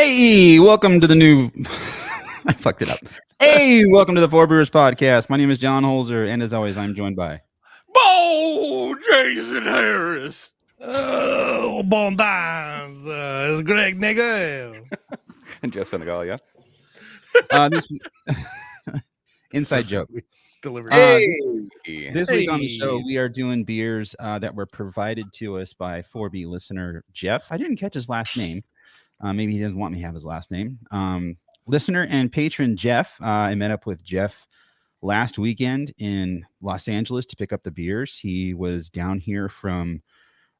Hey, welcome to the new. I fucked it up. Hey, welcome to the Four Brewers podcast. My name is John Holzer, and as always, I'm joined by Bo Jason Harris. Oh, bon dance. It's Greg, nigga. And Jeff Senegal, yeah. This inside joke. Delivered. This week on the show, we are doing beers that were provided to us by 4B listener Jeff. I didn't catch his last name. Maybe he doesn't want me to have his last name. Listener and patron Jeff. I met up with Jeff last weekend in Los Angeles to pick up the beers. He was down here from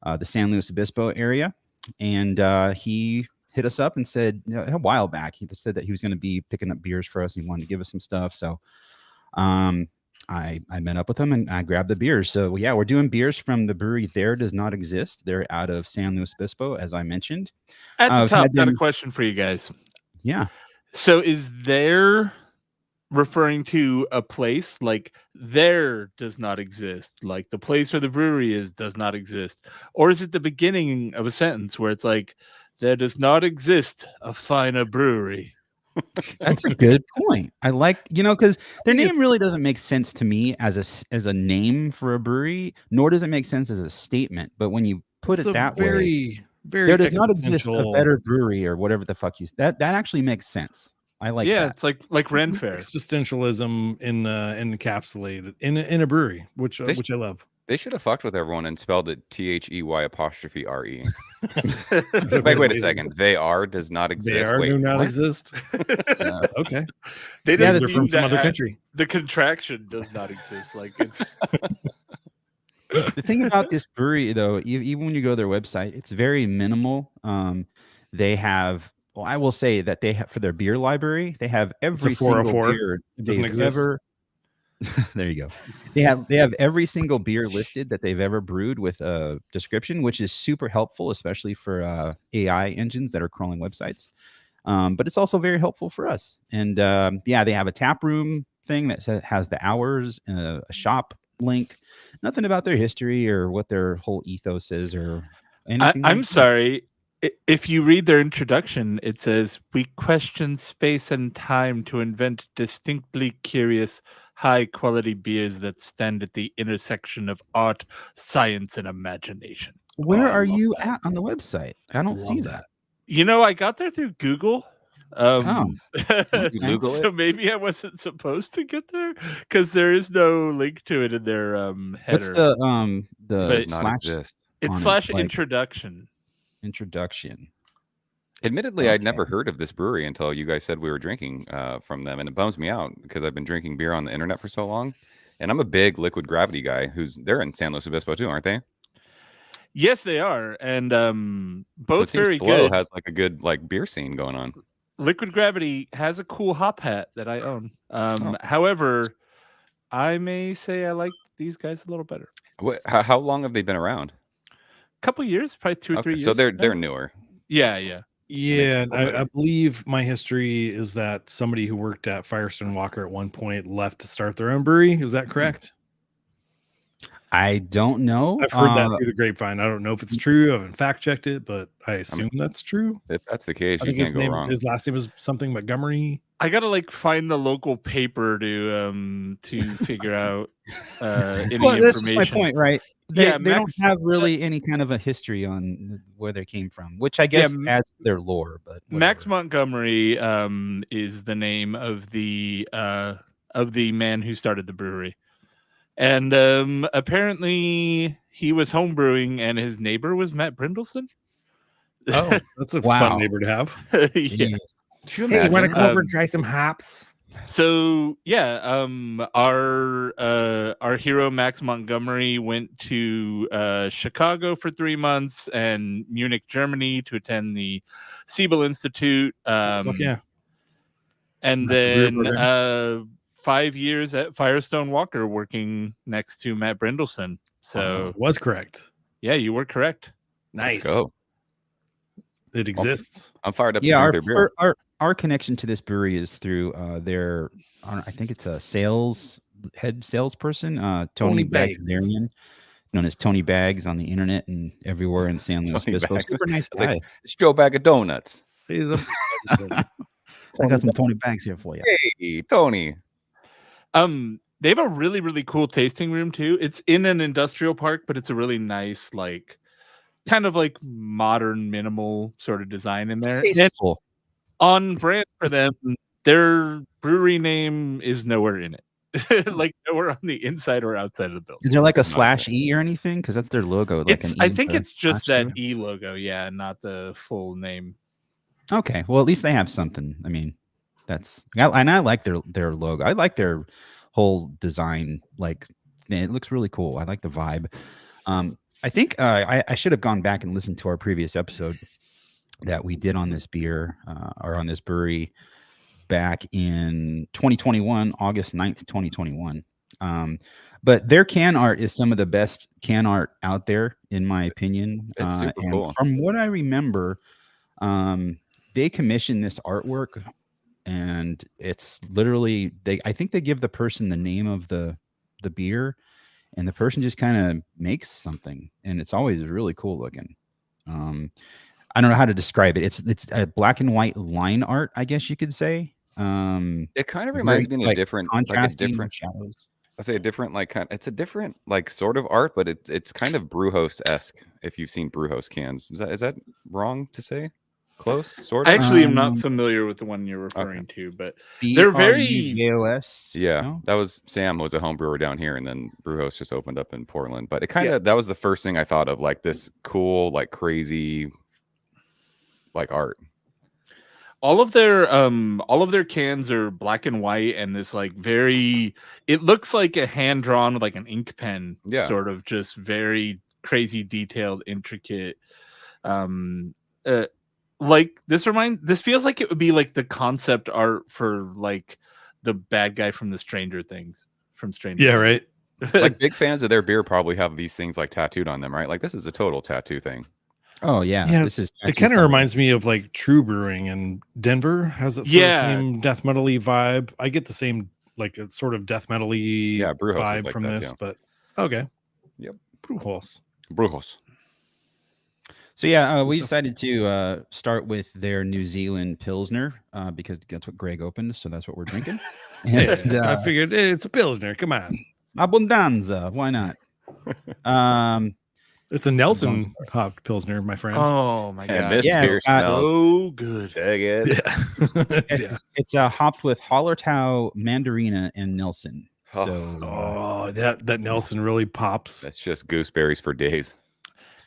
the San Luis Obispo area, and he hit us up and said, a while back, he said that he was going to be picking up beers for us. He wanted to give us some stuff. So I met up with him and I grabbed the beers. So yeah, we're doing beers from the brewery There Does Not Exist. They're out of San Luis Obispo, as I mentioned. At the top, got a question for you guys. Yeah. So is there referring to a place like there does not exist, like the place where the brewery is does not exist? Or is it the beginning of a sentence where it's like, there does not exist a finer brewery? That's a good point. I like, because their name really doesn't make sense to me as a name for a brewery, nor does it make sense as a statement. But when you put it that way, there does not exist a better brewery or whatever the fuck that actually makes sense. I like that. It's like Ren Fair. Existentialism encapsulated in a brewery, which I love. They should have fucked with everyone and spelled it THEY''RE. Wait a second. Does not exist. Do not exist. Okay. They're from some other country. The contraction does not exist. Like it's. The thing about this brewery, though, even when you go to their website, it's very minimal. They have. Well, I will say that they have for their beer library, they have every single beer they've ever. There you go. They have every single beer listed that they've ever brewed with a description, which is super helpful, especially for AI engines that are crawling websites. But it's also very helpful for us. And they have a tap room thing that has the hours, a shop link. Nothing about their history or what their whole ethos is or anything. I'm sorry. If you read their introduction, it says, "We question space and time to invent distinctly curious, high-quality beers that stand at the intersection of art, science, and imagination." Where are you at on the website? I don't see that. I got there through Google. Google so it? Maybe I wasn't supposed to get there because there is no link to it in their header. What's does not exist. It's / introduction. Introduction. Admittedly, I'd never heard of this brewery until you guys said we were drinking from them, and it bums me out because I've been drinking beer on the internet for so long, and I'm a big Liquid Gravity guy. They're in San Luis Obispo too, aren't they? Yes, they are, and both so very Flow good. has like a good beer scene going on. Liquid Gravity has a cool hop hat that I own. However, I may say I like these guys a little better. How long have they been around? Couple years, probably 2 or 3 years. So they're newer. Yeah. Yeah, I believe my history is that somebody who worked at Firestone Walker at one point left to start their own brewery. Is that correct? I don't know. I've heard that through the grapevine. I don't know if it's true. I haven't fact checked it, but I assume that's true. If that's the case, I you think can't go wrong. His last name was something Montgomery. I gotta find the local paper to figure out any information. That's just my point, right? They don't have really any kind of a history on where they came from, which I guess adds to their lore. But whatever. Max Montgomery is the name of the man who started the brewery, and apparently he was homebrewing, and his neighbor was Matt Brindleson. Oh, that's a fun neighbor to have. Yeah. Hey, you want to come over and try some hops? So our hero Max Montgomery went to Chicago for 3 months and Munich, Germany, to attend the Siebel Institute. Fuck yeah! And then 5 years at Firestone Walker, working next to Matt Brindleson. So awesome. Was correct. Yeah, you were correct. Nice. Let's go. It exists. I'm fired up. Yeah, our connection to this brewery is through their, I think it's a head salesperson, Tony Bagzarian, known as Tony Bags on the internet and everywhere in San Luis Obispo. Super nice guy. It's Joe Bag of Donuts. He's a I got some 20 bags here for you. Hey, Tony. They have a really, really cool tasting room too. It's in an industrial park, but it's a really nice, like, kind of like modern, minimal sort of design in there. And Tasteful. on brand for them, their brewery name is nowhere in it. Like nowhere on the inside or outside of the building. Is there like a That's nice. /E or anything? Because that's their logo. Like It's an E I with think a it's just slash that through it? E logo, yeah, not the full name. Okay, well at least they have something. I mean, and I like their logo. I like their whole design. Like, it looks really cool. I like the vibe. I think I should have gone back and listened to our previous episode that we did on this beer or on this brewery back in 2021, August 9th, 2021. But their can art is some of the best can art out there, in my opinion. It's super and cool. From what I remember, they commissioned this artwork, and it's literally I think they give the person the name of the beer, and the person just kind of makes something, and it's always really cool looking. I don't know how to describe it. It's a black and white line art, I guess you could say. It kind of Very, reminds me of like, a different, contrasting with shadows. I say a different, it's a different, like, sort of art, but it's kind of Brewhost-esque. If you've seen Brewhost cans, is that wrong to say? Close, sort I of. actually am not familiar with the one you're referring to, but they're very BRUJOS. Yeah, No? that was Sam was a home brewer down here, and then Brewhost just opened up in Portland. But it kind of that was the first thing I thought of, like this cool, like crazy, like art. all of their cans are black and white, and this like very, it looks like a hand drawn with like an ink pen, sort of just very crazy detailed, intricate. Like this feels like it would be like the concept art for like the bad guy from Stranger Things. Yeah, right. Like big fans of their beer probably have these things like tattooed on them, right? Like this is a total tattoo thing. Oh yeah, this is. It kind of reminds me of like True Brewing in Denver. Has that sort of same death metal-y vibe. I get the same like a sort of death metal-y vibe like from that, this, but okay. Yep. Brewhouse. So yeah, we decided to start with their New Zealand Pilsner because that's what Greg opened, so that's what we're drinking. And, I figured it's a Pilsner. Come on, Abundanza. Why not? It's a Nelson hopped Pilsner, my friend. Oh my god! This beer smells so good. So good. Yeah. It's hopped with Hallertau, Mandarina, and Nelson. So that Nelson really pops. That's just gooseberries for days.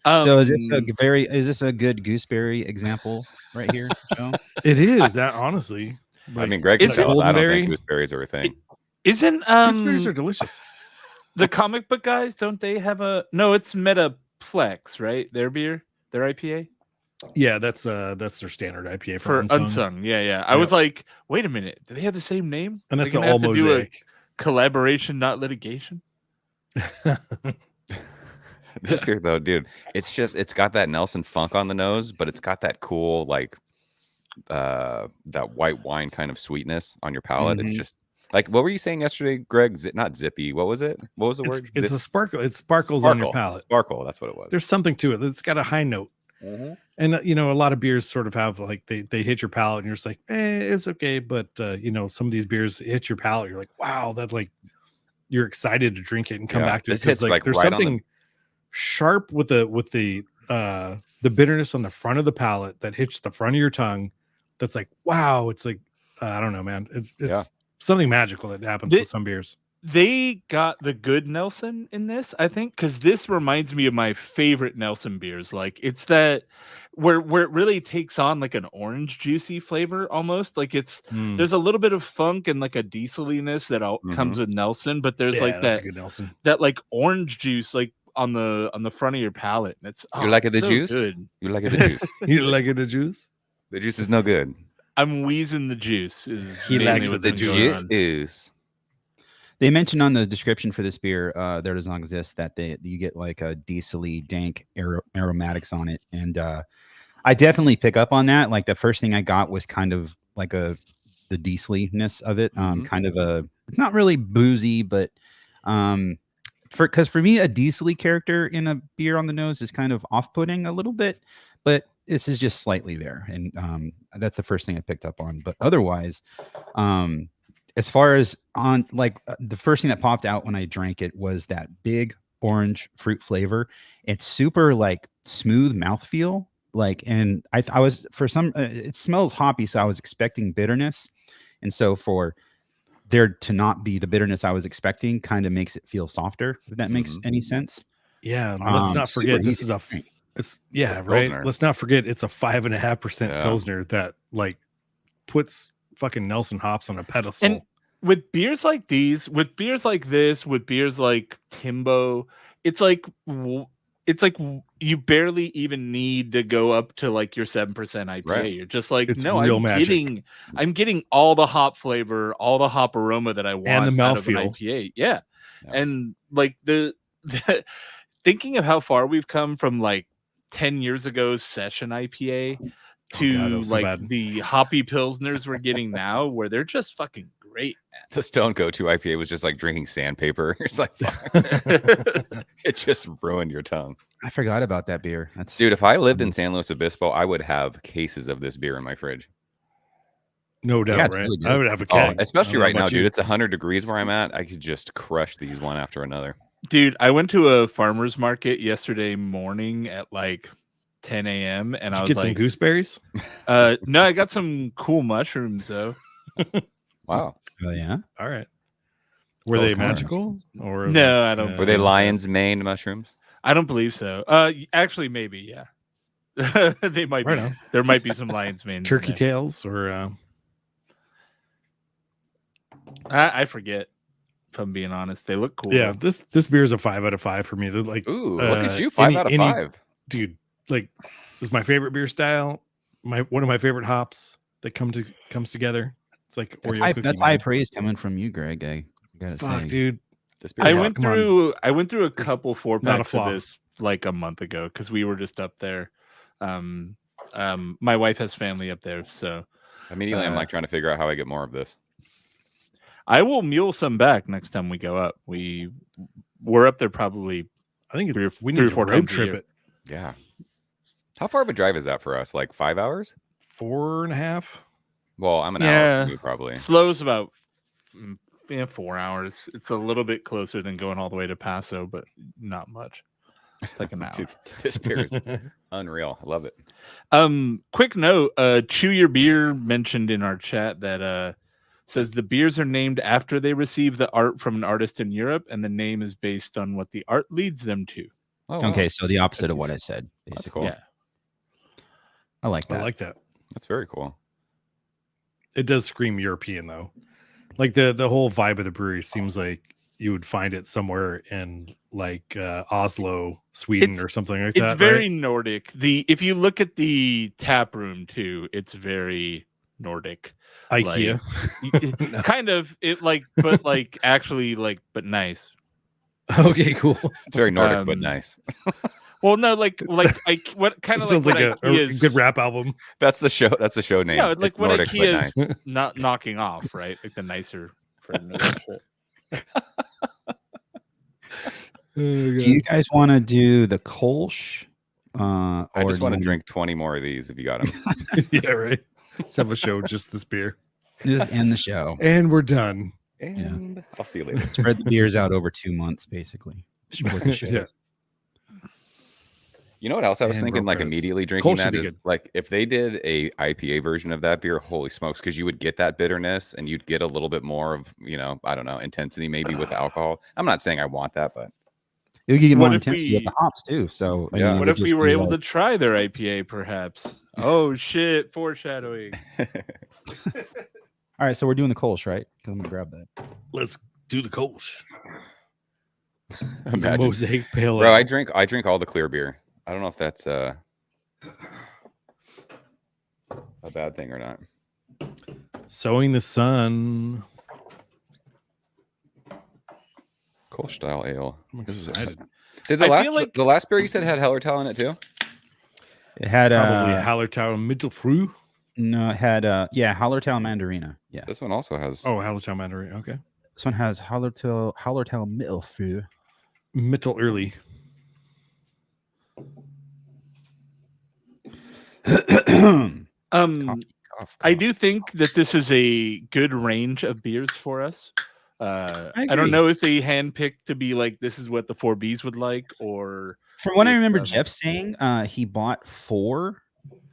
So is this a good gooseberry example right here, Joe? It is that honestly. I mean, Greg can tell us. I don't think gooseberries are a thing. Isn't gooseberries are delicious. The comic book guys, don't they have a it's Metaplex, right? Their beer, their IPA? Yeah, that's their standard IPA for Unsung. Yeah. I was like, wait a minute, do they have the same name? And that's all Mosaic. Do a collaboration, not litigation. This beer though, dude, it's got that Nelson funk on the nose, but it's got that cool like that white wine kind of sweetness on your palate. It's just like, what were you saying yesterday, Greg? Not zippy. What was it? What was the word? It's a sparkle. It sparkles on your palate. Sparkle. That's what it was. There's something to it. It's got a high note. And a lot of beers sort of have like they hit your palate and you're just like, it's okay. But some of these beers hit your palate. You're like, wow, that like you're excited to drink it and come back to it. Because like there's something sharp with the bitterness on the front of the palate that hits the front of your tongue. That's like, wow. It's like, I don't know, man. It's something magical that happens with some beers. They got the good Nelson in this, I think, because this reminds me of my favorite Nelson beers. Like it's that where it really takes on like an orange juicy flavor almost. Like there's a little bit of funk and like a dieseliness that comes with Nelson, but there's like that good Nelson. That like orange juice like on the front of your palate. And it's you like it the so juice? Good. You like it the juice? You like it the juice? The juice is no good. I'm wheezing the juice. He likes the juice. Is. They mentioned on the description for this beer, there does not exist, that you get like a diesely dank aromatics on it, and I definitely pick up on that. Like the first thing I got was kind of like the dieseliness of it, kind of it's not really boozy, but because for me a diesely character in a beer on the nose is kind of off-putting a little bit, but this is just slightly there, and that's the first thing I picked up on. But otherwise, as far as on like the first thing that popped out when I drank it was that big orange fruit flavor. It's super like smooth mouthfeel. Like, and I was for some, it smells hoppy, so I was expecting bitterness, and so for there to not be the bitterness I was expecting, kind of makes it feel softer. If that makes any sense. Yeah, let's not Super forget this easy is to a drink. it's yeah, a right. Pilsner. Let's not forget it's a 5.5% Yeah. Pilsner that like puts fucking Nelson hops on a pedestal. And with beers like these, with beers like this, with beers like Timbo, it's like you barely even need to go up to like your 7% IPA. Right. You're just like, It's no, real magic. I'm getting all the hop flavor, all the hop aroma that I want And the out of an mouthfeel. IPA. Yeah. Yeah. And like the thinking of how far we've come from like 10 years ago session IPA to God, that was so like bad. the hoppy pilsners we're getting now, where they're just fucking great, The Stone Go-To IPA was just like drinking sandpaper. It's like, fuck. man. It just ruined your tongue. I forgot about that beer. That's Dude, if I lived in San Luis Obispo, I would have cases of this beer in my fridge. No doubt, Yeah, it's right? really good. I would have a Oh, keg. especially I don't know right now, about dude. you. It's 100 degrees where I'm at. I could just crush these one after another. Dude, I went to a farmer's market yesterday morning at like 10 a.m. and Did I you was get some like, gooseberries? no, I got some cool mushrooms though. Wow. oh yeah. All right. Were Tell us they more. magical? Or No, like, I don't Were they think so. lion's mane mushrooms? I don't believe so. Actually, maybe, yeah. They might Right be. on. There might be some lion's mane. in turkey there. tails or I forget. If I'm being honest, they look cool. yeah, though. this beer is a 5 out of 5 for me. They're like, Ooh, look at you. 5 out of 5. dude, like this is my favorite beer style. One of my favorite hops that comes together. It's like That's Oreo high, cookie. that's man. high praise coming from you, Greg. I gotta Fuck, say. dude. This beer I is went come on. through a It's couple four not a packs of flaw. this like a month ago because we were just up there. My wife has family up there, so Immediately, I'm like trying to figure out how I get more of this. I will mule some back next time we go up. We're up there probably. I think Three or- we three need or to four road times a trip year. it. Yeah. How far of a drive is that for us? Like 5 hours? 4.5. Well, I'm an hour Yeah. from you probably. Slow's about 4 hours. It's a little bit closer than going all the way to Paso, but not much. It's like an hour. Dude, this beer is unreal. I love it. Quick note, Chew Your Beer mentioned in our chat that says the beers are named after they receive the art from an artist in Europe, and the name is based on what the art leads them to. Oh, wow. Okay, so the opposite of what I said. That's Basically. cool. Yeah. I like I that. like that. That's very cool. It does scream European though. Like the whole vibe of the brewery seems like you would find it somewhere in like Oslo, Sweden, It's- or something like It's that. very right? Nordic. If you look at the tap room too, it's very Nordic. IKEA. No. Kind of it but actually but nice. Okay, cool. It's very Nordic, but Um, nice. Well, no, what kind It of sounds like like what a IKEA's good rap album. That's the show. That's the show name. Yeah, like It's what Nordic, but IKEA's nice. not knocking off, right? Like the nicer version of that shit. Do you guys want to do the Kolsch? I or just do want to you drink 20 more of these if you got them. Yeah, right. Let's have a show just this beer. just end the show? And we're done. And I'll see you later. Spread the beers out over 2 months, basically. Support the shows. Yeah. You know what else I was And thinking? roll Like credits. immediately drinking Kolsch should that be is good. like if they did a IPA version of that beer, holy smokes, because you would get that bitterness and you'd get a little bit more of, I don't know, intensity maybe with the alcohol. I'm not saying I want that, but It would get more What if intensity with the hops too. So I Yeah. mean, it What would if we just were be able to like- try their IPA, perhaps? Oh shit! Foreshadowing. All right, so we're doing the Kolsch, right? Because I'm gonna grab that. Let's do the Kolsch. imagine. Mosaic Pale Bro, Ale. I drink all the clear beer. I don't know if that's a bad thing or not. Sowing the Sun. Kolsch style ale. I'm This is excited. Did I feel like- the last beer you said had Hellertal in it too? It had Probably Hallertau Mittelfrüh. no, it had Hallertau Mandarina. Yeah, This one also has. Oh, Hallertau Mandarin. Okay. this one has Hallertau Mittelfrüh. Mittel early. I do think that this is a good range of beers for us. I don't agree. know if they handpicked to be like this is what the 4Bs would like, or From what I if, remember Jeff saying, he bought 4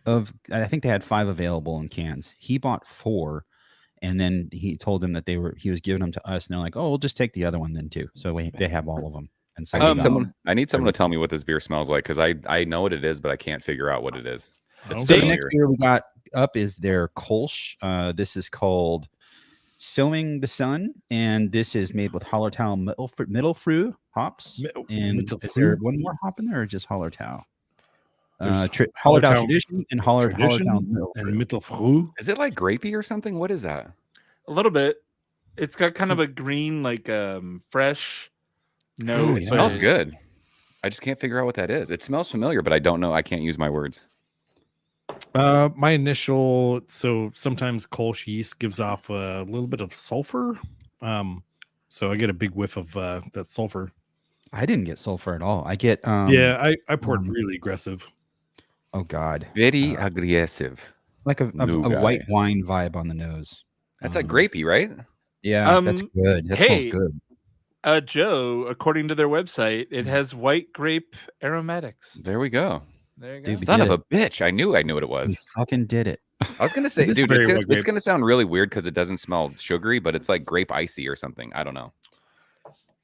of, I think they had 5 available in cans. He bought 4, and then he told them that he was giving them to us, and they're like, "Oh, we'll just take the other one then too." So they have all of them. And so I need someone to tell me what this beer smells like, because I know what it is, but I can't figure out what it is. It's so the next beer we got up is their Kolsch. This is called Sowing the Sun, and this is made with Hallertau Mittelfrüh hops. And is there one more hop in there, or just Hallertau? Hallertau Tradition and Hallertau Mittelfrüh. Is it like grapey or something? What is that? A little bit. It's got kind of a green, like fresh note. It smells good. I just can't figure out what that is. It smells familiar, but I don't know. I can't use my words. My initial, so sometimes Kolsch yeast gives off a little bit of sulfur. So I get a big whiff of that sulfur. I didn't get sulfur at all. I get I poured really aggressive. Oh God. Very aggressive. Like a white wine vibe on the nose. That's like grapey, right? Yeah, that's good. That smells good. Joe, according to their website, it has white grape aromatics. There we go. There you go. Dude, Son of a bitch. I knew what it was. We fucking did it. I was going to say, dude, it's going to sound really weird because it doesn't smell sugary, but it's like grape icy or something. I don't know.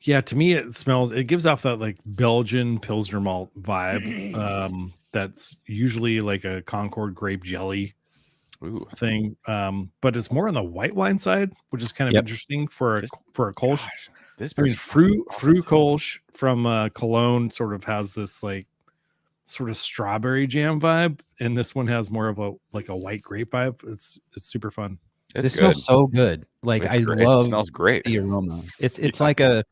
Yeah, to me, it gives off that like Belgian Pilsner malt vibe. That's usually like a Concord grape jelly thing. But it's more on the white wine side, which is kind of interesting for a Kolsch. Fruit Kolsch from Cologne sort of has this like sort of strawberry jam vibe, and this one has more of a white grape vibe. It's super fun. This smells so good. Like I love. It smells great. The aroma. It's like a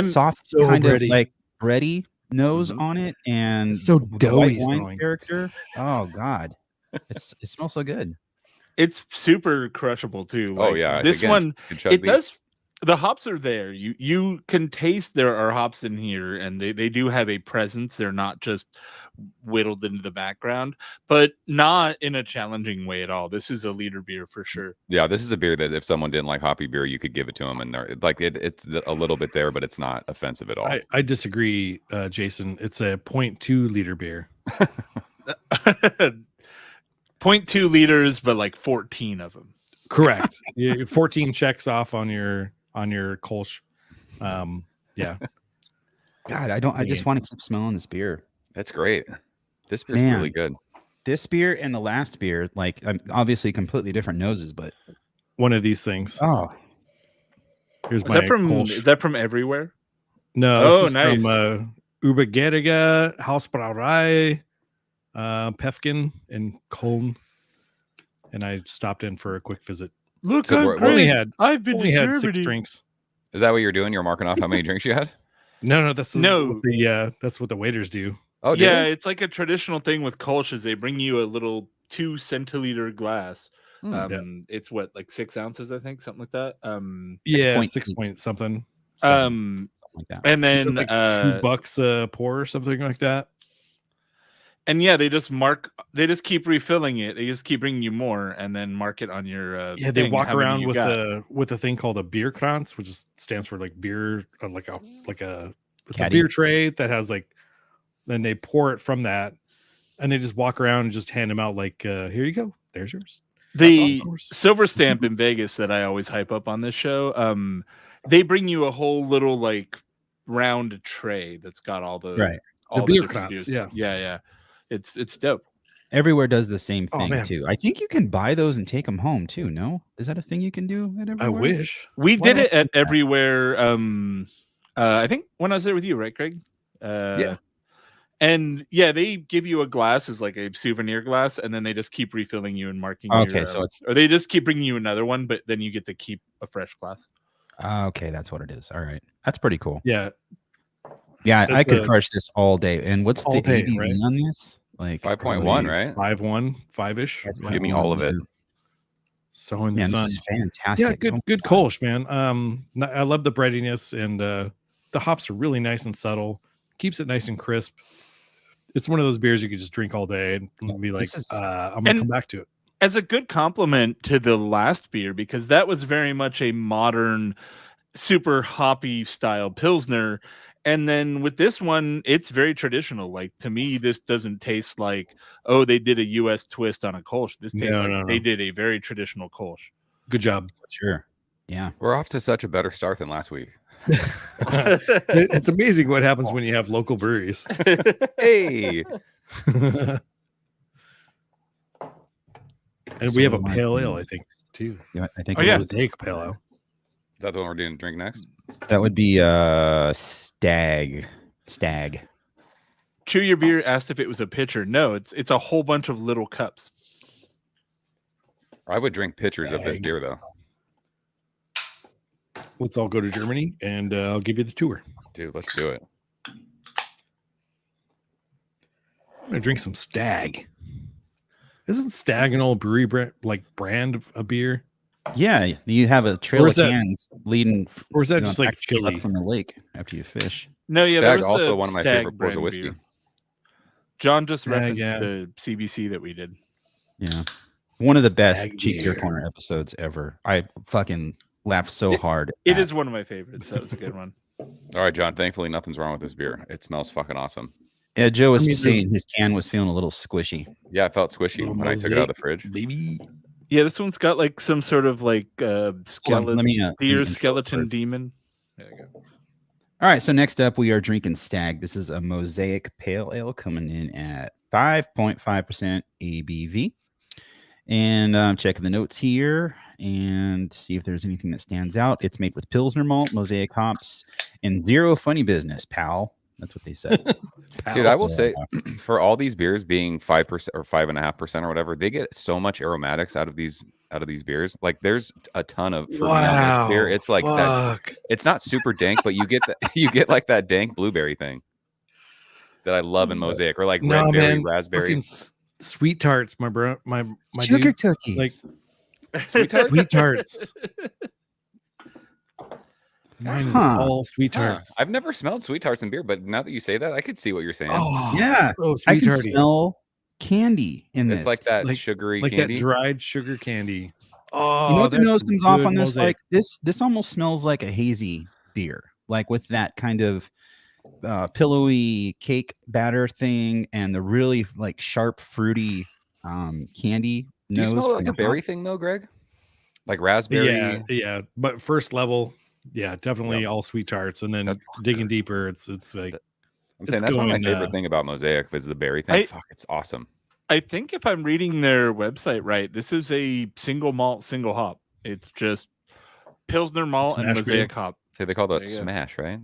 soft kind of like bready nose on it, and so doughy wine character. Oh God, it smells so good. It's super crushable too. Like, this one it does. The hops are there. You can taste there are hops in here, and they do have a presence. They're not just whittled into the background, but not in a challenging way at all. This is a leader beer for sure. Yeah, this is a beer that if someone didn't like hoppy beer, you could give it to them, and they're like it's a little bit there, but it's not offensive at all. I disagree, Jason. It's a 0.2 liter beer. 0.2 liters, but like 14 of them. Correct. 14 checks off on your Kolsch. Yeah. God, I just want to keep smelling this beer. That's great. This beer's really good. This beer and the last beer, like obviously completely different noses, but one of these things. Oh, here's my Kolsch. Is that from everywhere? No. This is nice. From Übergerige Hausbrauerei, Pefken in Köln. And I stopped in for a quick visit. Look, so I've been only had 6 drinks. Is that what you're doing? You're marking off how many drinks you had? No, that's what the waiters do. Oh, yeah, it's like a traditional thing with Kolsch is they bring you a little 2 centiliter glass. It's what, like 6 ounces, I think, something like that. 6 point something. Like that. And then like $2 a pour or something like that. And they just keep refilling it. They just keep bringing you more, and then mark it on your. They walk around with a thing called a beer kranz, which stands for like beer, it's a beer tray that has like. Then they pour it from that, and they just walk around and just hand them out like, here you go, there's yours. The silver stamp in Vegas that I always hype up on this show. They bring you a whole little like round tray that's got all the the beer kranz. Yeah. It's dope. Everywhere does the same thing too. I think you can buy those and take them home too. No, is that a thing you can do at everywhere? I wish we did it at everywhere. I think when I was there with you, right, Craig? Yeah. And they give you a glass as like a souvenir glass, and then they just keep refilling you and marking. Okay, so it's or they just keep bringing you another one, but then you get to keep a fresh glass. Okay, that's what it is. All right, that's pretty cool. Yeah, I could crush this all day. And what's the ABV on this? Like 5.1, right? 5.1, 5-ish. Give me all of it. So in the sun, this is fantastic. Yeah, good Kolsch, man. I love the breadiness, and the hops are really nice and subtle. Keeps it nice and crisp. It's one of those beers you could just drink all day and be like, I'm gonna come back to it. As a good compliment to the last beer, because that was very much a modern, super hoppy style Pilsner. And then with this one, it's very traditional. Like, to me, this doesn't taste like, oh, they did a US twist on a Kolsch. This tastes they did a very traditional Kolsch. Good job. Sure. Yeah. We're off to such a better start than last week. It's amazing what happens when you have local breweries. Hey. And we have a pale ale, I think, too. Yeah, I think. Mosaic pale ale. Is that the one we're doing to drink next? That would be Stag. Chew Your Beer asked if it was a pitcher. No, it's a whole bunch of little cups. I would drink pitchers of this beer, though. Let's all go to Germany, and I'll give you the tour. Dude, let's do it. I'm going to drink some Stag. Isn't Stag an old brewery brand of a beer? Yeah, you have a trail of cans leading. Or is that just like chili from the lake after you fish? No, yeah, Stag also one of my favorite pours of whiskey. Beer. John just referenced the CBC that we did. Yeah, one of the best Cheap Beer Corner episodes ever. I fucking laughed so hard. It is one of my favorites. That was a good one. All right, John. Thankfully, nothing's wrong with this beer. It smells fucking awesome. Yeah, Joe was saying his can was feeling a little squishy. Yeah, it felt squishy when I took it out of the fridge. Baby. Yeah, this one's got like some sort of like skeleton demon. There you go. All right, so next up we are drinking Stag. This is a Mosaic Pale Ale coming in at 5.5% ABV. And I'm checking the notes here and see if there's anything that stands out. It's made with Pilsner malt, Mosaic hops, and zero funny business, pal. That's what they said. Dude, I will say, for all these beers being 5% or 5.5% or whatever, they get so much aromatics out of these beers. Like, there's a ton of this beer. It's like that. It's not super dank, but you get like that dank blueberry thing that I love in Mosaic, or like red berry, raspberry, sweet tarts. My sugar dude, cookies, like sweet tarts. Sweet tarts. Mine is all sweet tarts. I've never smelled sweet tarts in beer, but now that you say that, I could see what you're saying. Oh, yeah. So I sweet can tarty. smell candy in this. It's like that sugary like candy. that dried sugar candy. Oh, you know what the nose comes off on this? Mosaic. Like this almost smells like a hazy beer, like with that kind of pillowy cake batter thing and the really like sharp fruity candy. Do you smell like a berry thing though, Greg? Like raspberry? Yeah. But first level, yeah, definitely all sweet tarts, and then digging deeper, it's like I'm saying that's one of my favorite thing about Mosaic is the berry thing. Fuck, it's awesome. I think if I'm reading their website right, this is a single malt, single hop. It's just Pilsner malt and Mosaic hop. So they call that smash, right?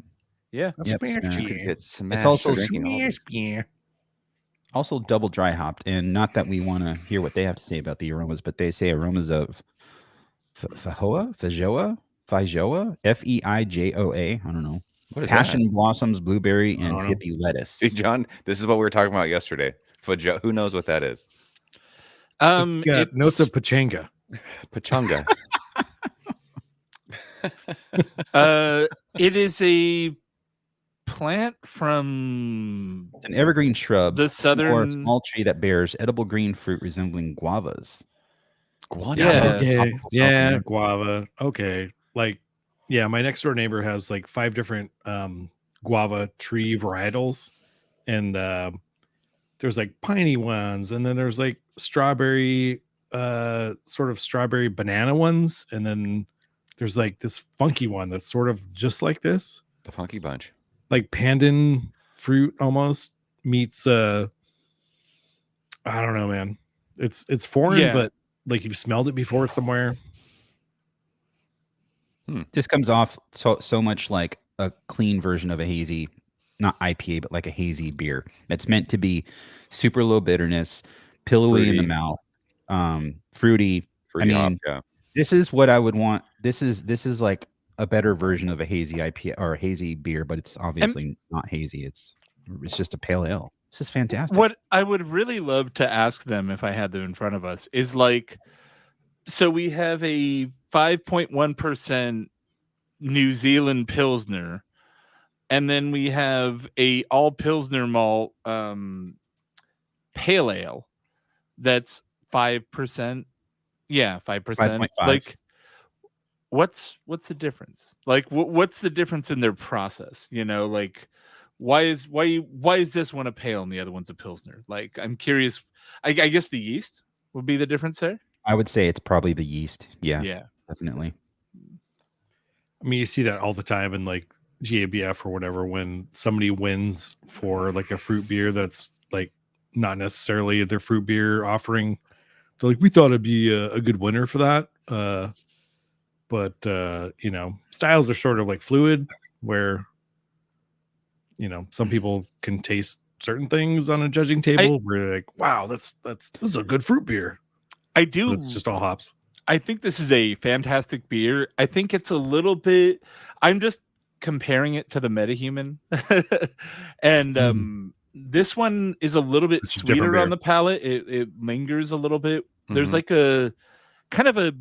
Yeah. Smash. It's smash. It's also smash. Also double dry hopped, and not that we want to hear what they have to say about the aromas, but they say aromas of feijoa, Feijoa, Feijoa. I don't know. What is Passion blossoms, blueberry, and hippie lettuce. See, John, this is what we were talking about yesterday. Feijoa. Who knows what that is? It's notes of pachanga. Pachanga. It is a plant from an evergreen shrub, the southern or a small tree that bears edible green fruit resembling guavas. Yeah, guava. Okay. Like, yeah, my next door neighbor has like 5 different guava tree varietals, and there's like piney ones, and then there's like strawberry sort of strawberry banana ones, and then there's like this funky one that's sort of just like this, the funky bunch, like pandan fruit almost meets I don't know, man. It's foreign, but like you've smelled it before somewhere. This comes off so much like a clean version of a hazy, not IPA, but like a hazy beer. It's meant to be super low bitterness, pillowy in the mouth, fruity. I mean, this is what I would want. This is like a better version of a hazy IPA or a hazy beer, but it's obviously not hazy. It's just a pale ale. This is fantastic. What I would really love to ask them if I had them in front of us is like, so we have a 5.1% New Zealand Pilsner. and then we have a all Pilsner malt pale ale that's 5%. Yeah, 5%. 5.5. Like, what's the difference? Like, what's the difference in their process? You know, like, why is this one a pale and the other one's a Pilsner? Like, I'm curious. I guess the yeast would be the difference there. I would say it's probably the yeast. Yeah, Yeah. definitely. I mean, you see that all the time in like GABF or whatever when somebody wins for like a fruit beer that's like not necessarily their fruit beer offering. They're like, we thought it'd be a good winner for that. But you know, styles are sort of like fluid where, you know, some people can taste certain things on a judging table where they're like, wow, this is a good fruit beer. I do. But it's just all hops. I think this is a fantastic beer. I think it's a little bit. I'm just comparing it to the Metahuman, and this one is a little bit sweeter on the palate. It lingers a little bit. There's like a kind of a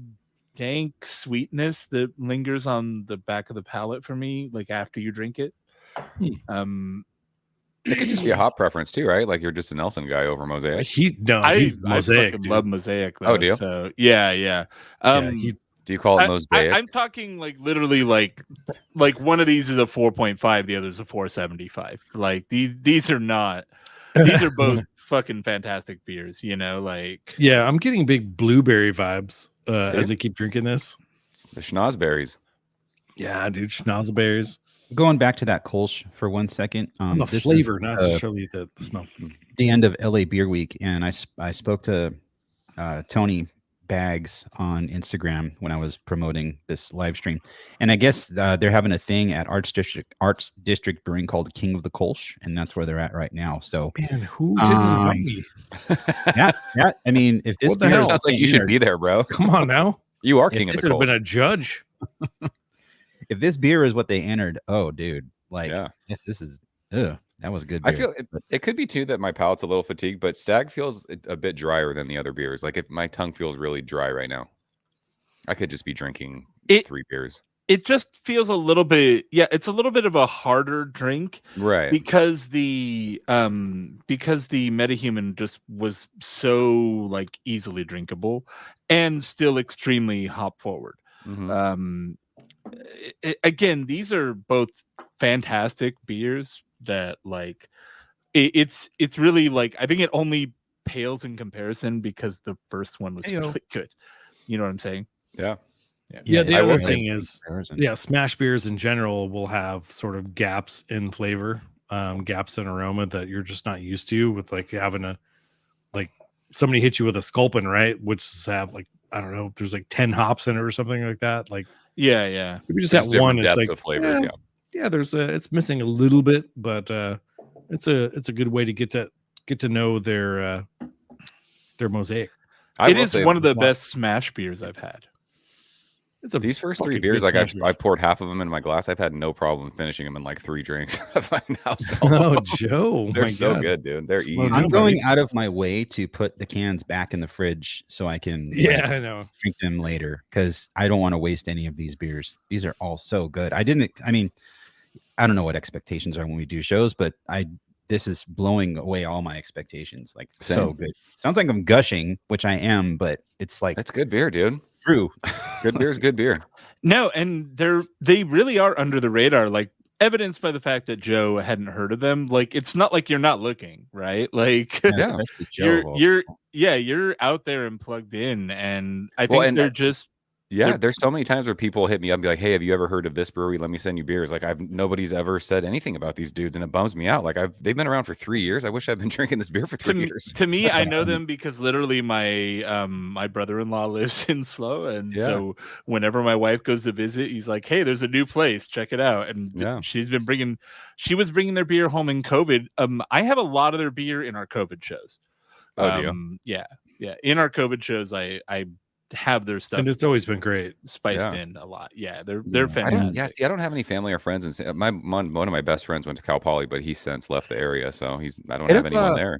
dank sweetness that lingers on the back of the palate for me, like after you drink it. It could just be a hop preference too, right? Like you're just a Nelson guy over Mosaic. He's Mosaic. I fucking love Mosaic though. Oh, do you? So yeah. Do you call it Mosaic? I'm talking like literally like one of these is a 4.5, the other's a 4.75. Like these are not. These are both fucking fantastic beers. You know, like yeah, I'm getting big blueberry vibes as I keep drinking this. The schnozberries. Yeah, dude, schnozberries. Going back to that Kolsch for 1 second. The flavor, not necessarily the smell. The end of LA Beer Week, and I spoke to Tony Bags on Instagram when I was promoting this live stream, and I guess they're having a thing at Arts District Brewing called King of the Kolsch, and that's where they're at right now. So, man, who didn't invite me? yeah. I mean, if this the hell? Sounds like you should be there, bro. Come on now, you are King of the Kolsch. Have been Kolsch. a judge. If this beer is what they entered, oh, dude, like Yeah. this is that was good beer. I feel it could be too that my palate's a little fatigued, but Stag feels a bit drier than the other beers. Like if my tongue feels really dry right now, I could just be drinking 3 beers. It just feels a little bit, it's a little bit of a harder drink, right? Because the Metahuman just was so like easily drinkable and still extremely hop forward. Again, these are both fantastic beers that like it's really like I think it only pales in comparison because the first one was really good. You know what I'm saying? Yeah. The other thing is, smash beers in general will have sort of gaps in flavor, gaps in aroma that you're just not used to with like having a like somebody hit you with a Sculpin, right? Which have like I don't know, there's like 10 hops in it or something like that. Like yeah. If you just have one, it's like of flavors, there's it's missing a little bit, but it's a good way to get to know their Mosaic. It is one of the best smash beers I've had. These first 3 beers, like I poured half of them in my glass. I've had no problem finishing them in like 3 drinks. Oh, Joe, they're so good, dude. They're easy. I'm going out of my way to put the cans back in the fridge so I can I know drink them later because I don't want to waste any of these beers. These are all so good. I don't know what expectations are when we do shows, but this is blowing away all my expectations. Like so good. Sounds like I'm gushing, which I am, but it's like it's good beer, dude. True. Good beer is good beer. No, and they really are under the radar, like evidenced by the fact that Joe hadn't heard of them. Like it's not like you're not looking, right? Like you're out there and plugged in, and I think they're just there's so many times where people hit me up and be like, hey, have you ever heard of this brewery? Let me send you beers. Like nobody's ever said anything about these dudes, and it bums me out. Like they've been around for 3 years. I wish I'd been drinking this beer for 3 years. To me, I know them because literally my brother-in-law lives in Slow, and so whenever my wife goes to visit, he's like, hey, there's a new place, check it out. And she was bringing their beer home in COVID. I have a lot of their beer in our COVID shows. Yeah. In our COVID shows, I have their stuff, and it's always been great, spiced in a lot. They're fantastic. I don't have any family or friends, and one of my best friends went to Cal Poly, but he's since left the area, so I don't have anyone there.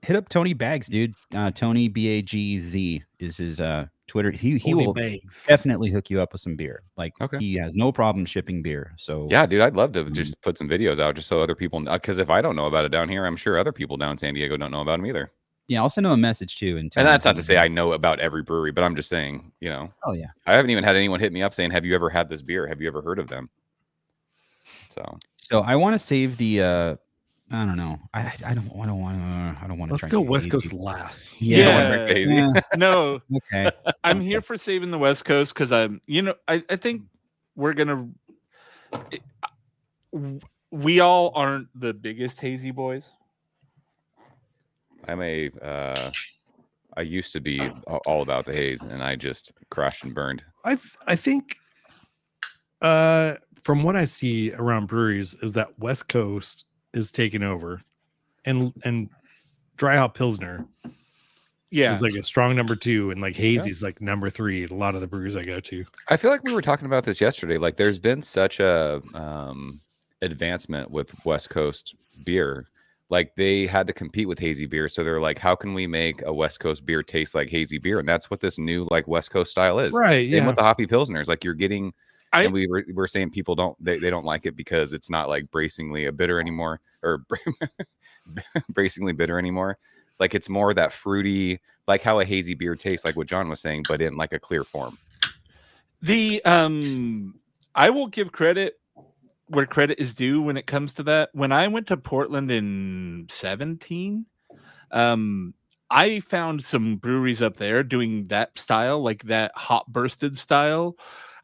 Hit up Tony Bags, dude. Tony Bagz is his Twitter. He Tony will Bags. definitely hook you up with some beer. Like Okay. he has no problem shipping beer. So Yeah, dude, I'd love to just put some videos out just so other people know. Because if I don't know about it down here, I'm sure other people down in San Diego don't know about them either. yeah, I'll send him a message too. And that's not to say I know about every brewery, but I'm just saying, Oh yeah. I haven't even had anyone hit me up saying, "Have you ever had this beer? Have you ever heard of them?" So I want to save the I don't know. I don't want to. Let's go West Coast last. Yeah. No. Okay. I'm here for saving the West Coast because I think we're gonna. We all aren't the biggest hazy boys. I used to be all about the haze, and I just crashed and burned. I think from what I see around breweries is that West Coast is taking over, and dry hop Pilsner is like a strong number 2, and like hazy's like number 3 at a lot of the breweries I go to. I feel like we were talking about this yesterday. Like there's been such a advancement with West Coast beer. Like they had to compete with hazy beer, so they're like, how can we make a West Coast beer taste like hazy beer? And that's what this new like West Coast style is. Right. Same with the hoppy Pilsners. Like you're getting and we were saying people they don't like it because it's not like bracingly bitter anymore, or bracingly bitter anymore. Like it's more that fruity, like how a hazy beer tastes, like what John was saying, but in like a clear form. I will give credit where credit is due when it comes to that. When I went to Portland in 2017, I found some breweries up there doing that style, like that hop bursted style.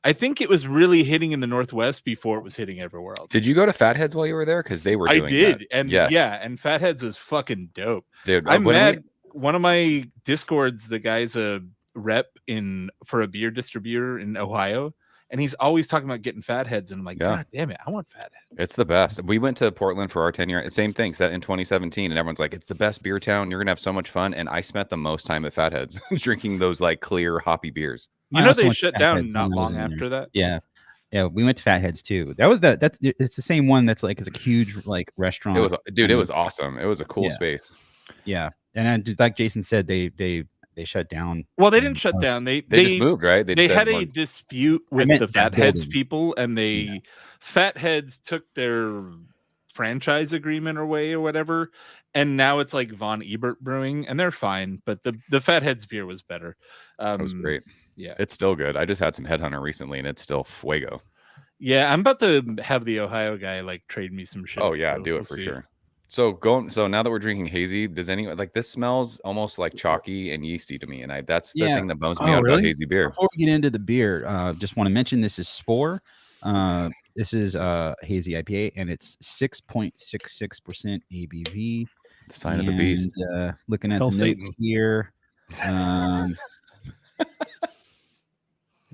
I think it was really hitting in the Northwest before it was hitting everywhere else. Did you go to Fatheads while you were there? Because they were doing that. And yes. and Fatheads is fucking dope. Dude, I'm mad. One of my Discords, the guy's a rep for a beer distributor in Ohio, and he's always talking about getting Fatheads, and I'm like, God damn it, I want Fatheads. It's the best. We went to Portland for our 10-year, same thing, set in 2017, and everyone's like, it's the best beer town. You're gonna have so much fun. And I spent the most time at Fatheads drinking those like clear hoppy beers. They shut down not long after that. Yeah. Yeah, we went to Fatheads too. It's the same one that's like it's a huge like restaurant. It was awesome. It was a cool space. Yeah. And like Jason said, they shut down. Well, they didn't shut down. They just moved, right? They had a dispute with the Fatheads people, and Fatheads took their franchise agreement away or whatever, and now it's like Von Ebert Brewing, and they're fine. But the Fatheads beer was better. That was great. Yeah, it's still good. I just had some Headhunter recently, and it's still fuego. Yeah, I'm about to have the Ohio guy like trade me some shit. Oh yeah, do it for sure. So now that we're drinking hazy, does anyone like this? Smells almost like chalky and yeasty to me, and that's the thing that bums me out about hazy beer. Before we get into the beer, just want to mention this is Spore. This is hazy IPA, and it's 6.66% ABV. The sign of the beast. Looking at the notes here.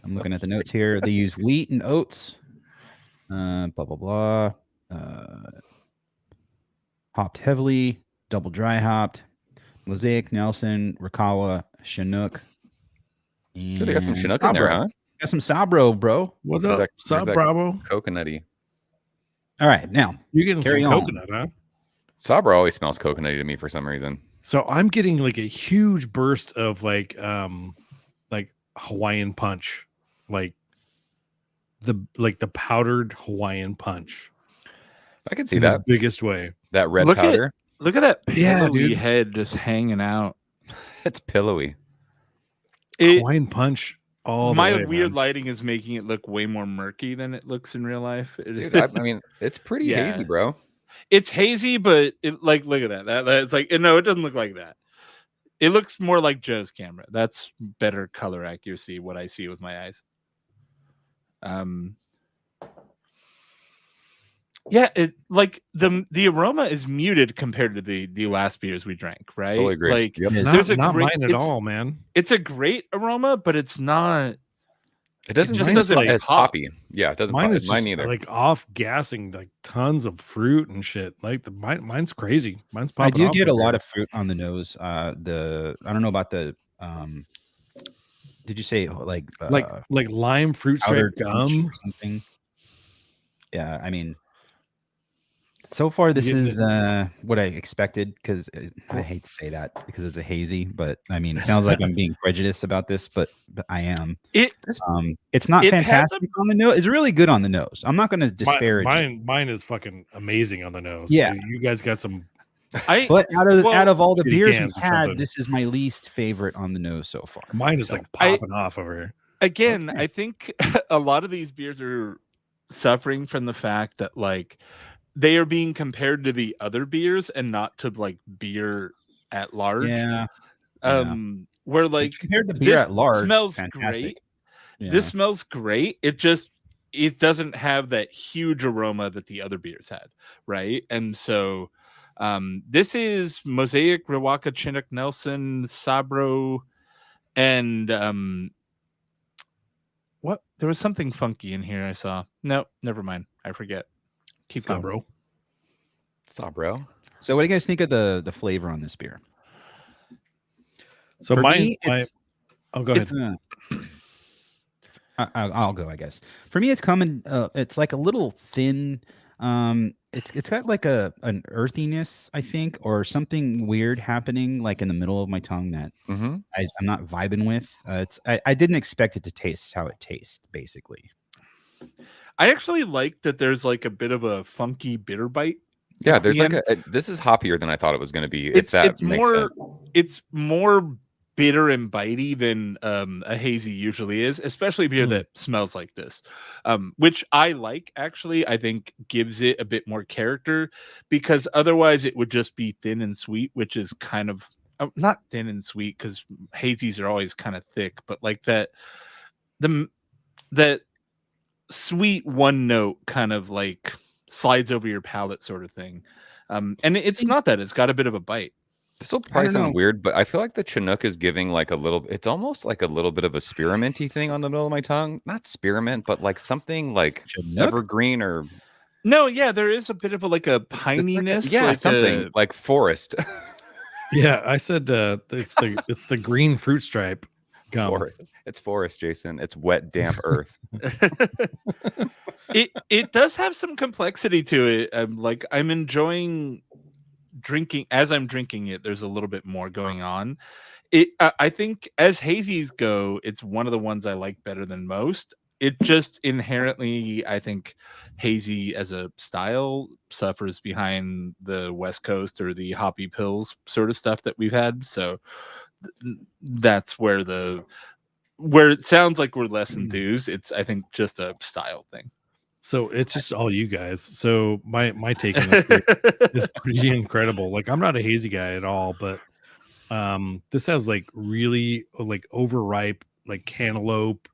I'm looking at the notes here. They use wheat and oats. Blah blah blah. Hopped heavily, double dry hopped, Mosaic, Nelson, Rakawa, Chinook. And they got some Chinook in there, huh? Got some Sabro, bro. What's up? Bravo. Coconutty. All right, now you're getting some coconut, huh? Sabro always smells coconutty to me for some reason. So I'm getting like a huge burst of like Hawaiian punch, like the powdered Hawaiian punch. I can see that the biggest way. That red powder. Look at that pillowy head just hanging out. It's pillowy. Hawaiian punch. My weird lighting is making it look way more murky than it looks in real life. Dude, I mean, it's pretty hazy, bro. It's hazy, but look at that. It's like no, it doesn't look like that. It looks more like Joe's camera. That's better color accuracy. What I see with my eyes. Yeah, it like the aroma is muted compared to the last beers we drank, right? Totally agree. Like there's not mine at all, man. It's a great aroma, but it's not. It doesn't like as poppy. Yeah, it doesn't. Mine is mine either. Like off gassing, like tons of fruit and shit. Like mine's crazy. Mine's popping. I do get a lot of fruit on the nose. I don't know about the. Did you say like lime fruit stripe gum or something? Yeah, I mean. So far, this Getting is what I expected because I hate to say that because it's a hazy, but I mean, it sounds like I'm being prejudiced about this, but I am. It It's not it has a fantastic on the nose. It's really good on the nose. I'm not going to disparage it. Mine is fucking amazing on the nose. Yeah. You guys got some. But out of all the shitty beers we've cans or had, something. this is my least favorite on the nose so far. Mine is like popping off over here. Again, Okay. I think a lot of these beers are suffering from the fact that like they are being compared to the other beers and not to like beer at large. Yeah. Where like compared to beer this at large, smells fantastic. great. Yeah. This smells great. It doesn't have that huge aroma that the other beers had, right? And so this is Mosaic, Riwaka, Chinook, Nelson, Sabro, and what? There was something funky in here I saw. No, never mind. I forget. Keep going, bro. Sabro. So what do you guys think of the flavor on this beer? So For mine, me, it's oh, go ahead. I'll go, I guess. For me, it's coming. It's like a little thin. It's got like an earthiness, I think, or something weird happening, like in the middle of my tongue that I'm not vibing with. I didn't expect it to taste how it tastes, basically. I actually like that there's like a bit of a funky bitter bite. Yeah, there's like this is hoppier than I thought it was going to be. It's more bitter and bitey than a hazy usually is, especially beer that smells like this, which I like. Actually, I think gives it a bit more character because otherwise it would just be thin and sweet, which is kind of not thin and sweet because hazies are always kind of thick, but like that sweet one note kind of like slides over your palate sort of thing. And it's not that. It's got a bit of a bite. This will probably sound weird, but I feel like the Chinook is giving like a little, it's almost like a little bit of a spearminty thing on the middle of my tongue. Not spearmint, but like something like Chinook? evergreen or... No, yeah, there is a bit of a pininess. Like something like forest. Yeah, I said it's the green fruit stripe gum. It's forest, Jason. It's wet, damp earth. It does have some complexity to it. I'm enjoying drinking as I'm drinking it. There's a little bit more going on. I think as hazies go, it's one of the ones I like better than most. It just inherently, I think, hazy as a style suffers behind the West Coast or the hoppy pills sort of stuff that we've had. So that's where it sounds like we're less enthused. It's, I think, just a style thing. So it's just all you guys. So my take on this is pretty incredible. Like I'm not a hazy guy at all, but this has like really like overripe, like cantaloupe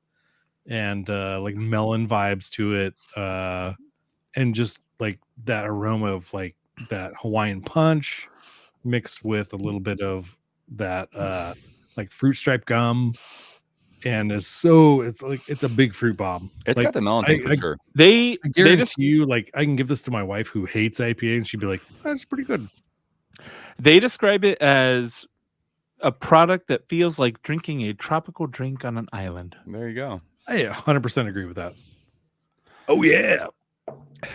and like melon vibes to it, and just like that aroma of like that Hawaiian punch mixed with a little bit of that like fruit stripe gum. And it's a big fruit bomb. It's got the melon thing for sure. I guarantee you, like I can give this to my wife who hates IPA, and she'd be like, "That's pretty good." They describe it as a product that feels like drinking a tropical drink on an island. There you go. I 100% agree with that. Oh yeah,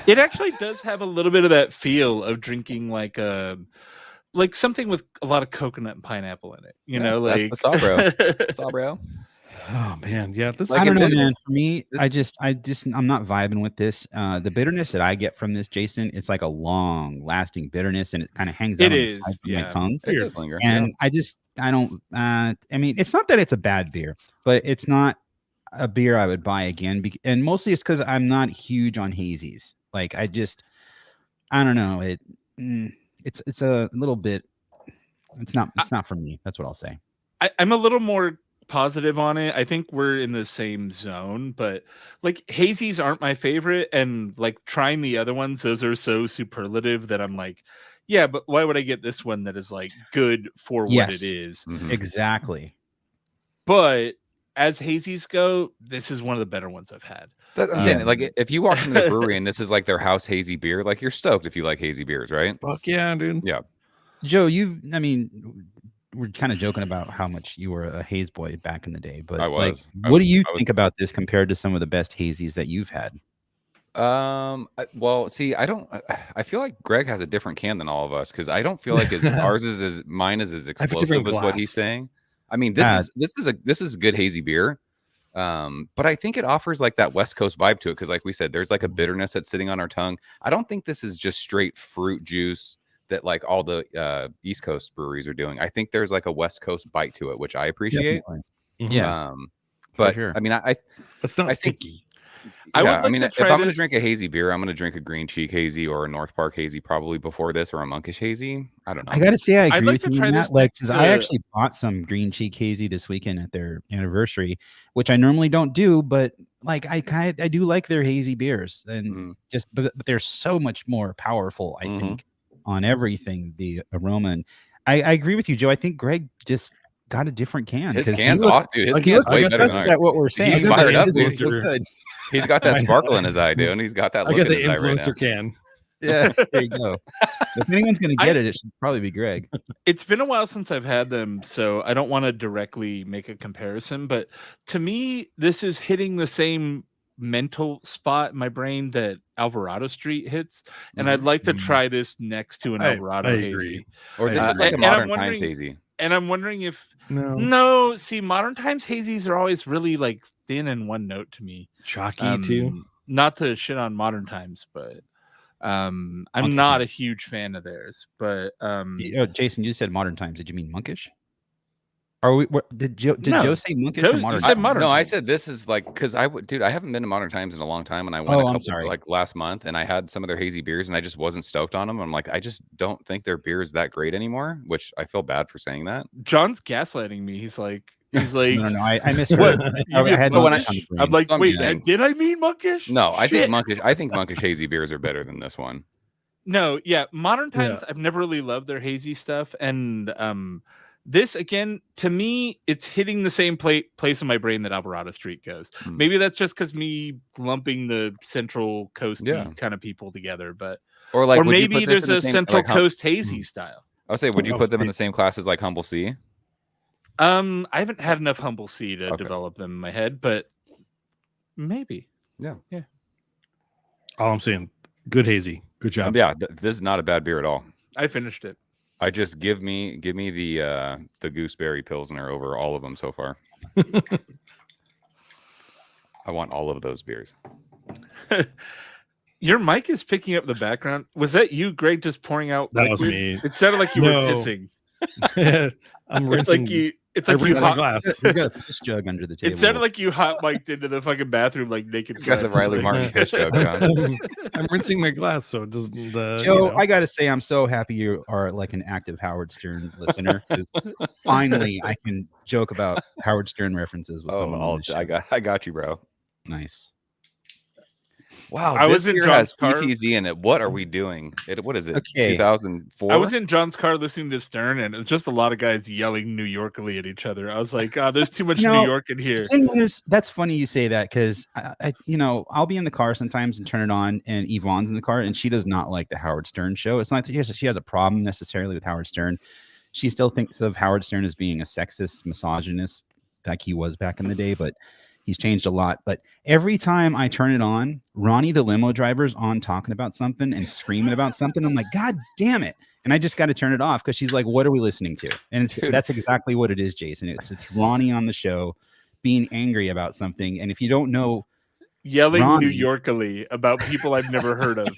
it actually does have a little bit of that feel of drinking like something with a lot of coconut and pineapple in it. You know, like that's the Sabro. Sabro. Oh man, yeah. This I don't know, man. For me, I'm not vibing with this. The bitterness that I get from this, Jason, it's like a long-lasting bitterness, and it kind of hangs out on the sides of my tongue. It does linger. And I don't. I mean, it's not that it's a bad beer, but it's not a beer I would buy again. And mostly it's because I'm not huge on hazies. Like I don't know. It's a little bit. It's not for me. That's what I'll say. I'm a little more positive on it. I think we're in the same zone, but like hazies aren't my favorite, and like trying the other ones, those are so superlative that I'm like, yeah, but why would I get this one that is like good for what it is? Mm-hmm. Exactly. But as hazies go, this is one of the better ones I've had. I'm saying, like, if you walk into the brewery and this is like their house hazy beer, like you're stoked if you like hazy beers, right? Fuck yeah, dude. Yeah. Joe, we're kind of joking about how much you were a haze boy back in the day, but what do you think about this compared to some of the best hazies that you've had? Well, see, I feel like Greg has a different can than all of us because I don't feel like ours is as mine is as I have a different explosive as what he's glass. saying. I mean, this is a good hazy beer. But I think it offers like that West Coast vibe to it because, like we said, there's like a bitterness that's sitting on our tongue. I don't think this is just straight fruit juice that like all the East Coast breweries are doing. I think there's like a West Coast bite to it, which I appreciate. Yeah, But sure. I mean, It's not I think sticky. I would I like mean, to if try I'm going to this. drink a hazy beer, I'm going to drink a Green Cheek hazy or a North Park hazy probably before this, or a Monkish hazy. I don't know. I gotta say, I I'd agree like with to you try on this that. Like, next because I to- actually bought some green cheek hazy this weekend at their anniversary, which I normally don't do, but like I do like their hazy beers, and but they're so much more powerful. I think on everything, the aroma. And I agree with you, Joe. I think Greg just got a different can. His 'cause he can's looks- off, dude. His like, he can's looks way better than disgusted ours. at what we're saying. He's but fired up, his is dude. so good. He's got that sparkle in his eye, dude, and he's got that I look got in the his eye right now. influencer can. Yeah, there you go. If anyone's gonna get it, it should probably be Greg. It's been a while since I've had them, so I don't want to directly make a comparison, but to me, this is hitting the same mental spot in my brain that Alvarado Street hits, and I'd like to try this next to an I Alvarado agree. hazy. Or this I is like a agree. And I'm modern times wondering- hazy. And I'm wondering if No, see, modern times hazies are always really like thin and one note to me. chalky too. Not to shit on modern times, but I'm Monkish, not yeah. a huge fan of theirs. But Jason, you said modern times. Did you mean monkish? Are we? Did Joe No. say monkish Joe- or you modern? said times? modern No, I times. said this is like because dude, I haven't been to Modern Times in a long time, and I went Oh, a I'm couple sorry. like last month, and I had some of their hazy beers, and I just wasn't stoked on them. I'm like, I just don't think their beer is that great anymore, which I feel bad for saying that. John's gaslighting me. He's like, No, I misheard. what? I You mean had But when monkish on the brain. I'm like, I'm wait, saying- did I mean monkish? No, I Shit. think monkish hazy beers are better than this one. No, yeah, modern Yeah. times. I've never really loved their hazy stuff, and this again to me, it's hitting the same place in my brain that Alvarado Street goes. Maybe that's just because me lumping the Central Coast kind of people together, but Or like, or would you maybe put this there's in the a same, Central like, Coast hazy style. I would say, would you put them in Same. the same class as like Humble Sea? I haven't had enough Humble Sea to Okay. develop them in my head, but maybe. All I'm saying, good hazy, good job. Yeah, this is not a bad beer at all. I finished it. I just give me the gooseberry pilsner over all of them so far. I want all of those beers. Your mic is picking up the background. Was that you, Greg, just pouring out? That was liquid? me. It sounded like you No. were pissing. I'm It's rinsing. like you. It's I like you. rinsed my Hot, glass. He's got a piss jug under the table. it sounded like you hot mic'd into the fucking bathroom like naked. He's got the Gun. Riley Like- Martin piss jug, John. I'm rinsing my glass so it doesn't. Joe, I gotta say, I'm so happy you are like an active Howard Stern listener because finally I can joke about Howard Stern references with someone. on this show. I got you, bro. Nice. Wow, I this was in beer John's has car. CTZ in it. What are we doing? What is it? Okay. 2004. I was in John's car listening to Stern, and it's just a lot of guys yelling New Yorkly at each other. I was like, oh, there's too much You know, New York in here. The thing is, that's funny you say that because I'll be in the car sometimes and turn it on, and Yvonne's in the car, and she does not like the Howard Stern show. It's not that she has a problem necessarily with Howard Stern. She still thinks of Howard Stern as being a sexist, misogynist, like he was back in the day, but he's changed a lot. But every time I turn it on, Ronnie the limo driver's on talking about something and screaming about something. I'm like, God damn it. And I just got to turn it off because she's like, what are we listening to? And that's exactly what it is, Jason. It's Ronnie on the show being angry about something. And if you don't know, Yelling Ronnie. New Yorkily about people I've never heard of.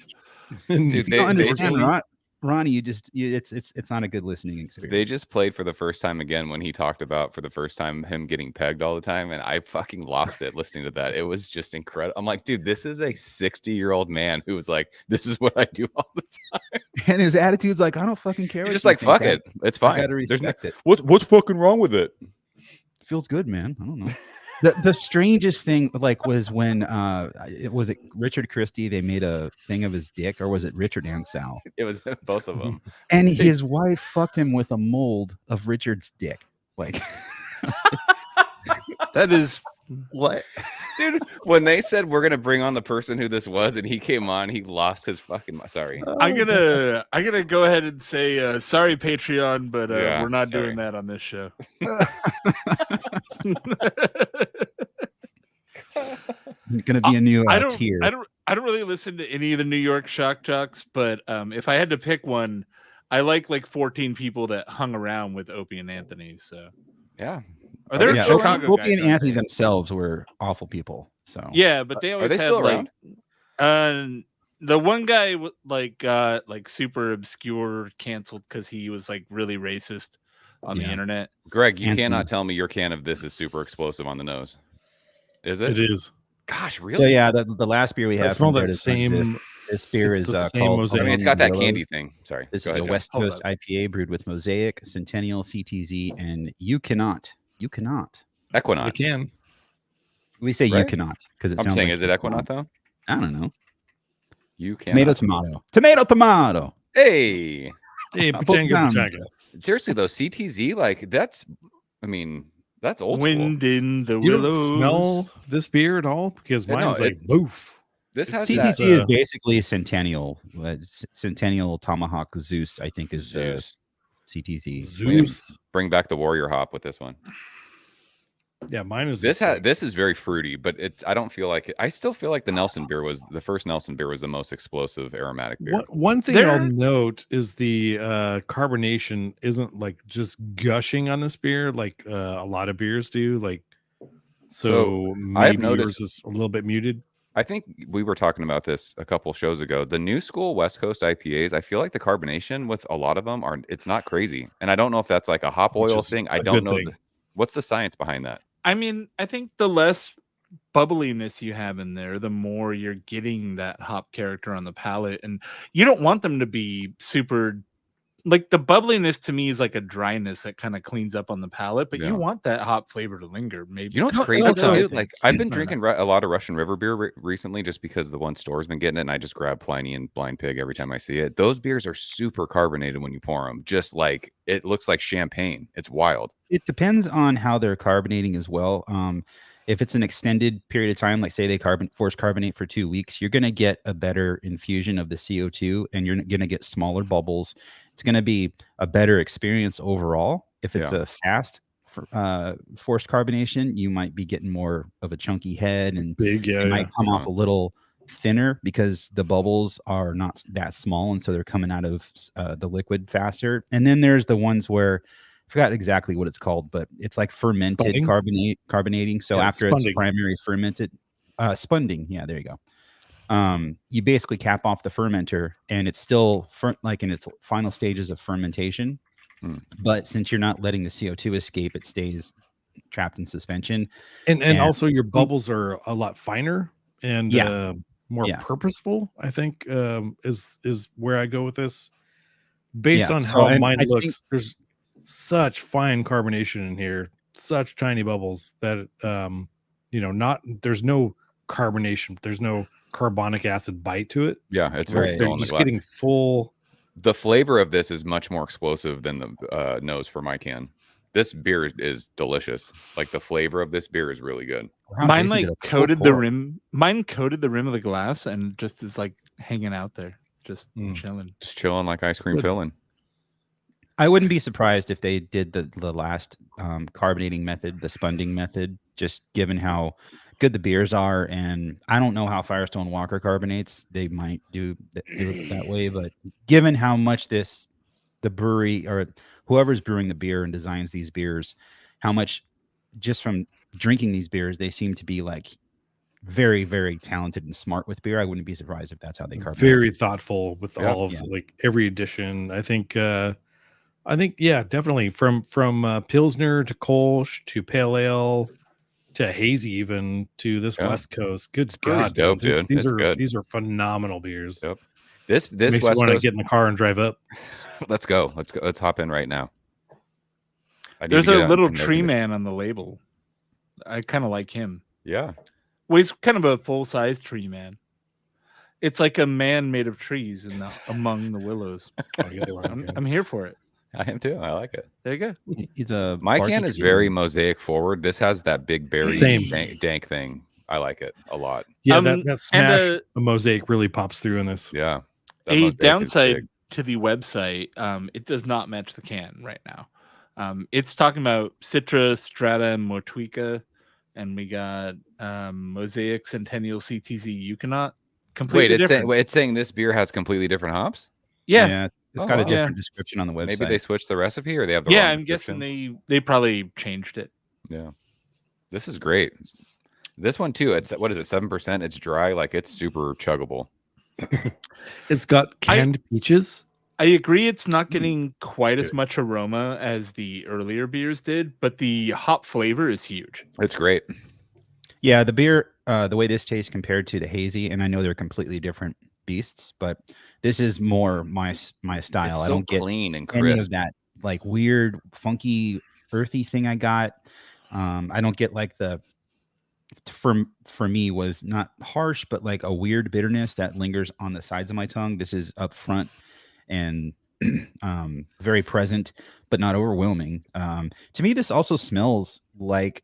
Dude, you don't understand just- Ronnie, it's not a good listening experience. They just played for the first time again when he talked about for the first time him getting pegged all the time, and I fucking lost it listening to that. It was just incredible. I'm like, dude, this is a 60-year-old man who was like, this is what I do all the time. And his attitude's like, I don't fucking care. He's what just you like, think. fuck it, it's I fine. gotta There's no- respect it. what's fucking wrong with it? Feels good, man. I don't know. The strangest thing was when was it Richard Christie, they made a thing of his dick, or was it Richard Ansell? It was both of them. And his wife fucked him with a mold of Richard's dick. Like That is what? Dude, when they said we're gonna bring on the person who this was, and he came on, he lost his fucking. Sorry. I'm gonna go ahead and say sorry, Patreon, but Yeah, we're not sorry. doing that on this show. It's gonna be a new I tier. don't really really listen to any of the New York shock jocks, but if I had to pick one, I like 14 people that hung around with Opie and Anthony. So Yeah. are there Yeah, Chicago Opie guys? and Anthony themselves were awful people. So Yeah, but they Are always they had still around? the one guy got super obscure canceled because he was really racist on the internet. Greg, you Anthony. cannot tell me your can of this is super explosive on the nose. Is it? It is. Gosh, really? So yeah, the last beer we I have smell from that There Does Not Exist. same. This beer It's is the same called mosaic. I mean, it's got that candy Willows. thing. Sorry. This Go is ahead, a John. West Coast IPA brewed with Mosaic, Centennial, CTZ, and you cannot. Equinaut. We can. We say you Right? cannot because it I'm sounds saying, like is it Equinaut though? I don't know. You cannot. Tomato. Hey, Hey, Both Pachanga, times. Pachanga. seriously though, CTZ, like that's old school. Wind in the You don't willows. smell this beer at all because Yeah, no, mine's like boof. This has CTZ that is basically Centennial. Centennial Tomahawk Zeus, I think, is Zeus. the CTZ. Zeus. Bring back the warrior hop with this one. Yeah, mine is This just like- this is very fruity, but I don't feel like it. I still feel like the first Nelson beer was the most explosive aromatic beer. One thing I'll note is the carbonation isn't like just gushing on this beer like a lot of beers do. Like, so I've maybe noticed yours is a little bit muted. I think we were talking about this a couple shows ago. The new school West Coast IPAs, I feel like the carbonation with a lot of them it's not crazy. And I don't know if that's like a hop Which oil is thing. I a don't good know. thing. What's the science behind that? I mean, I think the less bubbliness you have in there, the more you're getting that hop character on the palate. And you don't want them to be super, like the bubbliness to me is like a dryness that kind of cleans up on the palate, but you want that hop flavor to linger. Maybe You know what's No, crazy that's though, what I dude? think. Like I've been No, no. drinking a lot of Russian River beer recently just because the one store's been getting it, and I just grab Pliny and Blind Pig every time I see it. Those beers are super carbonated when you pour them. Just like it looks like champagne. It's wild. It depends on how they're carbonating as well. If it's an extended period of time, like say they force carbonate for 2 weeks, you're going to get a better infusion of the CO2 and you're going to get smaller bubbles. It's going to be a better experience overall. If it's a fast forced carbonation, you might be getting more of a chunky head and Big, it might come off a little thinner because the bubbles are not that small. And so they're coming out of the liquid faster. And then there's the ones where I forgot exactly what it's called, but it's like fermented carbonating. So after it's primary fermented, spunding. Yeah, there you go. You basically cap off the fermenter, and it's still like in its final stages of fermentation. But since you're not letting the CO2 escape, it stays trapped in suspension. And also your bubbles are a lot finer and more purposeful. I think is where I go with this. Based on how mine looks, there's such fine carbonation in here, such tiny bubbles that there's no carbonation, there's no carbonic acid bite to it. Yeah, it's very they're just getting full. The flavor of this is much more explosive than the nose for my can. This beer is delicious. Like the flavor of this beer is really good. Mine coated the rim. Mine coated the rim of the glass and just is like hanging out there, just chilling like ice cream filling. I wouldn't be surprised if they did the last carbonating method, the spunding method, just given how good the beers are. And I don't know how Firestone Walker carbonates. They might do it that way, but given how much the brewery or whoever's brewing the beer and designs these beers, how much just from drinking these beers, they seem to be like very, very talented and smart with beer. I wouldn't be surprised if that's how they carbonate. Very thoughtful with all of like every edition. I think definitely from Pilsner to Kolsch to Pale Ale to hazy, even to this West Coast. Good God, dope, dude. These are phenomenal beers. Yep. This makes West me want to Coast... get in the car and drive up. Let's go. Let's hop in right now. There's a little tree man on the label. I kind of like him. Yeah. Well, he's kind of a full-size tree man. It's like a man made of trees among the willows. I'm here for it. I am too. I like it. There you go. My can is very mosaic forward. This has that big berry dank thing. I like it a lot. Yeah, that smash the mosaic really pops through in this. Yeah. A downside to the website, it does not match the can right now. It's talking about Citra, Strata, and Motueka, and we got Mosaic, Centennial, CTZ, Yukonot. completely different. it's saying this beer has completely different hops. Yeah, it's Oh, got a wow. different description on the website. Maybe they switched the recipe, or they have the yeah. wrong I'm description. guessing they probably changed it. Yeah, this is great. This one too. It's what is it? 7%. It's dry, like it's super chuggable. It's got canned peaches. I agree it's not getting quite as much aroma as the earlier beers did, but the hop flavor is huge. It's great. Yeah, the beer, the way this tastes compared to the hazy, and I know they're completely different beasts, but this is more my style. It's I so don't get clean and any of crisp. that like weird, funky, earthy thing I got. I don't get like the for me was not harsh, but like a weird bitterness that lingers on the sides of my tongue. This is up front and very present, but not overwhelming. To me, this also smells like,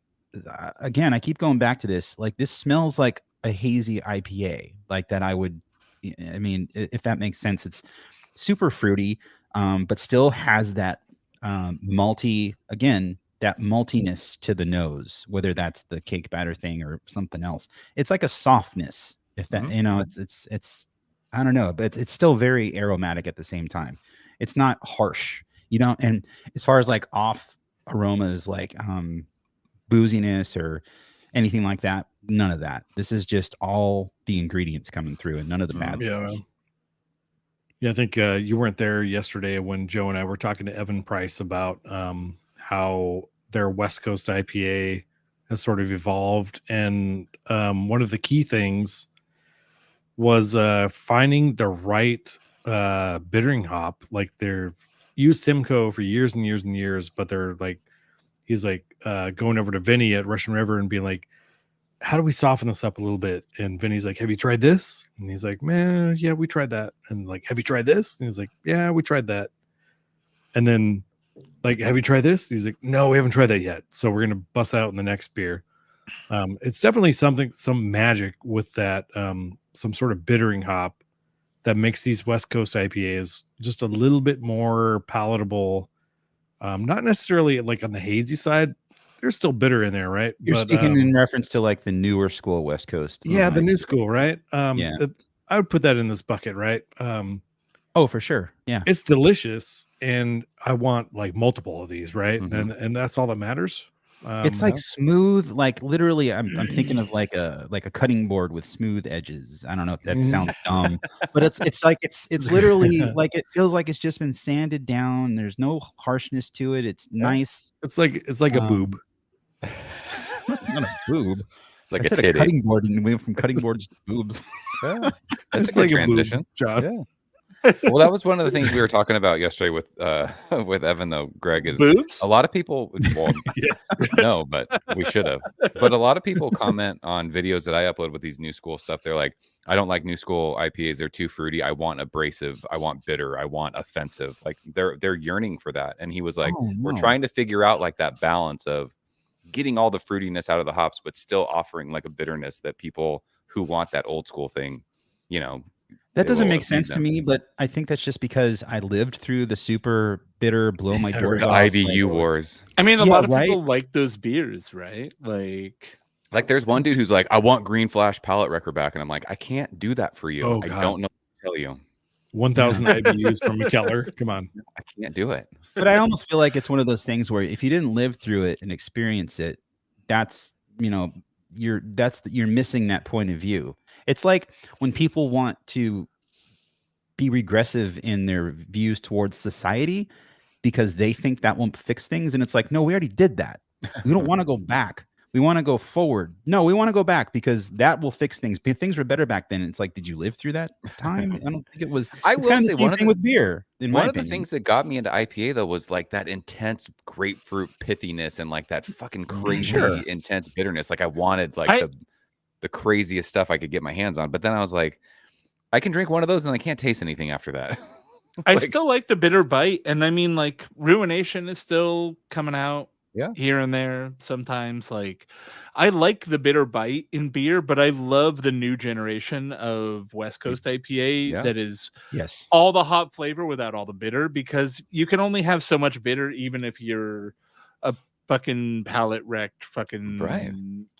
again, I keep going back to this. Like this smells like a hazy IPA, like that I would. I mean, if that makes sense, it's super fruity, but still has that malty. Again, that maltiness to the nose, whether that's the cake batter thing or something else. It's like a softness. If that, Mhm. you know, it's I don't know, but it's still very aromatic at the same time. It's not harsh, you know. And as far as like off aromas, like booziness or anything like that, none of that. This is just all the ingredients coming through, and none of the bad Yeah. stuff. Yeah, I think you weren't there yesterday when Joe and I were talking to Evan Price about how their West Coast IPA has sort of evolved. And one of the key things was finding the right bittering hop. Like they've used Simcoe for years and years and years, but they're like, he's like going over to Vinny at Russian River and being like, how do we soften this up a little bit? And Vinny's like, have you tried this? And he's like, man, yeah, we tried that. And like, have you tried this? And he's like, yeah, we tried that. And then like, have you tried this? And he's like, no, we haven't tried that yet. So we're going to bust out in the next beer. It's definitely some magic with that, some sort of bittering hop that makes these West Coast IPAs just a little bit more palatable. Not necessarily like on the hazy side. They're still bitter in there, right? You're speaking in reference to like the newer school West Coast. Yeah, the new school, right? Yeah. I would put that in this bucket, right? Oh, for sure. Yeah. It's delicious, and I want like multiple of these, right? Mhm. And that's all that matters. It's like smooth, like literally I'm thinking of like a cutting board with smooth edges. I don't know if that sounds dumb, but it's like it's literally like it feels like it's just been sanded down. There's no harshness to it. It's nice. it's like a boob. It's not a boob. It's like I a said titty. cutting board and we went from cutting boards to boobs. Yeah, that's It's a good like a boob, transition. John. Yeah. Well, that was one of the things we were talking about yesterday with with Evan, though. Greg, is Boobs? a lot of people. Well, Yeah. no, but we should have. But a lot of people comment on videos that I upload with these new school stuff. They're like, I don't like new school IPAs. They're too fruity. I want abrasive. I want bitter. I want offensive. Like they're yearning for that. And he was like, Oh, we're no. trying to figure out like that balance of getting all the fruitiness out of the hops, but still offering like a bitterness that people who want that old school thing, you know. That it doesn't will make appease sense to them. me, but I think that's just because I lived through the super bitter blow my doors The off. IBU wars. I mean, a Yeah, lot of right? people like those beers, right? Like There's one dude who's like, I want Green Flash palette wrecker back. And I'm like, I can't do that for you. Oh, I God. don't know what to tell you. 1,000 IBUs from McKellar. Come on. I can't do it. But I almost feel like it's one of those things where if you didn't live through it and experience it, that's, you know, you're missing that point of view. It's like when people want to be regressive in their views towards society because they think that won't fix things. And it's like, no, we already did that. We don't want to go back. We want to go forward. No, we want to go back because that will fix things. Things were better back then. It's like, did you live through that time? I don't think it was. I It's will kind of say the same one of thing the- with beer. In One my of the opinion. things that got me into IPA though was like that intense grapefruit pithiness and like that fucking crazy Sure. intense bitterness. Like I wanted like I- the craziest stuff I could get my hands on. But then I was like, I can drink one of those and I can't taste anything after that. I Like- still like the bitter bite, and I mean, like Ruination is still coming out, Yeah. here and there sometimes. Like, I like the bitter bite in beer, but I love the new generation of West Coast IPA Yeah. that is Yes. all the hop flavor without all the bitter, because you can only have so much bitter, even if you're a fucking palate wrecked, fucking Right.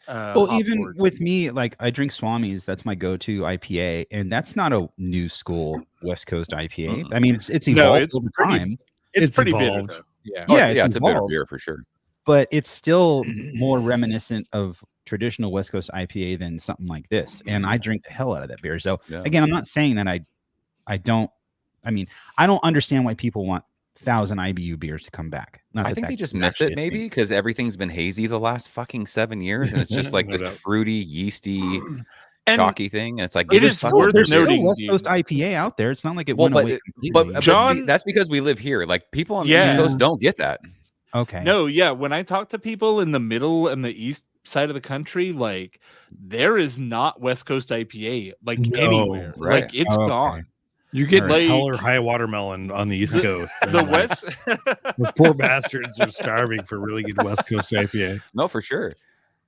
Well, hop even board. with me, like I drink Swami's. That's my go-to IPA, and that's not a new school West Coast IPA. I mean, it's No, evolved it's over pretty- time. It's pretty evolved. bitter, though. Yeah. Oh, Yeah, it's a bitter evolved, beer for sure. but it's still more reminiscent of traditional West Coast IPA than something like this. And I drink the hell out of that beer. So Yeah. again, I'm not saying that I don't. I mean, I don't understand why people want 1,000 IBU beers to come back. Not I that think they that just is miss actually it a maybe thing. because everything's been hazy the last fucking 7 years, and it's just like No this doubt. fruity, yeasty, And chalky thing. And it's like, it give me is fucking worth There's beer. still noting, West Coast dude. IPA out there. It's not like it Well, went away completely. but John- that's because we live here. Like people on the Yeah. East Coast don't get that. Okay. No, yeah. When I talk to people in the middle and the east side of the country, like there is not West Coast IPA like No, anywhere. right. Like it's Oh, okay. gone. You get Alright. hell or high watermelon on the East Coast. The and, like, West those poor bastards are starving for really good West Coast IPA. No, for sure.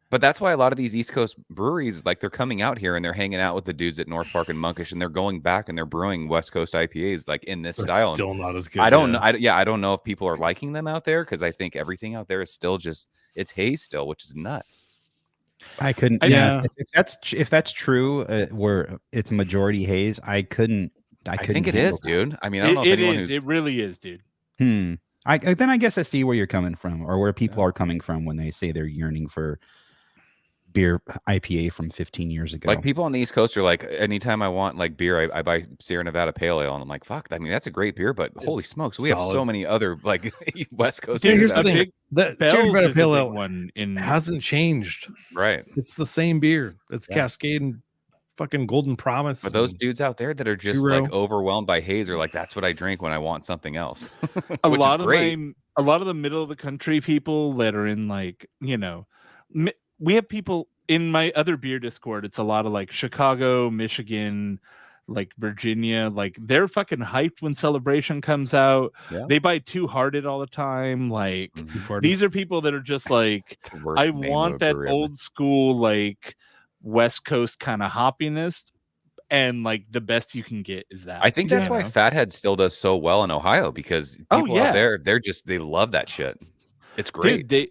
But that's why a lot of these East Coast breweries, like they're coming out here and they're hanging out with the dudes at North Park and Monkish, and they're going back and they're brewing West Coast IPAs like in this They're style. still not as good. I don't know. yeah. I don't know if people are liking them out there because I think everything out there is still just it's haze still, which is nuts. I couldn't. Yeah. If that's true, where it's a majority haze, I couldn't. I couldn't think it handle is, that. dude. I mean, I don't know if it anyone is. who's It really is, dude. Then I guess I see where you're coming from, or where people are coming from when they say they're yearning for beer IPA from 15 years ago. like people on the East Coast are like, anytime I want like beer, I buy Sierra Nevada Pale Ale, and I'm like, fuck. I mean, that's a great beer, but holy It's smokes, we have so solid. many other like West Coast Dude, Here's beers. the out thing: there. that Bell's Sierra Nevada is a Pale big Ale one in hasn't changed. Right. It's the same beer. It's Yeah. Cascade and fucking Golden Promise. But those and dudes out there that are just Two-Row. like overwhelmed by haze are like, that's what I drink when I want something else. a Which lot is of great. a lot of the middle of the country people that are in like we have people in my other beer Discord. It's a lot of like Chicago, Michigan, like Virginia. Like they're fucking hyped when Celebration comes out. Yeah. They buy Two Hearted all the time. Like Mhm. Too far to- these are people that are just like, The worst I name of a want that brewery ever. old school like West Coast kind of hoppiness, and like the best you can get is that. I think that's you why know? Fathead still does so well in Ohio because Oh, people yeah. out there, they love that shit. It's great. Dude,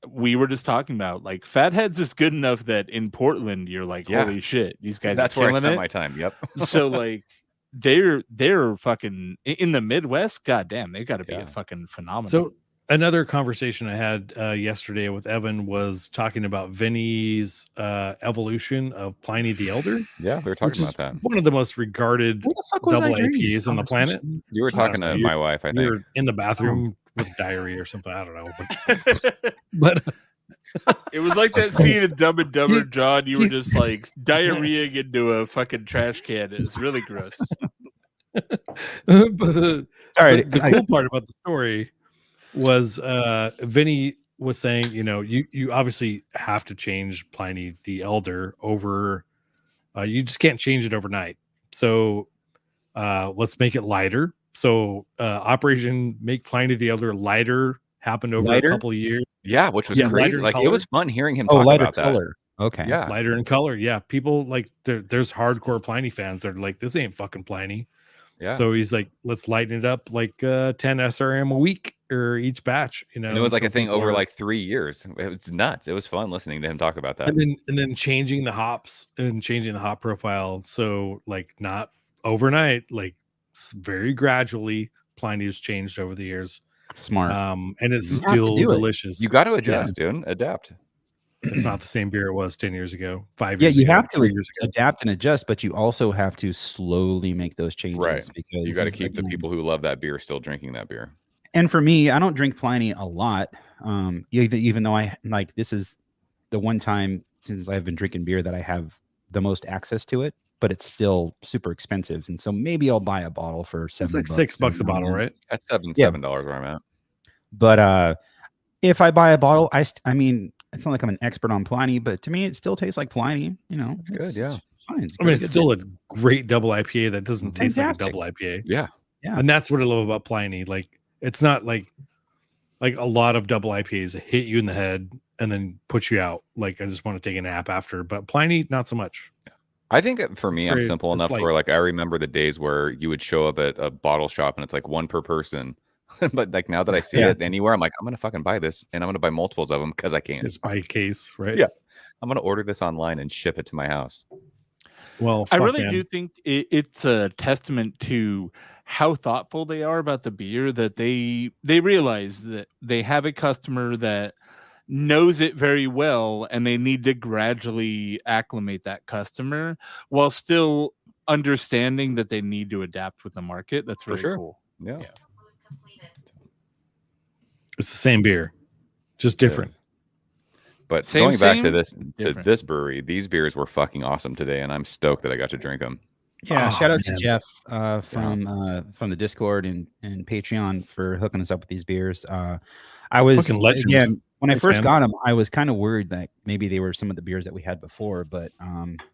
we were just talking about like Fatheads is good enough that in Portland you're like, Yeah. holy shit, these guys That's are where I killing spent it. my time. Yep. So like they're fucking in the Midwest. God damn, they got to be Yeah. a fucking phenomenon. So another conversation I had yesterday with Evan was talking about Vinny's evolution of Pliny the Elder, Yeah, we were talking which is about that. one of the most regarded Where the fuck was double I during IPAs this on the planet. conversation? You were talking to you- my wife, I You think. were in the bathroom with diarrhea or something. I don't know, but it was like that scene in Dumb and Dumber, John. You were he- just like diarrheaing into a fucking trash can. It's really gross. but Sorry, the cool part about the story was Vinny was saying, you obviously have to change Pliny the Elder over. You just can't change it overnight. So let's make it lighter. So Operation Make Pliny the Elder lighter happened over Lighter? a couple of years. Yeah, which was Yeah, lighter crazy. in Like it color. was fun hearing him Oh, talk lighter about color. Okay. that. Yeah. Lighter in color. Yeah. People like there's hardcore Pliny fans that are like, this ain't fucking Pliny. Yeah. So he's like, let's lighten it up like 10 SRM a week or each batch, and it was like a until thing people over are- like 3 years. It was nuts. It was fun listening to him talk about that. and then changing the hops and changing the hop profile. So like not overnight, like very gradually Pliny's changed over the years. Smart. And it's You have to still do it. delicious. You got to adjust, dude. Adapt. It's not the same beer it was 10 years ago, 5 Yeah, years you ago, have to 3 years ago. adapt and adjust, but you also have to slowly make those changes. Right. Because You got to keep the again, people who love that beer still drinking that beer. And for me, I don't drink Pliny a lot. Even though I like this is the one time since I've been drinking beer that I have the most access to it, but it's still super expensive. And so maybe I'll buy a bottle for $7. It's like $6 a bottle, right? That's Yeah. $7 where I'm at. But if I buy a bottle, I mean, it's not like I'm an expert on Pliny, but to me, it still tastes like Pliny. It's good, yeah. It's fine. It's I mean, really it's good still beer. a great double IPA that doesn't taste like a Fantastic. double IPA. Yeah. Yeah. And that's what I love about Pliny. Like, it's not like a lot of double IPAs that hit you in the head and then put you out. Like, I just want to take a nap after. But Pliny, not so much. I think for me, I'm simple it's enough light. where like I remember the days where you would show up at a bottle shop and it's like one per person. But like now that I see it anywhere, I'm like, I'm gonna fucking buy this, and I'm gonna buy multiples of them because I can. Just buy a case, right? Yeah. I'm gonna order this online and ship it to my house. Well, I really do think it's a testament to how thoughtful they are about the beer, that they realize that they have a customer that knows it very well, and they need to gradually acclimate that customer while still understanding that they need to adapt with the market. That's really cool. Yeah. It's the same beer, just different. But going back to this brewery, these beers were fucking awesome today, and I'm stoked that I got to drink them. Yeah, shout out to Jeff from the Discord and Patreon for hooking us up with these beers. I was again when I first got them, I was kind of worried that maybe they were some of the beers that we had before, but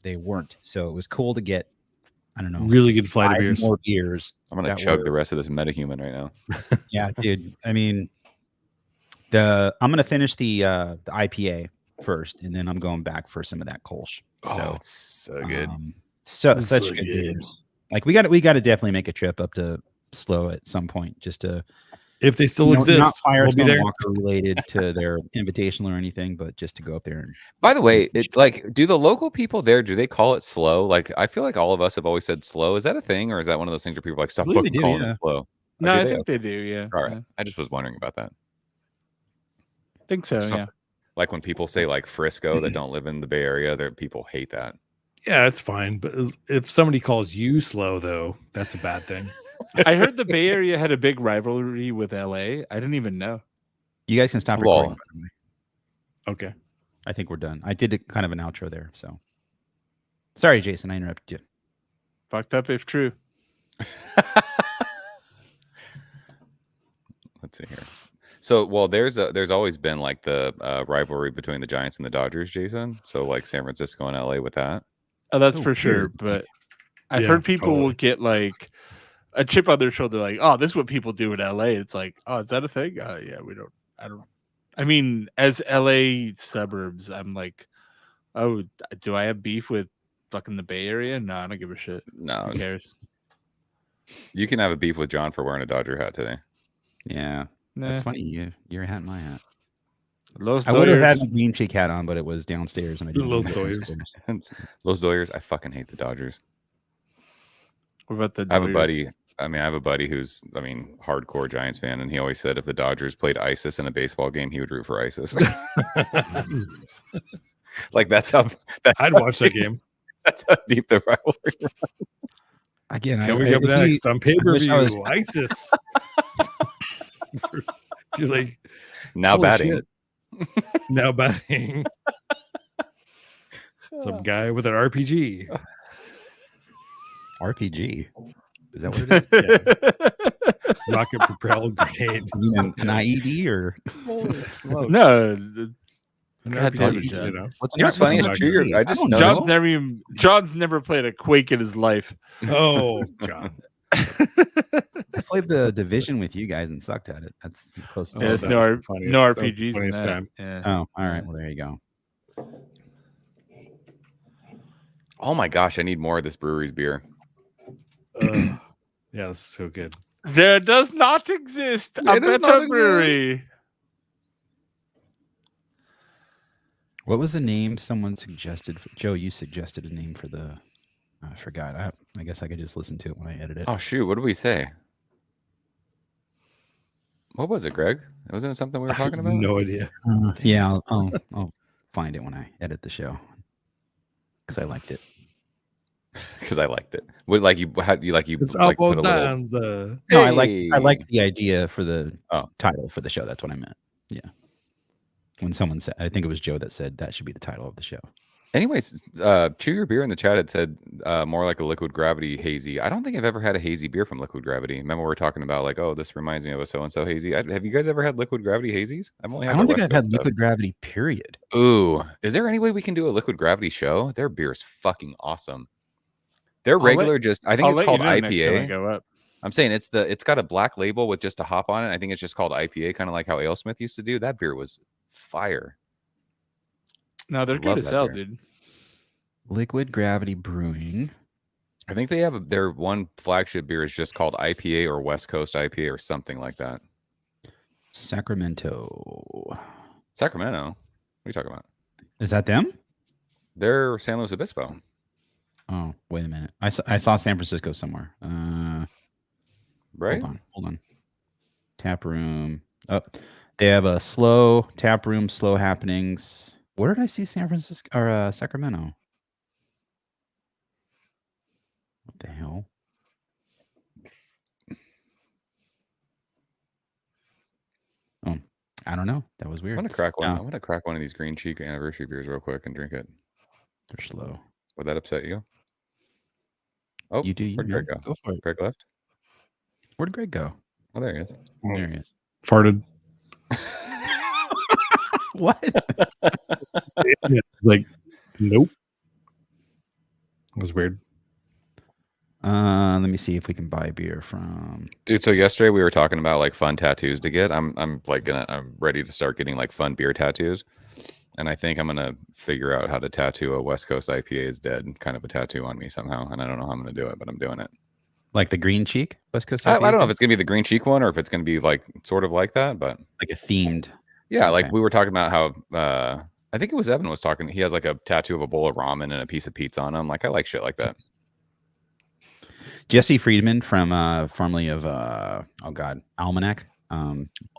they weren't. So it was cool to get, I don't know, really good flight of beers. More beers. I'm gonna chug the rest of this metahuman right now. Yeah, dude. I mean, I'm gonna finish the IPA first, and then I'm going back for some of that Kolsch. So it's so good. Such good beers. Like we got to definitely make a trip up to Slow at some point, just to, if they still exist, not we'll be there. Walker related to their invitational or anything, but just to go up there. And by the way, do the local people there, do they call it Slow? Like, I feel like all of us have always said Slow. Is that a thing, or is that one of those things where people are like stop fucking calling it Slow? No, I think they do. Yeah. All right. I just was wondering about that. I think so. Yeah. Like when people say like Frisco that don't live in the Bay Area, there people hate that. Yeah, it's fine. But if somebody calls you Slow, though, that's a bad thing. I heard the Bay Area had a big rivalry with LA. I didn't even know. You guys can stop recording. Okay. I think we're done. I did kind of an outro there. So sorry, Jason, I interrupted you. Fucked up if true. Let's see here. So, well, there's always been like the rivalry between the Giants and the Dodgers, Jason. So like San Francisco and LA with that. Oh, that's for sure. But I've heard people will get like a chip on their shoulder, like, "Oh, this is what people do in LA." It's like, "Oh, is that a thing?" Yeah, I mean, as LA suburbs, I'm like, "Oh, do I have beef with fucking the Bay Area?" No, I don't give a shit. No, who cares? You can have a beef with John for wearing a Dodger hat today. Yeah. That's funny. Your hat, my hat. I would have had my green cheek hat on, but it was downstairs, and I didn't. Los Doyers. Los Doyers. I fucking hate the Dodgers. What about the Doyers? I have a buddy who's, hardcore Giants fan, and he always said if the Dodgers played ISIS in a baseball game, he would root for ISIS. Like that's how. I'd watch that game. That's how deep the rivalry. Again, can we go next on pay-per-view? ISIS. You're like now batting. Now batting. Some guy with an RPG. RPG. Is that what it is? Yeah. Rocket propelled grenade. An IED or no? An RPG, you know. What's funny is true. I just John's never played a Quake in his life. Oh, John. I played the division with you guys and sucked at it. That's the closest. Yeah, no RPGs in that. Time. Yeah. Oh, all right. Well, there you go. Oh my gosh, I need more of this brewery's beer. Yeah, that's so good. There does not exist a better brewery. What was the name someone suggested? Joe, you suggested a name for the. I forgot. I guess I could just listen to it when I edit it. Oh shoot! What did we say? What was it, Greg? Wasn't it something we were talking about? No idea. Yeah, I'll find it when I edit the show because I liked it. Because I liked it. What like you? How you like you? It's like put a little... No, I liked the idea for the title for the show. That's what I meant. Yeah. When someone said, I think it was Joe that said that should be the title of the show. Anyways, Chew Your Beer in the chat had said more like a Liquid Gravity hazy. I don't think I've ever had a hazy beer from Liquid Gravity. Remember we were talking about like, oh, this reminds me of a so-and-so hazy. Have you guys ever had Liquid Gravity hazies? I don't think I've had Liquid Gravity, period. Ooh, is there any way we can do a Liquid Gravity show? Their beer's fucking awesome. Their regular I think it's called IPA. I'm saying it's got a black label with just a hop on it. I think it's just called IPA, kind of like how AleSmith used to do. That beer was fire. No, they're good as hell, dude. Liquid Gravity Brewing. I think they have their one flagship beer is just called IPA or West Coast IPA or something like that. Sacramento. Sacramento. What are you talking about? Is that them? They're San Luis Obispo. Oh, wait a minute. I saw San Francisco somewhere. Right? Hold on. Tap room. Oh, they have a slow tap room, slow happenings. Where did I see San Francisco or Sacramento? What the hell? Oh, I don't know. That was I weird. want to crack one. No. I want to crack one of these Green Cheek anniversary beers real quick and drink it. They're slow. Would that upset you? Oh, You do you, where'd man. Greg go? Go for it. Greg left? Where'd Greg go? Oh, there he is. There he is. Farted. What? Like, nope. It was weird. Let me see if we can buy beer from. Dude, so yesterday we were talking about like fun tattoos to get. I'm ready to start getting like fun beer tattoos. And I think I'm gonna figure out how to tattoo a West Coast IPA is dead kind of a tattoo on me somehow. And I don't know how I'm gonna do it, but I'm doing it. Like the green cheek West Coast. I IPA don't know if thing? it's gonna be the green cheek one or if it's gonna be like sort of like that, but Like a themed. yeah, Okay. like we were talking about how I think it was Evan was talking. He has like a tattoo of a bowl of ramen and a piece of pizza on him. Like I like shit like that. Jesse Friedman from formerly of Almanac.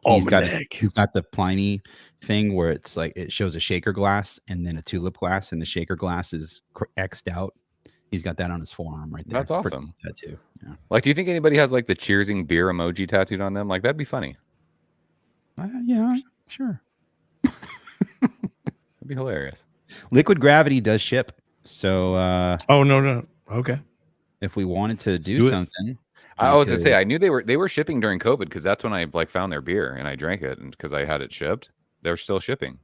He's got the Pliny thing where it's like it shows a shaker glass and then a tulip glass, and the shaker glass is X'd out. He's got that on his forearm right there. That's It's a pretty awesome. cool tattoo. Yeah. Like, do you think anybody has like the cheersing beer emoji tattooed on them? Like that'd be funny. Yeah, sure. That'd be hilarious. Liquid Gravity does ship. So Oh no. Okay. if we wanted to do do it. something, I we was gonna say could- I knew they were shipping during COVID because that's when I like found their beer and I drank it and because I had it shipped. They're still shipping.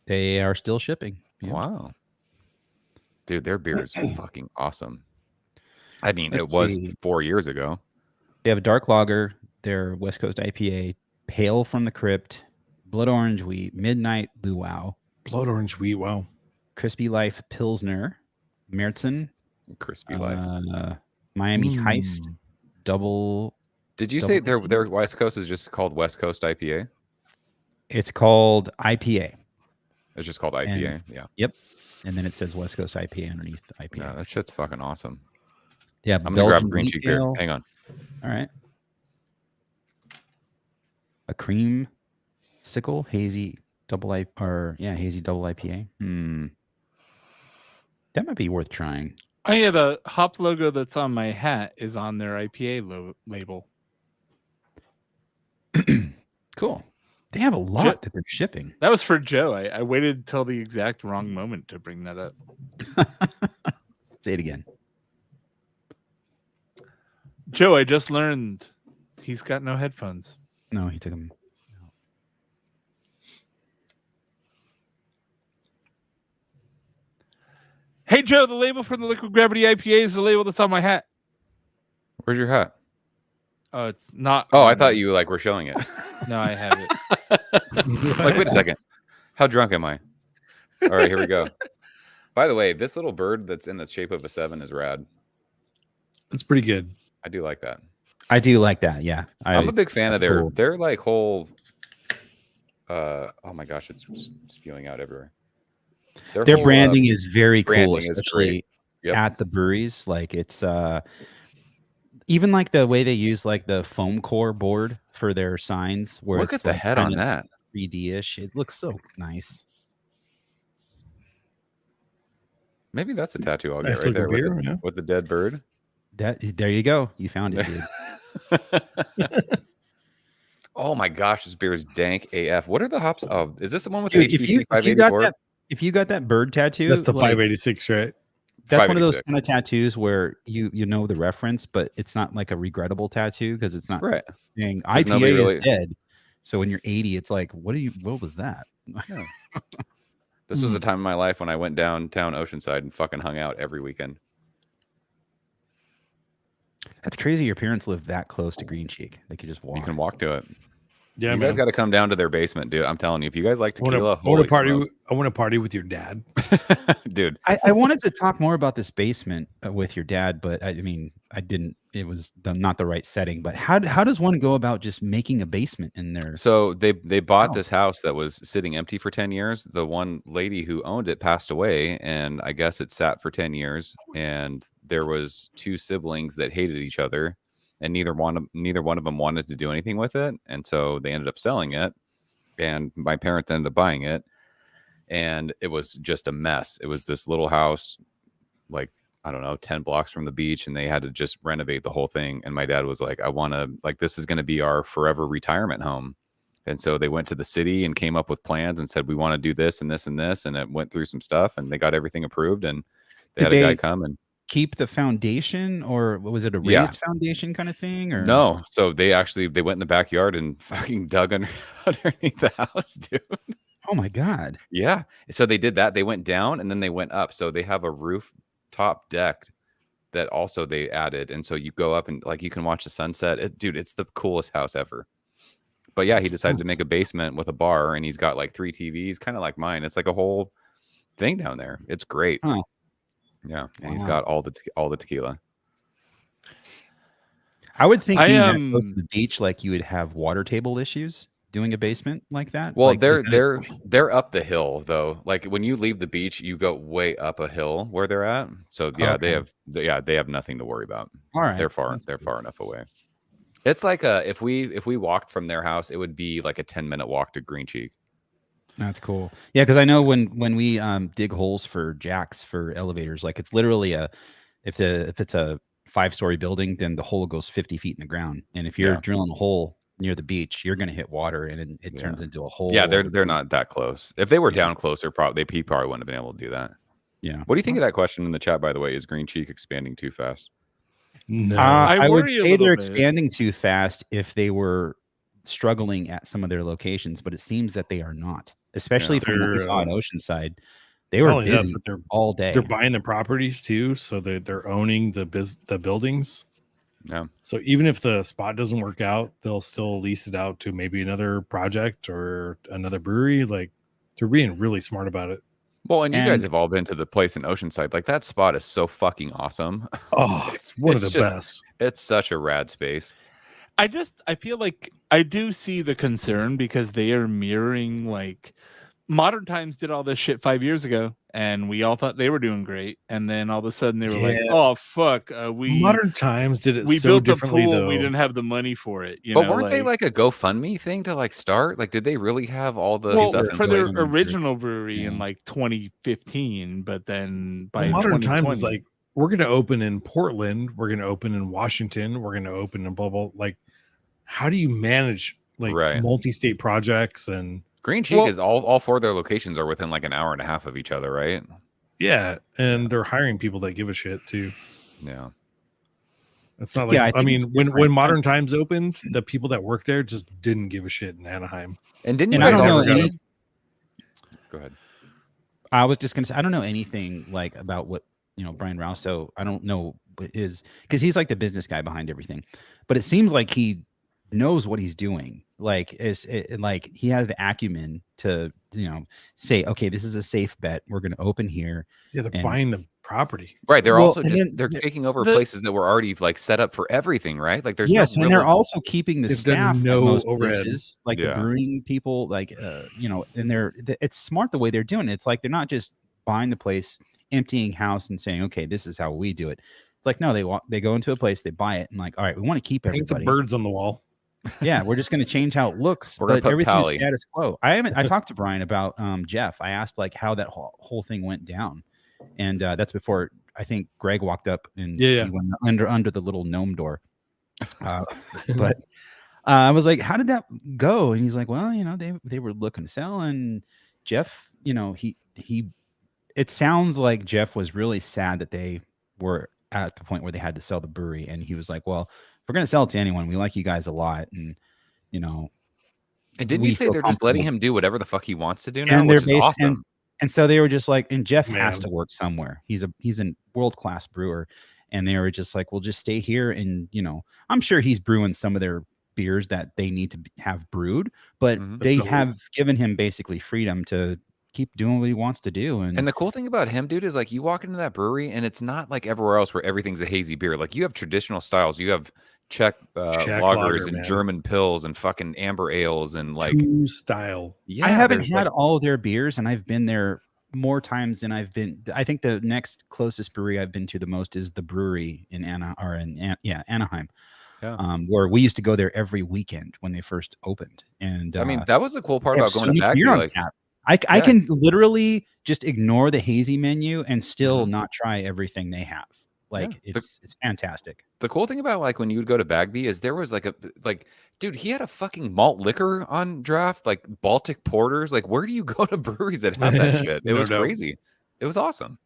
they are still shipping. Yeah. Wow. Dude, their beer is fucking awesome. I mean, Let's it was see. 4 years ago. They have a dark lager, their West Coast IPA, Pale from the Crypt, Blood Orange Wheat, Midnight Luau, Blood orange wheat. Wow. Crispy Life Pilsner, Märzen, Crispy life. Miami Heist, Mm. double. Did you double say their cream. West Coast is just called West Coast IPA? It's called IPA. It's just called IPA. Yeah. Yep. And then it says West Coast IPA underneath IPA. Yeah, that shit's fucking awesome. Yeah, I'm gonna grab a Belgian green wheat cheek beer. ale. Hang on. All right. A cream sickle hazy double hazy double IPA. That might be worth trying. Oh yeah, the hop logo that's on my hat is on their IPA label. Cool. They have a lot that they're shipping. That was for Joe. I waited till the exact wrong moment to bring that up. Say it again. Joe, I just learned he's got no headphones. No, he took them. Hey Joe, the label for the Liquid Gravity IPA is the label that's on my hat. Where's your hat? Oh, it's not. Oh, I thought you like were showing it. No, I have it. Like, wait a second. How drunk am I? All right, here we go. By the way, this little bird that's in the shape of a 7 is rad. That's pretty good. I do like that. I do like that. Yeah. I'm a big fan of that's cool. their like whole oh my gosh, it's spewing out everywhere. Their whole, branding is very cool, branding is especially great. Yep. at the breweries. Like it's even like the way they use like the foam core board for their signs where Look it's at the like head on kind of that. 3D-ish. It looks so nice. Maybe that's a tattoo I'll Nice get right there looking beer, yeah. with the dead bird. There you go. You found it, dude. Oh my gosh, this beer is dank AF. What are the hops? Oh, is this the one with Dude, the if HBC you 584? if you got that bird tattoo, That's the like, 586, right? that's one of those 586. kind of tattoos where you know the reference, but it's not like a regrettable tattoo because it's not Right. saying 'Cause nobody IPA really- is dead. So when you're 80, it's like, what was that? Yeah. This was the time in my life when I went downtown Oceanside and fucking hung out every weekend. That's crazy. Your parents live that close to Green Cheek. They could just walk. You can walk to it. Yeah, you guys got to come down to their basement, dude. I'm telling you, if you guys like tequila, I want to party with your dad, dude. I wanted to talk more about this basement with your dad, but I mean, I didn't. It was not the right setting. But how does one go about just making a basement in there? So they bought this house that was sitting empty for 10 years. The one lady who owned it passed away, and I guess it sat for 10 years. And there was 2 siblings that hated each other, and neither one of them wanted to do anything with it, and so they ended up selling it. And my parents ended up buying it, and it was just a mess. It was this little house, like, I don't know, 10 blocks from the beach, and they had to just renovate the whole thing. And my dad was like, I want to, like, this is going to be our forever retirement home. And so they went to the city and came up with plans and said, we want to do this and this and this. And it went through some stuff, and they got everything approved, and they had a guy come and keep the foundation, or was it a raised foundation kind of thing? Or no? So they went in the backyard and fucking dug underneath the house, dude. Oh my God. Yeah. So they did that. They went down and then they went up. So they have a rooftop deck that also they added. And so you go up and like you can watch the sunset. Dude, it's the coolest house ever. But yeah, he decided to make a basement with a bar, and he's got like 3 TVs, kind of like mine. It's like a whole thing down there. It's great. Huh. Yeah. And he's got all the tequila. I would think being close to the beach, like you would have water table issues doing a basement like that. Well, like, they're up the hill though. Like when you leave the beach, you go way up a hill where they're at. So yeah, they have nothing to worry about. All right, they're far enough away. It's like if we walked from their house, it would be like a 10-minute walk to Green Cheek. That's cool. Yeah, because I know when we dig holes for jacks for elevators, like it's literally if it's a 5-story building, then the hole goes 50 feet in the ground, and if you're drilling a hole near the beach, you're going to hit water, and it turns into a hole. Yeah, they're not that close. If they were down closer, probably wouldn't have been able to do that. Yeah. What do you think of that question in the chat, by the way? Is Green Cheek expanding too fast? No, I would say they're expanding too fast if they were struggling at some of their locations, but it seems that they are not, especially from what we saw on Oceanside. They were busy all day. They're buying the properties too, so they're owning the buildings. Yeah. So even if the spot doesn't work out, they'll still lease it out to maybe another project or another brewery. Like they're being really smart about it. Well, and you guys have all been to the place in Oceanside. Like that spot is so fucking awesome. Oh, it's one of the best. It's such a rad space. I feel like I do see the concern because they are mirroring like Modern Times did all this shit 5 years ago, and we all thought they were doing great, and then all of a sudden they were like, "Oh fuck, Modern Times did it. We so built differently, a pool, though. we didn't have the money for it." But weren't they like a GoFundMe thing to like start? Like, did they really have all the stuff for their original brewery in like 2015? But then by Modern Times is like, we're going to open in Portland, we're going to open in Washington, we're going to open in blah blah. Like, how do you manage like multi-state projects? And Green Cheek is all 4 of their locations are within like an hour and a half of each other, right? Yeah, and they're hiring people that give a shit too. Yeah, it's not like I mean, when Modern Times opened, the people that worked there just didn't give a shit in Anaheim. And didn't you guys also go ahead? I was just gonna say I don't know anything like about what Brian Rousseau. I don't know what is because he's like the business guy behind everything, but it seems like he knows what he's doing. Like like he has the acumen to say, okay, this is a safe bet, we're going to open here. Yeah, they're buying the property, right? They're also they're taking over places that were already like set up for everything, right? Like there's and they're also keeping the staff no overhead places, like the brewing people, like and it's smart the way they're doing it. It's like they're not just buying the place, emptying house and saying, okay, this is how we do it. It's like no, they go into a place, they buy it, and like, all right, we want to keep everybody. Some birds on the wall. Yeah, we're just going to change how it looks, but everything's status quo. I talked to Brian about Jeff. I asked like how that whole thing went down, and that's before I think Greg walked up and he went under the little gnome door. But I was like, how did that go? And he's like, well, they were looking to sell, and Jeff, he it sounds like Jeff was really sad that they were at the point where they had to sell the brewery, and he was like, well, we're going to sell it to anyone. We like you guys a lot. And, and didn't you say they're just letting him do whatever the fuck he wants to do now, and which is awesome. And so they were just like, and Jeff has to work somewhere. He's a world-class brewer. And they were just like, well, just stay here. And, I'm sure he's brewing some of their beers that they need to have brewed, but Mhm. they So- have given him basically freedom to keep doing what he wants to do. And the cool thing about him, dude, is like you walk into that brewery and it's not like everywhere else where everything's a hazy beer. Like you have traditional styles. You have Czech Czech lagers lager, and man. German pills and fucking amber ales and like True style. yeah, I haven't there's, had like, all of their beers, and I've been there more times than I've been. I think the next closest brewery I've been to the most is the brewery in Anaheim. Yeah. Where we used to go there every weekend when they first opened. And I mean, that was the cool part they have about going so to much beer Bagby. on Like tap. I Yeah. can literally just ignore the hazy menu and still Mhm. not try everything they have. Like Yeah. it's fantastic. the cool thing about like when you would go to Bagby is there was like dude, he had a fucking malt liquor on draft, like Baltic porters. Like, where do you go to breweries that have that shit? It No was doubt. crazy. It was awesome.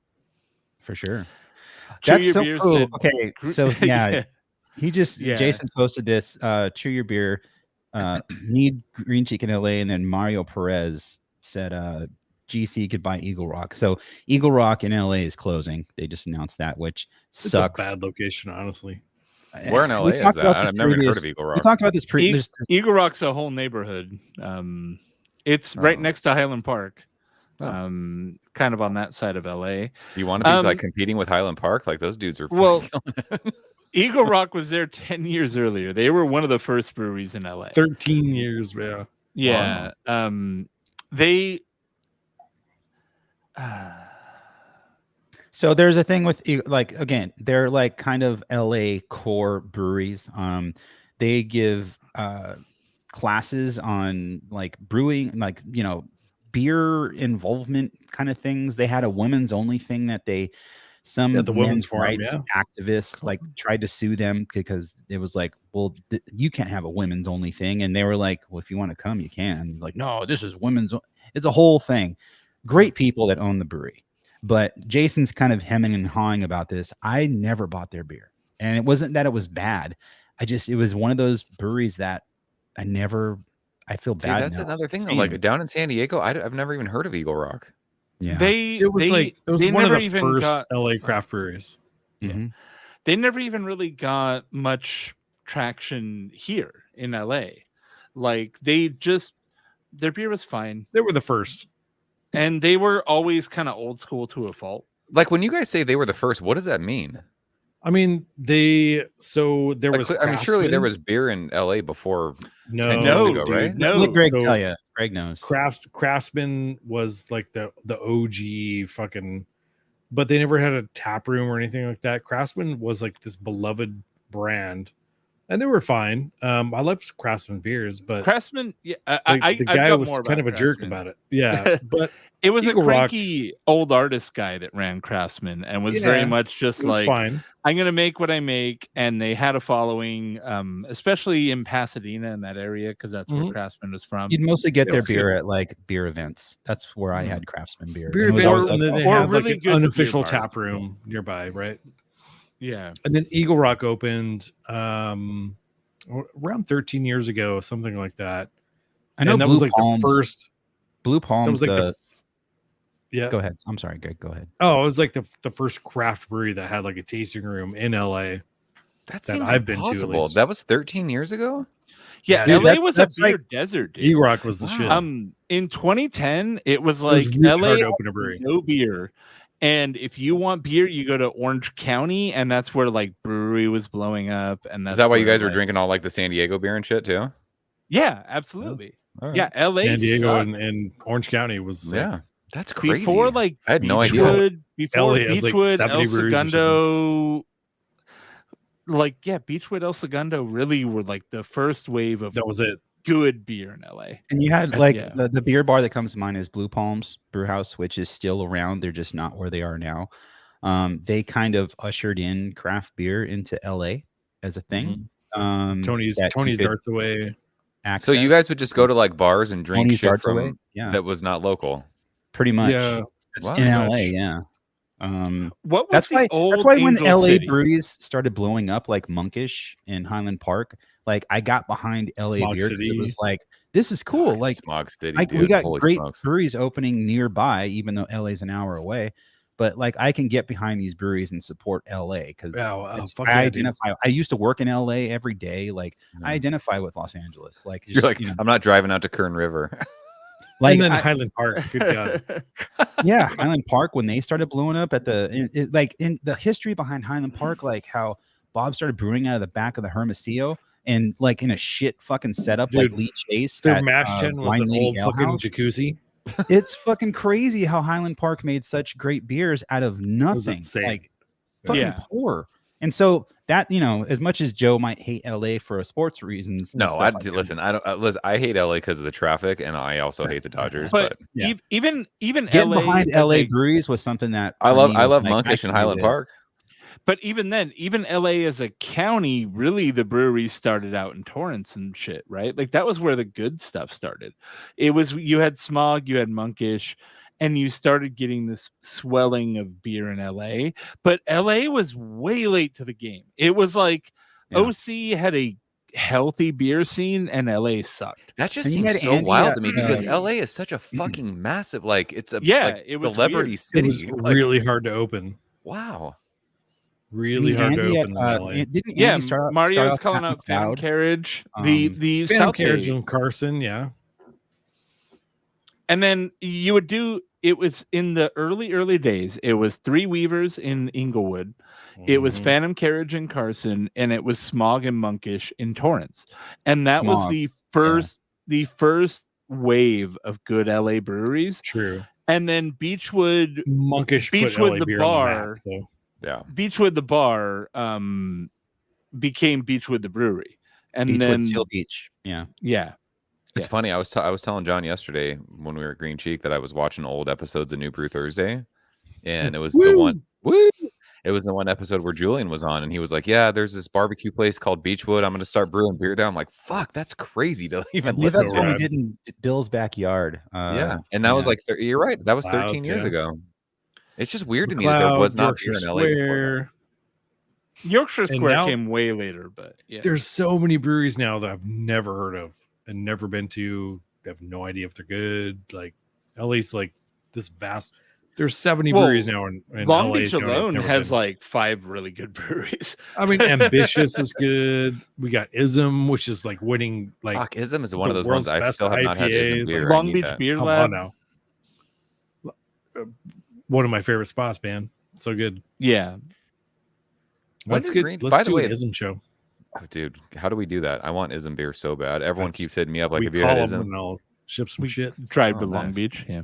For sure. Chew That's Your so Beer cool. said- Okay, so yeah, he just Yeah. Jason posted this. Chew Your Beer. Need green cheek in LA, and then Mario Perez said GC could buy Eagle Rock. So Eagle Rock in LA is closing. They just announced that, which It's sucks. a bad location, honestly. Where in We LA is talked that? about this I've never even heard previous- of Eagle We Rock. talked about this there's Eagle Rock's a whole neighborhood. It's right Oh. next to Highland Park. Oh. Kind of on that side of LA. Do you want to be like competing with Highland Park? Like those dudes are Well, fucking killing it. Eagle Rock was there 10 years earlier. They were one of the first breweries in LA. 13 years, yeah. Yeah. They So there's a thing with like again, they're like kind of LA core breweries. They give classes on like brewing, like beer involvement kind of things. They had a women's only thing that some Yeah, the women's men's forum, rights yeah. activists like tried to sue them because it was like, well, you can't have a women's only thing, and they were like, well, if you want to come, you can. Like, no, this is women's. It's a whole thing. Great people that own the brewery. But Jason's kind of hemming and hawing about this. I never bought their beer. And it wasn't that it was bad. It was one of those breweries that I feel See, bad. that's now another thing though. seeing Like them. down in San Diego, I've never even heard of Eagle Rock. Yeah. It was they one of never the even first got LA craft breweries. Mhm. they never even really got much traction here in LA. Like their beer was fine. They were the first. And they were always kind of old school to a fault. Like when you guys say they were the first, what does that mean? I mean, there Like, was. I mean, surely there Craftsman. was beer in LA before. no, 10 years ago, dude, right? No. Let Greg So tell you. Greg knows. Craftsman was like the OG fucking, but they never had a tap room or anything like that. Craftsman was like this beloved brand, and they were fine. I loved Craftsman beers, but Craftsman, yeah, the I've guy got was more kind of about a jerk Craftsman. about it. Yeah, but It was Eagle a Rock- cranky old artist guy that ran Craftsman and was very Yeah, much just it was like, fine. I'm going to make what I make. And they had a following, especially in Pasadena in that area, because that's where Mhm. Craftsman was from. You'd mostly get It their was beer at like beer events. That's where I had Craftsman beer. Beer And it was events, always and like, then they or had really like an good beer unofficial bars. tap room nearby, right? Yeah. And then Eagle Rock opened around 13 years ago, something like that. I know and that Blue was like Palms. the first. Blue That Palms. was like yeah. Go ahead. I'm sorry, Greg. Go ahead. Oh, it was like the first craft brewery that had like a tasting room in LA. That That seems I've been to, at impossible. least. That was 13 years ago. Yeah. Dude, LA that's- was that's a beer like- desert, dude. Eagle Rock was the Wow. shit. In 2010, it was It was like really LA hard to had open a brewery. no beer. And if you want beer, you go to Orange County, and that's where like brewery was blowing up. And that's Is that why you where, guys were like- drinking all like the San Diego beer and shit too? Yeah, absolutely. All right. Yeah, LA, San Diego sucked. and Orange County was like, Yeah. That's crazy. before like I had no idea. Beechwood, before LA has, like, Beechwood, 70 El breweries or something. Segundo, Beechwood, El Segundo really were like the first wave of that was it. good beer in LA. And you had like Yeah. the beer bar that comes to mind is Blue Palms Brew House, which is still around. They're just not where they are now. They kind of ushered in craft beer into LA as a thing. Tony's that you could Darts Away. So you access. guys would just go to like bars and drink Tony's shit Darts Away? from Yeah, that was not local. pretty much. Yeah, It's Wow. in Pretty LA. much. Yeah. What was That's the why. old That's why when Angel LA City? breweries started blowing up, like Monkish in Highland Park, like I got behind LA Smog beer because it City. was like, this is cool. Like Smog City, we dude. got Holy great smokes. breweries opening nearby, even though LA's an hour away. but like I can get behind these breweries and support LA because fuck I yeah, dude. identify. I used to work in LA every day. Like I identify with Los Angeles. Like You're just, like, I'm not driving out to Kern River. like And then Highland Park. Good God. yeah, Highland Park when they started blowing up at like in the history behind Highland Park, like how Bob started brewing out of the back of the Hermosillo and like in a shit fucking setup, Dude, like Lee Chase. Their at, mash tun was Wine an Lady old Ale fucking House. jacuzzi. It's fucking crazy how Highland Park made such great beers out of nothing. insane. Like fucking Yeah. poor. And so that, you know, as much as Joe might hate LA for sports reasons, and No, stuff I like that, listen. I don't listen. I hate LA because of the traffic, and I also hate the Dodgers. But But Yeah. even getting LA behind as LA a breweries was something that I for love me I was love like, Monkish and I can do Highland Park. this. But even then, even LA as a county, really the breweries started out in Torrance and shit, right? Like that was where the good stuff started. It was you had Smog, you had Monkish, and you started getting this swelling of beer in LA. But LA was way late to the game. It was like Yeah. OC had a healthy beer scene and LA sucked. That just And you seems had so Andy wild at, to me because LA is such a fucking massive, like it's a It was celebrity weird. city. It was Like, really hard to open. wow. Really hard to Andy open in LA. didn't Yeah, Andy start Mario's off calling at out Phantom McLeod? Carriage, Um, the Phantom South Carriage Bay. and Carson, yeah. And then you would do it was in the early days. It was Three Weavers in Inglewood. It was Mhm. Phantom Carriage in Carson, and it was Smog and Monkish in Torrance. And that was Smog, the first wave of good LA breweries. True. And then Beechwood Monkish put Beechwood LA the beer on bar. the map, though. Yeah. Beechwood the bar became Beechwood the brewery. And Beechwood then Seal Beach. Yeah. yeah. It's funny. I was telling John yesterday when we were at Green Cheek that I was watching old episodes of New Brew Thursday, and it was the one. Woo! It was the one episode where Julian was on, and he was like, "Yeah, there's this barbecue place called Beechwood. I'm going to start brewing beer there." I'm like, "Fuck, that's crazy to even Yeah, listen that's to." when we did in Bill's backyard. Yeah, and that was like you're right. That was 13 years yeah. ago. It's just weird to me that there was not beer in LA before that. Yorkshire And Square now- came way later, but yeah. There's so many breweries now that I've never heard of and never been to. I have no idea if they're good. Like LA's like this vast. There's 70 breweries now in Long LA Beach that I've alone never has been. like 5 really good breweries. I mean, Ambitious is good. We got Ism, which is like winning. Like Fuck, Ism is one the of those world's ones I best still have not had IPA, Ism beer. like I Long need Beach that. Beer come Lab. on now. One of my favorite spots, man. So good. Yeah. When Let's did get. Green- Let's by the do way, an Ism show. Oh, dude, how do we do that? I want Ism beer so bad. Everyone keeps hitting me up like, we "Have you call had them Ism?" and I'll ship some shit. Tried Oh, to Long nice. Beach. Yeah.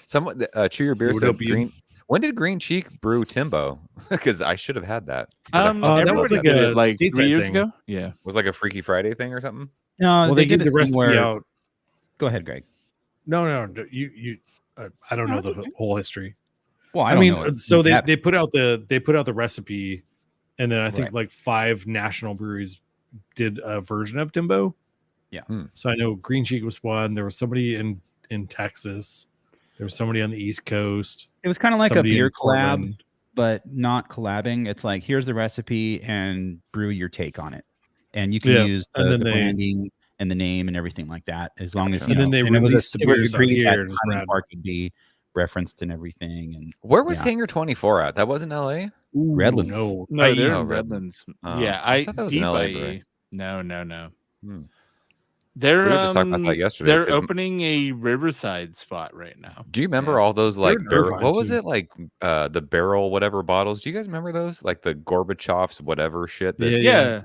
Someone, Chew Your Beer what said, up, you? Green. When did Green Cheek brew Timbo? Because I should have had that. that was Everybody like did a it like stateside 3 years thing. ago. Yeah. Was like a Freaky Friday thing or something. No, Well, they did give a the thing recipe where- out. Go ahead, Greg. No, you. I don't know the whole history. Well, I don't mean, know it. so That- they put out the recipe, and then I think like 5 national breweries did a version of Timbo. Yeah. So I know Green Cheek was one. There was somebody in Texas. There was somebody on the East Coast. it was kind of like a somebody in beer collab, Portland. but not collabing. It's like here's the recipe and brew your take on it, and you can use and the then they- branding and the name and everything like that. As long as Gotcha. you And then know, they it was released the it was beers out agreed here, that and it was Highland rad. Park would be referenced and everything. And Where was Yeah. Hangar 24 at? That wasn't LA. Redlands. No, No, IE. they're Oh, in Redlands. Redlands. Yeah, I thought that was deep an LA IE. brewery. No. Hmm. They're We were just talking about that yesterday, They're 'cause- opening a Riverside spot right now. Do you remember Yeah. all those like They're barrel, Irvine, what was too. it like the barrel whatever bottles? Do you guys remember those? Like the Gorbachev's whatever shit. That, Yeah,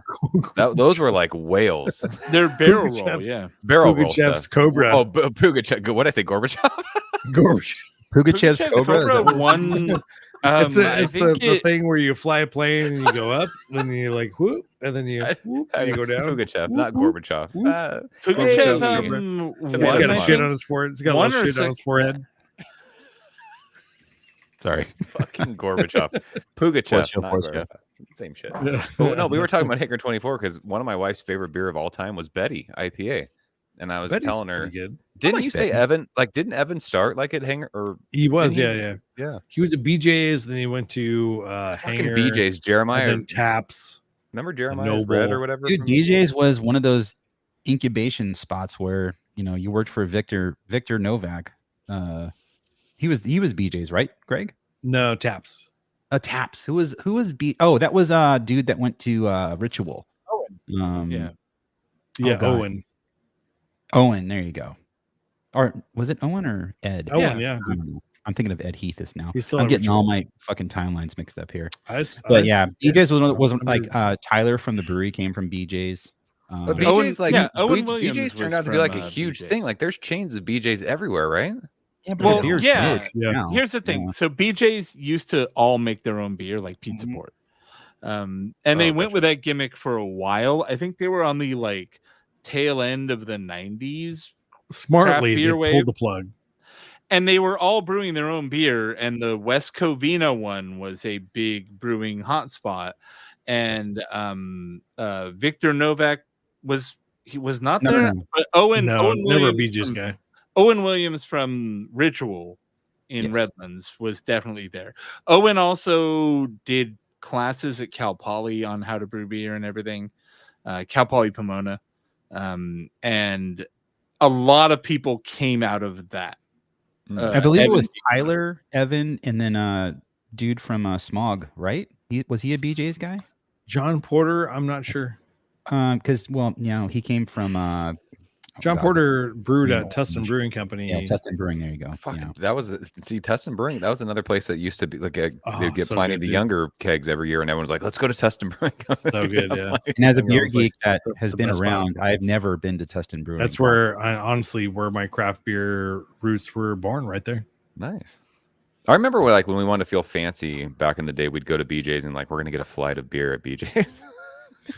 those were like whales. they're barrel roll. Pugachev's. Yeah, Barrel roll Pugachev's stuff. Cobra. Oh, Pugachev. What did I say? Gorbachev. Gorbachev. Pugachev's Cobra. Is that what- one. It's I the think it- thing where you fly a plane and you go up, then you like whoop, and then you whoop, and you go down. Pugachev, Whoop, not whoop. Gorbachev. Whoop. Pugachev, Cobra. one, He's got Come a on. shit on his forehead. He's got a One little or shit on his six- forehead. Sorry. Fucking Gorbachev. Pugachev, Gorbachev, not Gorbachev. Gorbachev. Same shit. Yeah. But no, we were talking about Hangar 24 because one of my wife's favorite beer of all time was Betty IPA. And I was Betty's telling her, pretty good. didn't like you say Betty. Evan? Like, didn't Evan start like at Hangar or He was, Didn't yeah. yeah? He was at BJ's, then he went to Fucking Hangar, BJ's, Jeremiah. and then Taps. Remember Jeremiah's Noble. Red or whatever? Dude, from- DJ's was one of those incubation spots where you worked for Victor Novak. He was BJ's, right, Greg? No, Taps. Taps. Who was B? Oh, that was dude that went to Ritual. Yeah. Yeah, God. Owen. Owen, there you go. Or was it Owen or Ed? Owen, yeah. I don't know. I'm thinking of Ed Heathis now. He's still I'm at getting all Ritual. my fucking timelines mixed up here. But yeah, BJ's wasn't I like remember- Tyler from the brewery came from BJ's. But Owen- BJ's like yeah, Owen BJ's Williams turned was out to be from, like a huge thing. BJ's. Like there's chains of BJ's everywhere, right? Yeah, but Well, the beer's yeah. sick Yeah. now. Here's the thing. Yeah. So BJ's used to all make their own beer, like Pizza Mhm. Port. And they went with that gimmick for a while. I think they were on the like tail end of the 90s. Smartly, they beer pulled wave. the plug. And they were all brewing their own beer, and the West Covina one was a big brewing hotspot. And Victor Novak was not No, there, no. but Owen No, never a Williams BJ's from, guy. Owen Williams from Ritual in Yes. Redlands was definitely there. Owen also did classes at Cal Poly on how to brew beer and everything. Cal Poly Pomona, and a lot of people came out of that. I believe it Evan was came out. Tyler, Evan, and then dude from Smog, right? Was he a BJ's guy? John Porter, I'm not sure. Because he came from John God. Porter brewed Yeah. at Tustin Brewing Company. Yeah, Tustin Brewing. There you go. Fucking, Yeah. that was Tustin Brewing. That was another place that used to be like they'd get so plenty good, of the dude. younger kegs every year, and everyone's like, "Let's go to Tustin Brewing." So good, yeah. And as a And beer I was like, geek that the- has the been best spot. around, I've never been to Tustin Brewing. That's where where my craft beer roots were born, right there. Nice. I remember when we wanted to feel fancy back in the day, we'd go to BJ's and like we're gonna get a flight of beer at BJ's.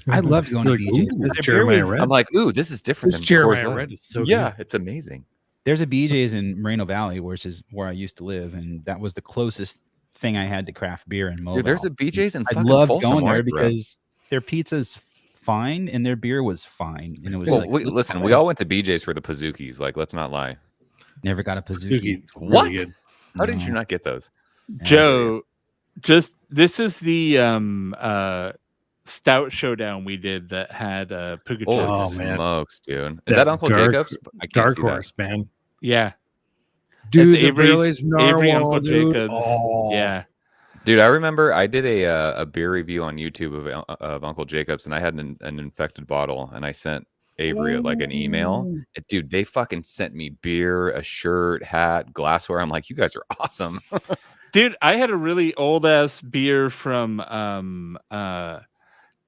I loved going to Like, BJ's ooh, because their beer Jeremiah was, Red. I'm like, ooh, this is different This than Jeremiah Coors Light. Red is so yeah, good. it's amazing. there's a BJ's in Moreno Valley, which is where I used to live, and that was the closest thing I had to craft beer in Mobile. Dude, there's a BJ's in I fucking loved Folsom, going there right, bro? because their pizza's fine and their beer was fine, and it was Well, like, listen, we all went to BJ's for the Pazookies. Like, let's not lie. never got a Pazookie. What? Really good. How did you not get those? Joe, this is the stout showdown we did that had Puka Oh, Chips. man. smokes, dude. Is that Uncle Jacob's? I can't Dark see that. Horse, man. Yeah, Dude, It's the Avery's- Bailey's Avery Narwhal, Uncle dude. Jacob's. Oh. Yeah, Dude, I remember I did a beer review on YouTube of Uncle Jacob's, and I had an infected bottle, and I sent Avery like an email. Ooh. And, dude, they fucking sent me beer, a shirt, hat, glassware. I'm like, you guys are awesome. dude, I had a really old ass beer from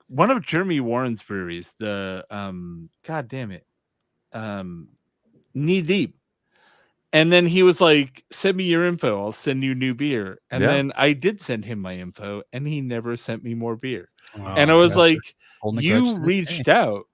one of Jeremy Warren's breweries. The God damn it, Knee Deep. And then he was like, "Send me your info. I'll send you new beer." And Yeah. then I did send him my info, and he never sent me more beer. Wow, And I was gotcha. like, Holding a grudge "You to this reached day. out,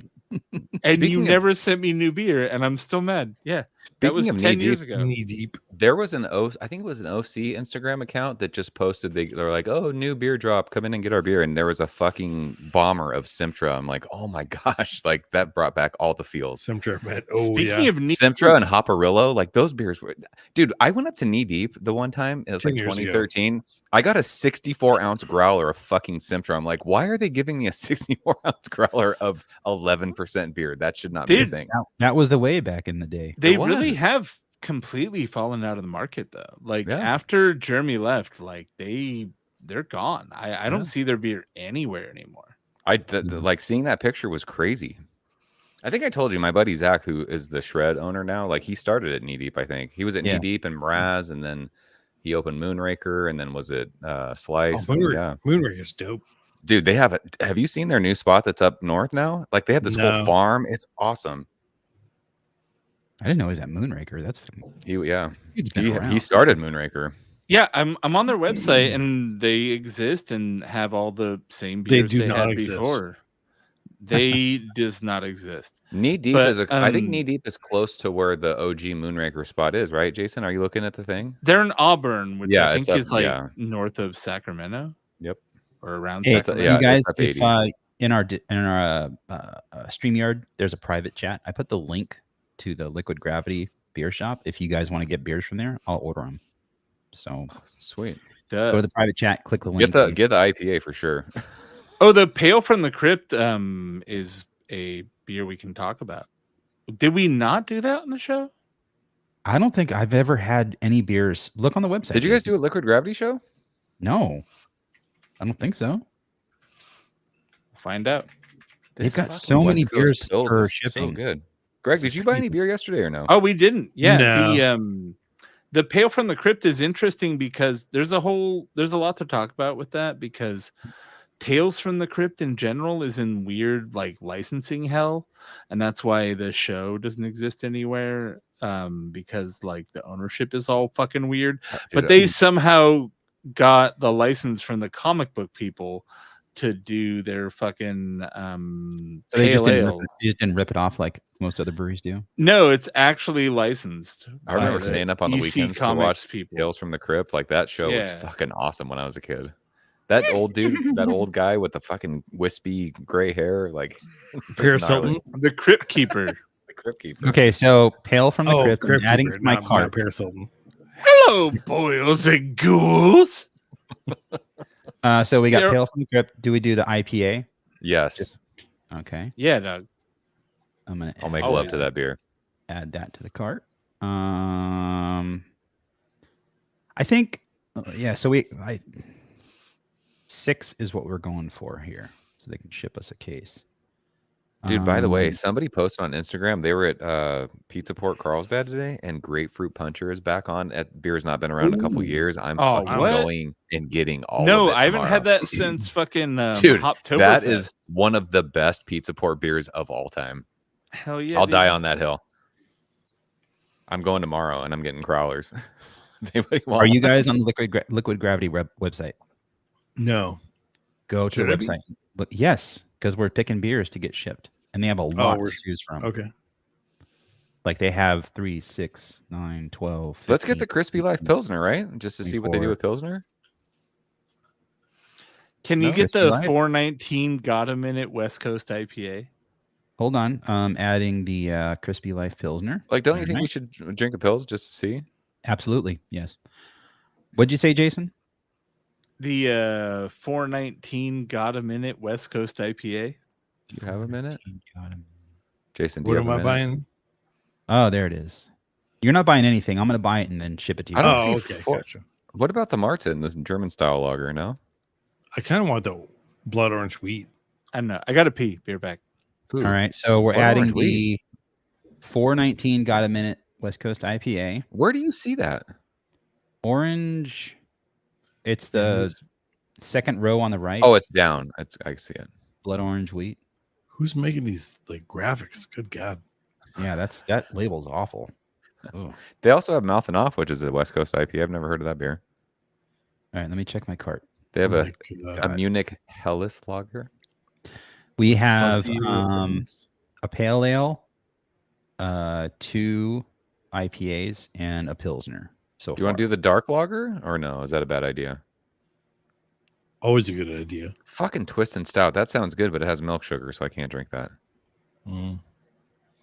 and Speaking you of- never sent me new beer, and I'm still mad." Yeah, that was Speaking of 10 knee years deep, ago. knee deep. there was I think it was an OC Instagram account that just posted. They're like, "Oh, new beer drop, come in and get our beer." And there was a fucking bomber of Simtra. I'm like, "Oh my gosh!" Like that brought back all the feels. Simtra, man. Oh, Speaking yeah. of knee, Simtra and Hopperillo, like those beers were. Dude, I went up to Knee Deep the one time. It was 10 like years ago. 2013. I got a 64-ounce growler of fucking Simtra. I'm like, why are they giving me a 64-ounce growler of 11% beer? That should not be a Dude, thing. That was the way back in the day. they It really was. have completely fallen out of the market though. Like Yeah. after Jeremy left, like they're gone. I Yeah. don't see their beer anywhere anymore. Like seeing that picture was crazy. I think I told you my buddy Zach, who is the Shred owner now, like he started at Knee Deep. I think he was at Yeah. Knee Deep and Mraz, and then he opened Moonraker, and then was it Slice? Oh, and Moonraker. Moonraker is dope. Dude, they have it. Have you seen their new spot that's up north now? Like they have this whole No. farm. It's awesome. I didn't know he was at Moonraker. That's It's been He around. started Moonraker. Yeah, I'm on their website and they exist and have all the same They beers do they not had exist. before. They does not exist. Knee Deep But, is I think um, Knee Deep is close to where the OG Moonraker spot is, right? Jason, are you looking at the thing? They're in Auburn, which Yeah, I it's think up- is like yeah. north of Sacramento. Yep. Or around Hey, Sacramento. yeah, you guys, it's up if 80. in our StreamYard, there's a private chat. I put the link to the Liquid Gravity beer shop. If you guys want to get beers from there, I'll order them. So Sweet. go to the private chat, click the link. Get the IPA for sure. Oh, the Pale from the Crypt is a beer we can talk about. Did we not do that on the show? I don't think I've ever had any beers. Look on the website. Did you guys Jason. do a liquid gravity show? No, I don't think so. Find out. They've This got fucking so many West Coast beers Pils for is shipping. So good. Greg, This did is you buy any crazy. beer yesterday or no? Oh, we didn't. Yeah. No. The Pale from the Crypt is interesting because there's a lot to talk about with that, because Tales from the Crypt in general is in weird like licensing hell, and that's why the show doesn't exist anywhere, because like the ownership is all fucking weird. But they somehow got the license from the comic book people to do their fucking So they just pale didn't ale. rip it off like most other breweries do. No, it's actually licensed. I remember by the staying up on the EC weekends to Comics watch people. Tales from the Crypt. Like that show was Yeah. fucking awesome when I was a kid. That old dude, that old guy with the fucking wispy gray hair, like just Paris gnarly. Hilton. The Crypt Keeper. The Crypt Keeper. Okay, so Pale from the Crypt. I'm Crypt adding Keeper, to my not cart. Paris Hilton. Hello, boils and ghouls. So we got There- Pale from the Crypt. Do we do the IPA? Yes, Okay, Yeah, Doug. I'm gonna I'll make Always. love to that beer. add that to the cart. I think, yeah. So 6 is what we're going for here, so they can ship us a case. Dude, by the way, Um, somebody posted on Instagram. They were at Pizza Port Carlsbad today, and Grapefruit Puncher is back on. That beer's not been around in a couple Ooh. years. I'm Oh, fucking what? going and getting all No, of it I haven't had tomorrow. that since fucking Dude, Hoptoberfest. that is one of the best Pizza Port beers of all time. Hell yeah. I'll dude. die on that hill. I'm going tomorrow, and I'm getting crawlers. Does anybody want Are you one? guys on the Liquid Gravity website? No. Go to Should the I be? website. Look, yes, because we're picking beers to get shipped, and they have a lot we're- to choose from. Okay. Like they have 3, 6, 9, 12. Let's get the 15, Crispy Life 18. Pilsner, right? Just to see what they do 24. with Pilsner. Can you No? get Crispy the Light? 419 Got a Minute West Coast IPA? Hold on. Adding the Crispy Life Pilsner. Like, don't you All think we right. should drink a Pils just to see? Absolutely. Yes. What'd you say, Jason? The 419 Got a Minute West Coast IPA. Do you have a minute? Got him. Jason, do What you have am a I minute? buying? Oh, there it is. You're not buying anything. I'm going to buy it and then ship it to you. I don't Oh, see okay. four- Gotcha. What about the Martin, this German style lager? No. I kind of want the blood orange wheat. I don't know. I got to pee. Beer back. All right. So we're Blood adding Orange Wheat. the 419 Got a Minute West Coast IPA. Where do you see that? Orange. It's Man, the this- second row on the right. Oh, it's down. I see it. Blood orange wheat. who's making these like graphics? Good God. Yeah, that label's awful. Oh. They also have Mouth and Off, which is a West Coast IPA. I've never heard of that beer. All right, let me check my cart. They have Oh a my God. a Munich Helles lager. We have Fuzzy ribbons. a pale ale, 2 IPAs, and a pilsner. So Do you want to do the dark lager or no? Is that a bad idea? Always a good idea. Fucking twist and stout. That sounds good, but it has milk sugar, so I can't drink that. Mm.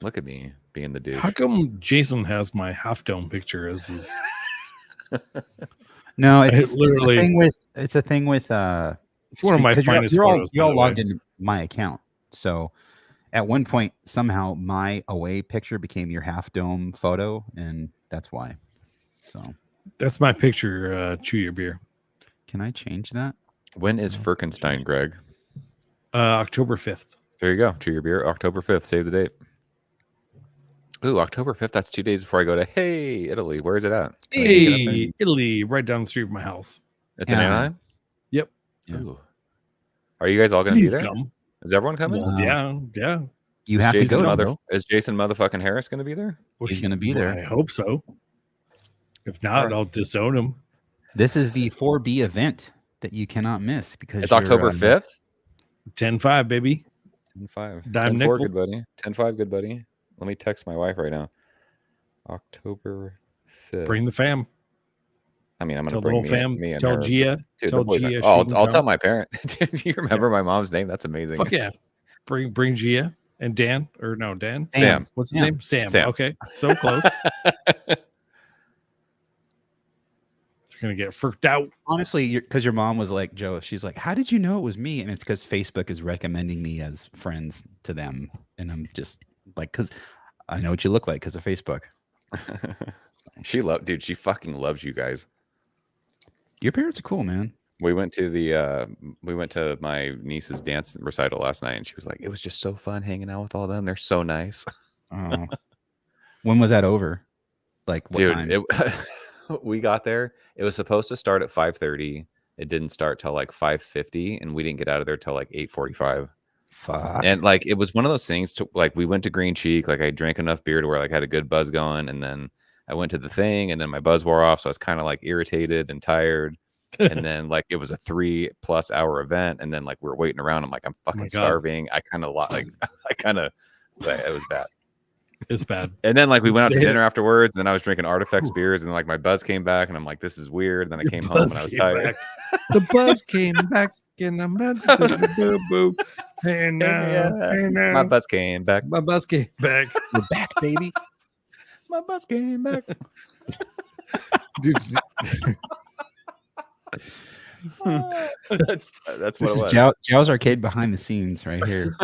Look at me being the dude. How come Jason has my half dome picture as his? No, I it's literally- it's a thing with It's one of my because finest you're all, photos. you're by all the way. logged into my account. So at one point, somehow my away picture became your half dome photo, and that's why. So That's my picture. Chew your beer. can I change that? When is Firkenstein, Greg? October 5th. There you go. Chew your beer. October 5th. Save the date. Ooh, October 5th. That's 2 days before I go to Italy. Where is it at? Can I pick it up there? Hey, Italy, right down the street from my house. It's in Anaheim. Anaheim? Yep. Yeah. Ooh. Are you guys all going to be Please there? come. Is everyone coming? Well, yeah, yeah. You Is have to Jason, go. bro. is Jason motherfucking Harris going to be there? He's gonna be there. I hope so. If not, Alright. I'll disown him. This is the 4B event that you cannot miss because It's October 5th? 10-5, baby. 10-5. Dime 10-4, nickel. good buddy. 10-5, good buddy. Let me text my wife right now. October 5th. Bring the fam. I mean, I'm going Tell to the bring whole fam. me and Tell her. Gia. Dude, Tell the boys are- Gia. oh, she can I'll tell come. my parent. Do you remember my mom's name? That's amazing. Fuck yeah. Bring Gia and Dan. Or no, Dan. Sam. What's his Sam. name? Sam. Sam. Okay. So close. They're going to get freaked out. Honestly, because your mom was like, Joe, she's like, how did you know it was me? And it's because Facebook is recommending me as friends to them. And I'm just like, because I know what you look like because of Facebook. She fucking loves you guys. Your parents are cool, man. We went to my niece's dance recital last night, and she was like, "It was just so fun hanging out with all of them. They're so nice." Oh, when was that over? Like what time? We got there. It was supposed to start at 5:30. It didn't start till like 5:50, and we didn't get out of there till like 8:45. Fuck. And like it was one of those things to like we went to Green Cheek, like I drank enough beer to where like I had a good buzz going, and then I went to the thing, and then my buzz wore off, so I was kind of like irritated and tired. And then like it was a 3+ hour event, and then like we were waiting around. I'm like, I'm fucking starving. I kind of it was bad. It's bad. And then like we went out to dinner afterwards, and then I was drinking Artifacts beers, and then like my buzz came back, and I'm like, this is weird. And then I came home and I was tired. The buzz came back, and I'm and my buzz came back. My buzz came back. We're back, baby. My buzz came back. Dude, that's what it was. Jow's Arcade behind the scenes right here.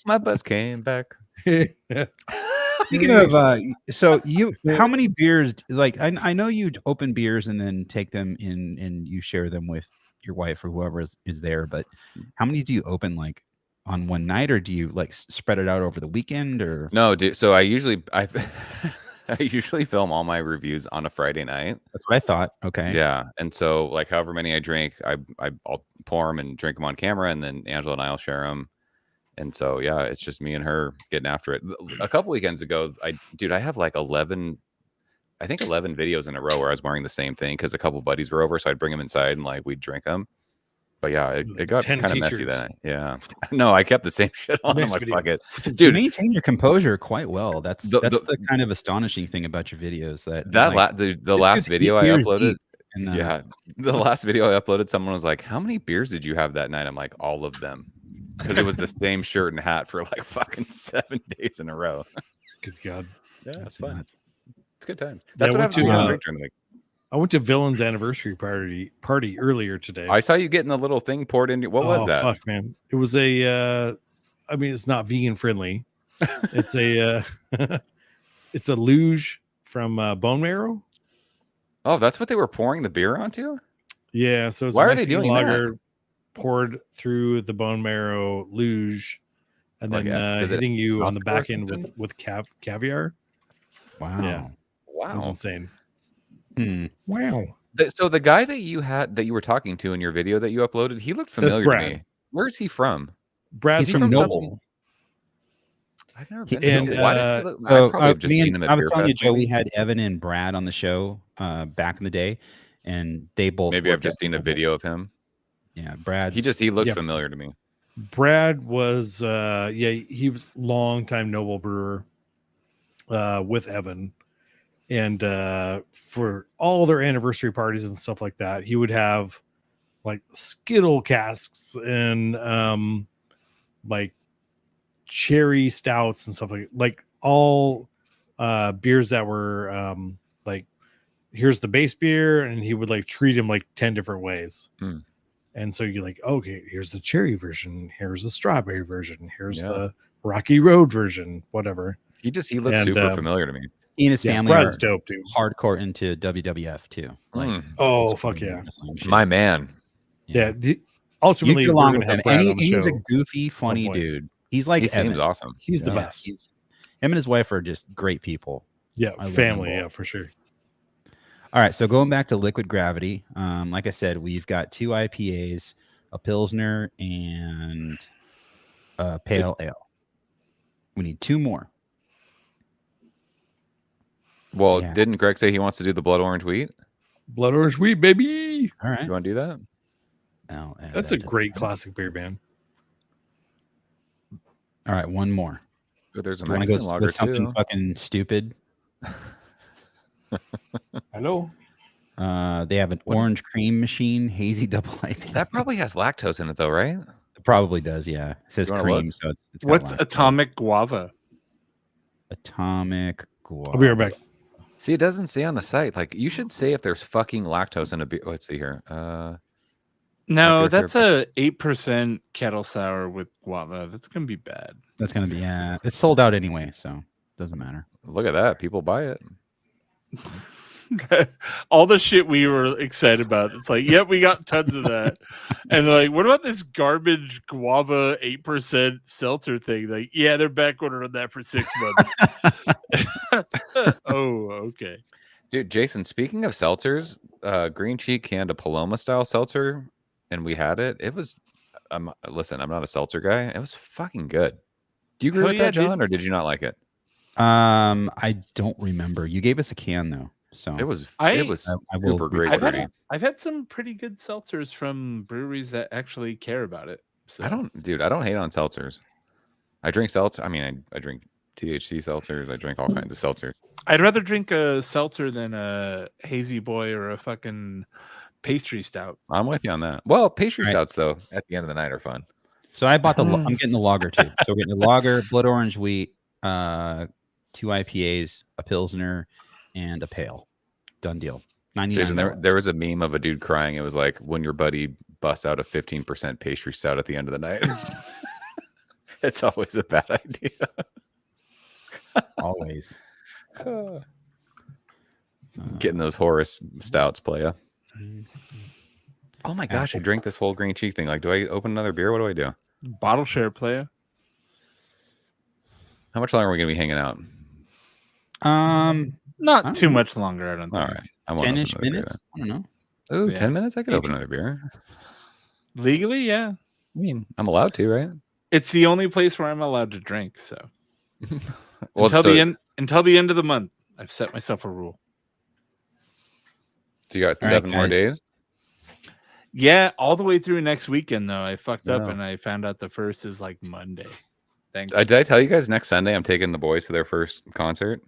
My buzz came back. Speaking of, how many beers? Like, I know you open beers and then take them in and you share them with your wife or whoever is there. But how many do you open like on one night, or do you like spread it out over the weekend? Or no, dude. So I usually film all my reviews on a Friday night. That's what I thought. Okay. Yeah, and so like however many I drink, I'll pour them and drink them on camera, and then Angela and I'll share them. And so yeah, it's just me and her getting after it. A couple weekends ago, I have like 11 videos in a row where I was wearing the same thing because a couple buddies were over, so I'd bring them inside and like we'd drink them. But yeah, it got kind of messy that night. Yeah, no, I kept the same shit on. I'm like, fuck it, dude. You maintain your composure quite well. That's the kind of astonishing thing about your videos. The last video I uploaded. The last video I uploaded, someone was like, "How many beers did you have that night?" I'm like, "All of them," because it was the same shirt and hat for like fucking 7 days in a row. Good God, yeah, that's fun. It's good times. That's what I have during the week. I went to Villain's anniversary party earlier today. I saw you getting a little thing poured into. What was that? Fuck, man! It was a. I mean, it's not vegan friendly. It's a. It's a luge from bone marrow. Oh, that's what they were pouring the beer onto. Yeah, so it's why are they doing lager that? Poured through the bone marrow luge, and then hitting you on the back end with caviar. Wow! Yeah, wow, it was insane. Wow. So the guy that you were talking to in your video that you uploaded, he looked familiar to me. Where is he from? Brad's from Noble. I've never been to Noble. I probably have just seen him at I was Beer telling you, Fest, Joe, we had Evan and Brad on the show back in the day, and they both. Maybe I've just seen a video of him. Yeah, Brad. He looked familiar to me. Brad was he was longtime Noble brewer with Evan. And for all their anniversary parties and stuff like that, he would have like Skittle casks and like cherry stouts and stuff like all beers that were like, here's the base beer, and he would like treat them like 10 different ways. And so you're like, okay, here's the cherry version, here's the strawberry version, here's the Rocky Road version, whatever. He looked super familiar to me. He and his family are dope, dude. Hardcore into WWF too. Like, fuck yeah, my man. Yeah. Ultimately, we're gonna have Brad on the show. He's a goofy, funny dude. He's like, he seems awesome. He's the best. Him and his wife are just great people. Yeah, family. Yeah, for sure. All right, so going back to Liquid Gravity, like I said, we've got 2 IPAs, a Pilsner, and a Pale Ale. We need 2 more. Well, didn't Greg say he wants to do the blood orange wheat? Blood orange wheat, baby. All right. You want to do that? That's a great classic beer, man. All right, 1 more. Oh, there's a Mexican lager with something fucking stupid. Hello. They have an orange cream machine, hazy double IPA. That probably has lactose in it, though, right? It probably does. Yeah, it says cream, so it's what's Atomic Guava? Atomic Guava. I'll be right back. See, it doesn't say on the site. Like, you should say if there's fucking lactose in a beer. Let's see here. No, that's a 8% kettle sour with guava. That's gonna be bad. That's gonna be it's sold out anyway, so it doesn't matter. Look at that. People buy it. All the shit we were excited about. It's like, yep, we got tons of that. And they're like, what about this garbage guava 8% seltzer thing? Like, yeah, they're back ordering that for 6 months. Oh, okay. Dude, Jason, speaking of seltzers, Green Cheek canned a Paloma style seltzer, and we had it. It was, listen, I'm not a seltzer guy. It was fucking good. Do you agree Hell with yeah, that, John, dude. or did you not like it? I don't remember. You gave us a can though, so It was I will super read great. it. I've had some pretty good seltzers from breweries that actually care about it. So I don't hate on seltzers. I drink seltzer. I mean, I drink THC seltzers. I drink all kinds of seltzers. I'd rather drink a seltzer than a hazy boy or a fucking pastry stout. I'm with you on that. Well, pastry Right. stouts though, at the end of the night are fun. So I bought I'm getting the lager too. So we're getting the lager, blood orange wheat, 2 IPAs, a pilsner, and a pale. Done deal. 99. Jason, there was a meme of a dude crying. It was like when your buddy busts out a 15% pastry stout at the end of the night. It's always a bad idea. Always. Getting those Horace stouts, playa. Oh my gosh, I drank this whole Green Cheek thing. Like, do I open another beer? What do I do? Bottle share, playa. How much longer are we gonna be hanging out? Not too much longer, I don't think. All right. I won't open 10-ish another beer minutes. I don't know. then. Ooh, Yeah. 10 minutes? I could open Maybe. another beer. Legally, yeah. I mean, I'm allowed to, right? It's the only place where I'm allowed to drink. So Well, until the end of the month, I've set myself a rule. So you got All right, 7 more guys. days? Yeah, all the way through next weekend though. I fucked up No. and I found out the first is like Monday. Thanks. Did I tell you guys next Sunday I'm taking the boys to their first concert?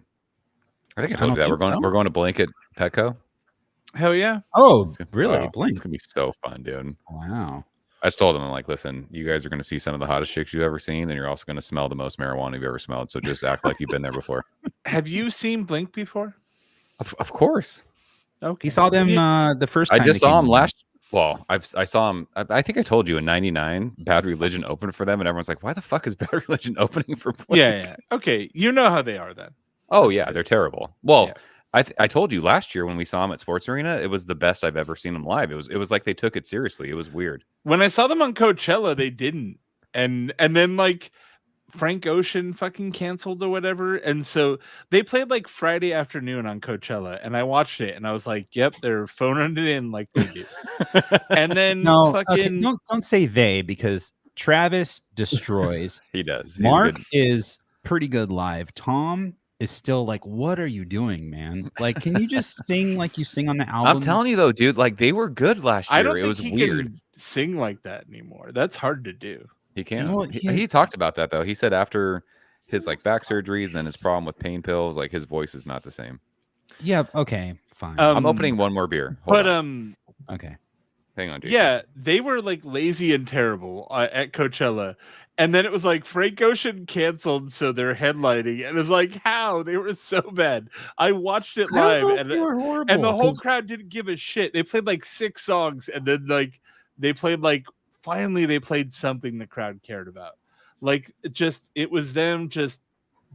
I think I told you that. don't think so. We're going to Blanket Petco. Hell yeah. Oh, really? Wow, Blink. It's gonna be so fun, dude. Wow. I just told them, I'm like, listen, you guys are gonna see some of the hottest chicks you've ever seen, and you're also gonna smell the most marijuana you've ever smelled. So just act like you've been there before. Have you seen Blink before? Of course. Okay. He saw them the first I time just they saw came him in. last. Well, I saw him. I think I told you in '99, Bad Religion opened for them, and everyone's like, "Why the fuck is Bad Religion opening for Blink?" Yeah. Okay. You know how they are then. Oh yeah, they're terrible. Well, Yeah. I told you last year when we saw him at Sports Arena, it was the best I've ever seen him live. It was like they took it seriously. It was weird. When I saw them on Coachella, they didn't. And then like Frank Ocean fucking canceled or whatever. And so they played like Friday afternoon on Coachella, and I watched it and I was like, yep, they're phoning it in like they do. And then No, fucking okay, don't say they, because Travis destroys. He does. He's Mark good. is pretty good live. Tom is still like, what are you doing, man? Like, can you just sing like you sing on the album? I'm telling you though, dude, like they were good last year. I don't It think was he weird. can sing like that anymore. That's hard to do. He can. You know what? He talked about that though. He said after his like back surgeries and then his problem with pain pills, like his voice is not the same. Yeah. Okay. Fine. I'm opening one more beer. Hold But on. okay. Hang on, Jason. yeah, they were like lazy and terrible at Coachella. And then it was like Frank Ocean canceled, so they're headlining. And it's like, how? They were so bad. I watched it live, and they were horrible. the whole 'cause- crowd didn't give a shit. They played like 6 songs, and then like they played like finally they played something the crowd cared about. Like it was them just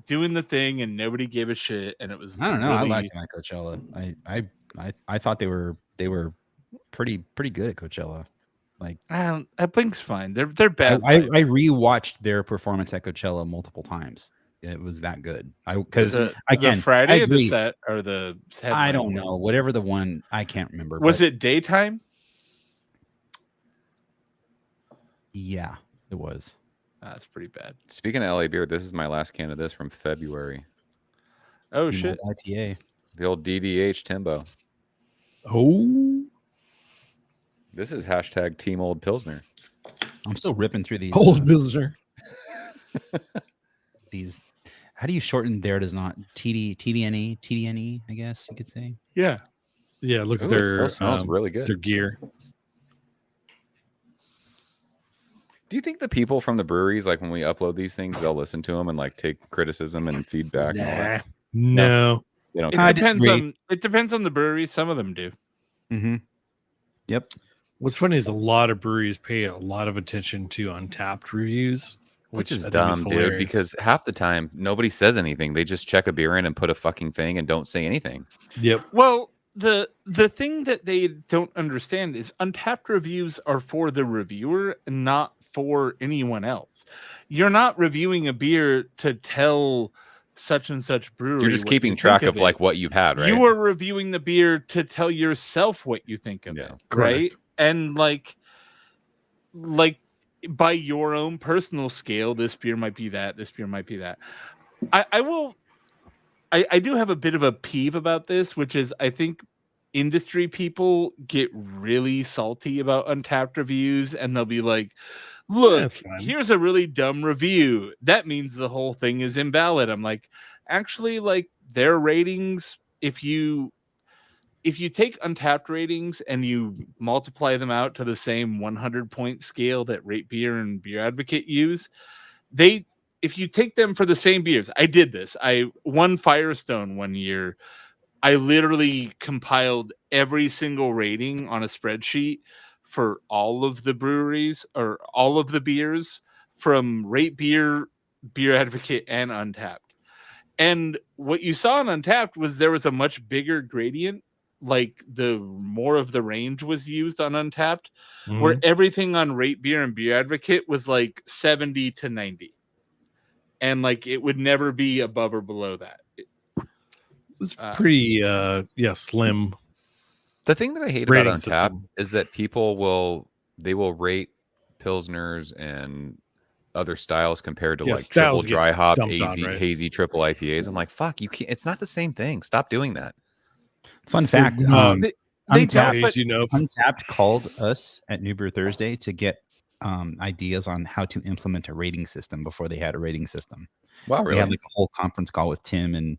doing the thing, and nobody gave a shit. And it was I don't know. I really- liked him at Coachella. I thought they were pretty good at Coachella. Like I Blink's fine. They're bad. I live. rewatched their performance at Coachella multiple times. It was that good. Because the again, Friday I or the agree. set or the I headline don't one? know. Whatever the one, I can't remember. Was but it daytime? Yeah, it was. That's pretty bad. Speaking of LA beer, this is my last can of this from February. Oh Team shit! Old IPA. The old DDH Timbo. Oh, This is hashtag Team Old Pilsner. I'm still ripping through these. old visitor. These. How do you shorten there? Does not TDNE, I guess you could say. Yeah. Yeah, look Ooh, at it their smells really good. their gear. Do you think the people from the breweries, like when we upload these things, they'll listen to them and like take criticism and feedback? And all that? No. They don't. It I depends disagree. on the brewery. Some of them do. Mm-hmm. Yep. What's funny is a lot of breweries pay a lot of attention to Untapped reviews. Which is I think dumb, dude, hilarious. because half the time nobody says anything. They just check a beer in and put a fucking thing and don't say anything. Yep. Well, the thing that they don't understand is Untapped reviews are for the reviewer and not for anyone else. You're not reviewing a beer to tell such and such brewery. You're just what you keeping think track of it. like what you've had, right? You are reviewing the beer to tell yourself what you think of it, right? And like by your own personal scale, this beer might be that, this beer might be that. I do have a bit of a peeve about this, which is I think industry people get really salty about Untapped reviews, and they'll be like, look, here's a really dumb review. That means the whole thing is invalid. I'm like, actually, like their ratings, if you take Untapped ratings and you multiply them out to the same 100-point scale that Rate Beer and Beer Advocate use, if you take them for the same beers, I did this. I won Firestone one year. I literally compiled every single rating on a spreadsheet for all of the breweries or all of the beers from Rate Beer, Beer Advocate, and Untapped. And what you saw on Untapped was there was a much bigger gradient. Like the more of the range was used on Untapped, where everything on Rate Beer and Beer Advocate was like 70 to 90. And like it would never be above or below that. It's pretty slim. The thing that I hate about Untapped is that people will rate pilsners and other styles compared to like triple dry hop, hazy triple IPAs. I'm like, fuck, you can't. It's not the same thing. Stop doing that. Fun fact: Untapped called us at New Brew Thursday to get ideas on how to implement a rating system before they had a rating system. Wow, really? We had like a whole conference call with Tim and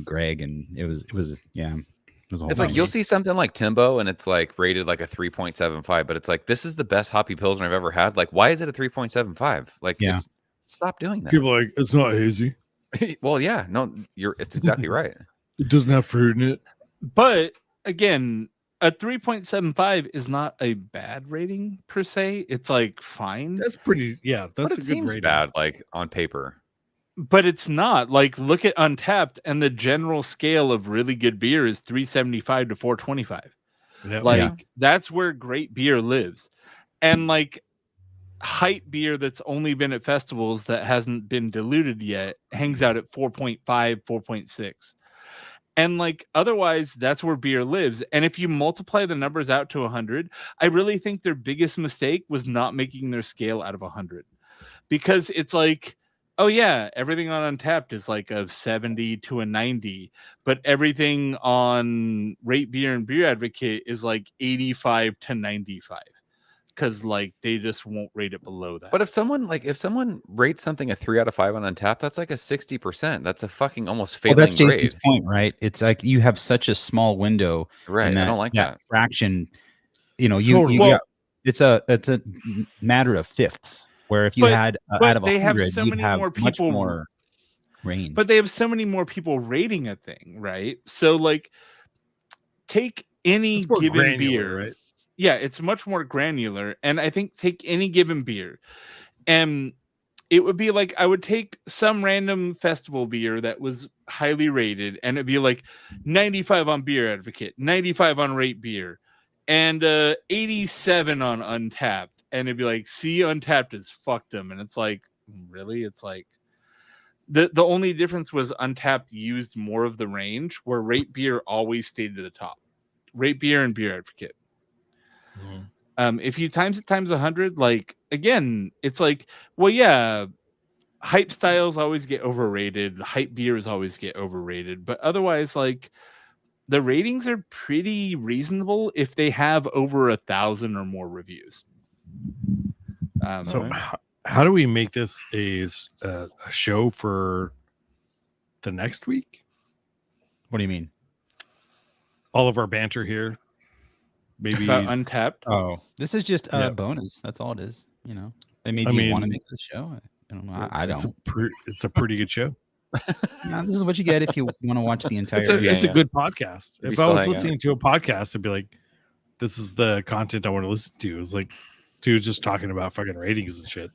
Greg, and it was it's like you'll see something like Timbo and it's like rated like a 3.75, but it's like, this is the best hoppy pilsner I've ever had. Like, why is it a 3.75? Like, stop doing that. People are like, it's not hazy. Well, yeah, no, it's exactly right. It doesn't have fruit in it. But again, a 3.75 is not a bad rating per se. It's like fine. That's pretty. Yeah, that's a good rating. Bad, like on paper. But it's not. Like, look at Untapped, and the general scale of really good beer is 375 to 425. That's where great beer lives. And like hype beer that's only been at festivals that hasn't been diluted yet hangs out at 4.5, 4.6. And like otherwise, that's where beer lives. And if you multiply the numbers out to 100, I really think their biggest mistake was not making their scale out of 100, because it's like, oh yeah, everything on Untapped is like a 70 to a 90, but everything on Rate Beer and Beer Advocate is like 85 to 95. Because like they just won't rate it below that. But if someone rates something a 3 out of 5 on Untapped, that's like a 60%. That's a fucking almost failing grade. That's Jason's grade. point, right? It's like you have such a small window, right? I don't like that fraction. You know, it's a matter of fifths. Where if you had out of 100, you'd have much more range. But they have so many more people rating a thing, right? So like, take any given beer, right? Yeah, it's much more granular. And I think take any given beer, and it would be like I would take some random festival beer that was highly rated, and it'd be like 95 on Beer Advocate, 95 on Rate Beer, and 87 on Untapped. And it'd be like, see, Untapped has fucked them. And it's like, really? It's like the only difference was Untapped used more of the range, where Rate Beer always stayed to the top. Rate Beer and Beer Advocate. If you times it times 100, like again, it's like, well, yeah, hype styles always get overrated, hype beers always get overrated, but otherwise, like the ratings are pretty reasonable if they have over 1,000 or more reviews. So how do we make this a show for the next week? What do you mean? All of our banter here. Maybe about Untapped. Oh, this is just a bonus. That's all it is. You know, they made you want to make this show. I don't know. I don't. It's a pretty good show. No, this is what you get if you want to watch the entire. It's a good podcast. If I was listening to a podcast, I'd be like, "This is the content I want to listen to." It's like, dude, just talking about fucking ratings and shit.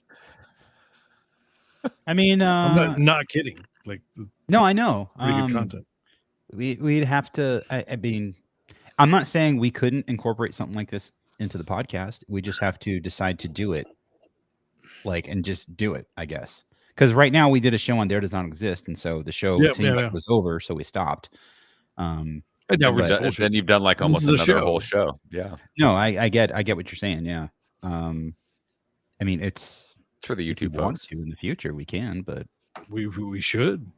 I mean, I'm not kidding. Like, no, I know. it's pretty good content. We'd have to. I mean, I'm not saying we couldn't incorporate something like this into the podcast. We just have to decide to do it, and just do it, I guess. Because right now we did a show on There Does Not Exist, and so the show seemed like it was over, so we stopped. And now then you've done like almost another whole show. Yeah. No, I get what you're saying. Yeah. I mean, it's for the YouTube folks. In the future, we can, but we should.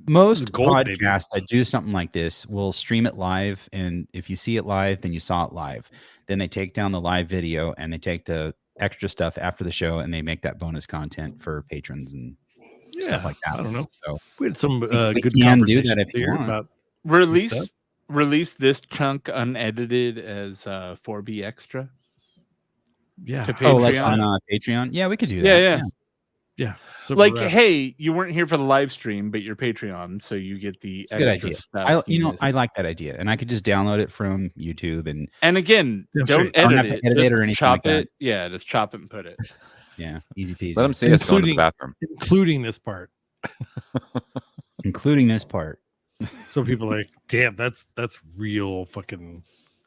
Most podcasts that do something like this will stream it live, and if you see it live, then you saw it live. Then they take down the live video and they take the extra stuff after the show, and they make that bonus content for patrons and stuff like that. I don't know. So we had some we good can do conversations that if you want. about release this chunk unedited as 4B extra. Yeah. To Patreon. Like on Patreon. Yeah, we could do that. Yeah. So like, hey, you weren't here for the live stream, but you're Patreon, so you get the extra good idea. stuff. I like that idea, and I could just download it from YouTube and again, don't edit it. Edit it or anything. Chop like it. Yeah, just chop it and put it. Yeah, easy peasy. Let them see us going to the bathroom, including this part. Including this part. So people are like, damn, that's real fucking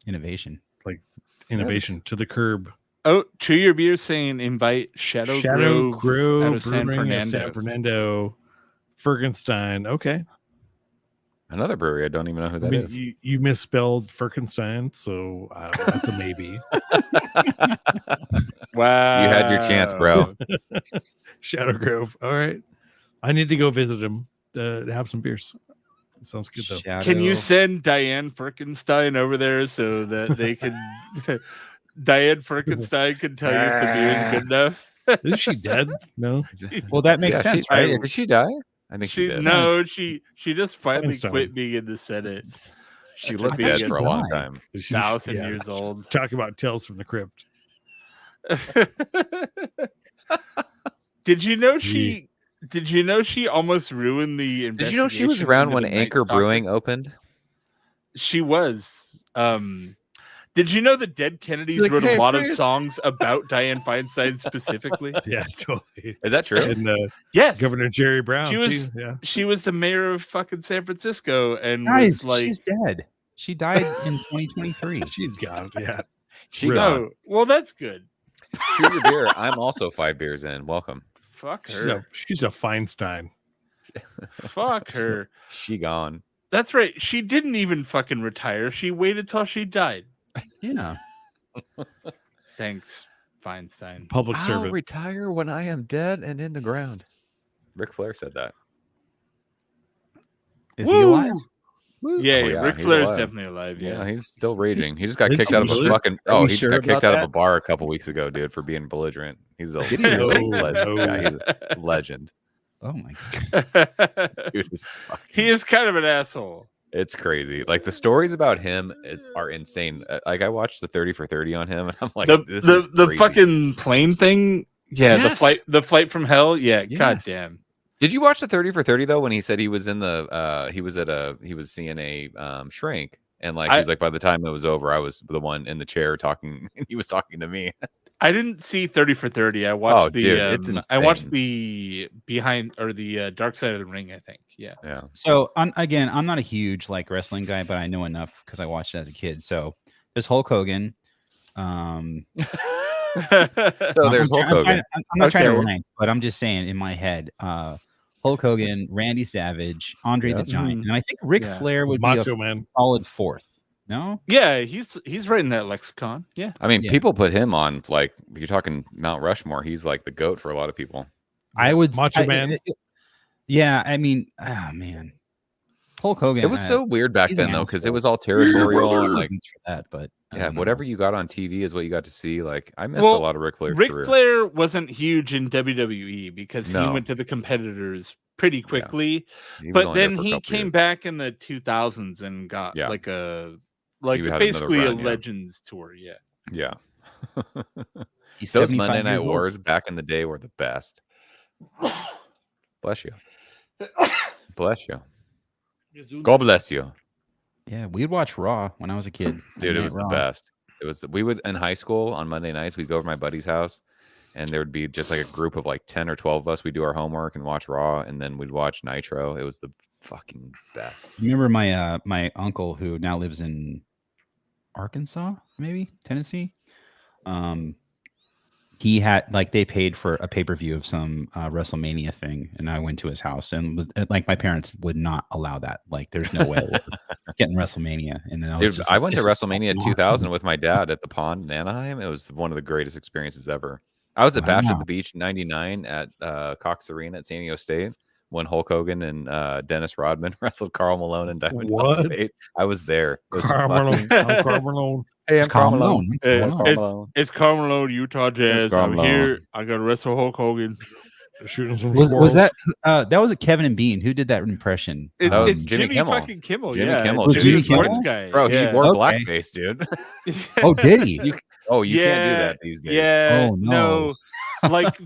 innovation. Like innovation to the curb. Oh, Chew Your Beer saying invite Shadow Grove out of San Fernando, Fergenstein. Okay. Another brewery. I don't even know who that is. You misspelled Fergenstein, so that's a maybe. Wow. You had your chance, bro. Shadow Grove. All right. I need to go visit him to have some beers. Sounds good though. Can you send Diane Ferkenstein over there so that they can Diane Ferkenstein can tell you if the beer is good enough? Is she dead? No. Well, that makes sense, right? Did she die? I think she did. No, she just finally quit being in the Senate. She looked dead for a long time. 1,000 years old. Talk about Tales from the Crypt. Did you know she almost ruined the investigation? Did you know she was around when Anchor Brewing opened? She was. Did you know the Dead Kennedys wrote a lot of songs about Dianne Feinstein specifically? Yeah, totally. Is that true? And, yes. Governor Jerry Brown. She was the mayor of fucking San Francisco, and guys, was like, she's dead. She died in 2023. She's gone. Yeah, she gone. Well, that's good. Chew your beer. I'm also 5 beers in. Welcome. Fuck her. She's a Feinstein. Fuck her. She gone. That's right. She didn't even fucking retire. She waited till she died. Yeah. Thanks, Feinstein. Public servant. I'll retire when I am dead and in the ground. Ric Flair said that. Is he alive? Yeah, Ric Flair's definitely alive. Yeah, he's still raging. He just got kicked out of a fucking. He just got kicked out of a bar a couple weeks ago, dude, for being belligerent. He's a legend. Yeah, he's a legend. Oh my god. He is kind of an asshole. It's crazy. Like the stories about him are insane. Like I watched the 30 for 30 on him, and I'm like, this is the fucking plane thing. Yeah, yes. the flight from hell. Yeah, yes. Goddamn. Did you watch the 30 for 30 though? When he said he was in the he was seeing a shrink, and like he was like, by the time it was over, I was the one in the chair talking, and he was talking to me. I didn't see 30 for 30. I watched I watched the behind or the Dark Side of the Ring, I think. Yeah. So I'm not a huge like wrestling guy, but I know enough because I watched it as a kid. So there's Hulk Hogan. So there's Hulk Hogan. I'm not trying to rank, but I'm just saying in my head, Hulk Hogan, Randy Savage, Andre the Giant, and I think Ric Flair would be a solid fourth. No? Yeah, he's right in that lexicon. Yeah. I mean, people put him on, like, if you're talking Mount Rushmore, he's like the GOAT for a lot of people. I would Macho Man. Yeah, I mean, oh man. Hulk Hogan. It was so weird back then though, because it was all territorial and like for that, but whatever you got on TV is what you got to see. Like I missed a lot of Ric Flair's career. Ric Flair wasn't huge in WWE because he went to the competitors pretty quickly. Yeah. But then he came back in the 2000s and got basically a Legends tour. Yeah. Yeah. Those Monday Night Wars back in the day were the best. Bless you. Bless you. God bless you. Yeah, we'd watch Raw when I was a kid. Dude, it was the best. We would in high school on Monday nights, we'd go over to my buddy's house and there would be just like a group of like 10 or 12 of us. We'd do our homework and watch Raw, and then we'd watch Nitro. It was the fucking best. Remember my uncle who now lives in Arkansas, maybe Tennessee. He had like they paid for a pay-per-view of some WrestleMania thing, and I went to his house, and was like my parents would not allow that. Like, there's no way we're getting WrestleMania. And then I went to WrestleMania 2000 with my dad at the pond in Anaheim. It was one of the greatest experiences ever. I was at Bash at the Beach '99 at Cox Arena at San Diego State when Hulk Hogan and Dennis Rodman wrestled Carl Malone and Diamond Dallas Page. I was there. Carl Malone. Hey, I'm Carl Malone. It's Carl Malone, Utah Jazz. I'm here. I got to wrestle Hulk Hogan. Shooting some was that that was a Kevin and Bean? Who did that impression? That was Jimmy Kimmel. Fucking Kimmel. Jimmy yeah. Kimmel. Jimmy Kimmel? Kimmel? Guy. Bro, he wore blackface, dude. Oh, did he? You can't do that these days. Yeah. Oh, no. Like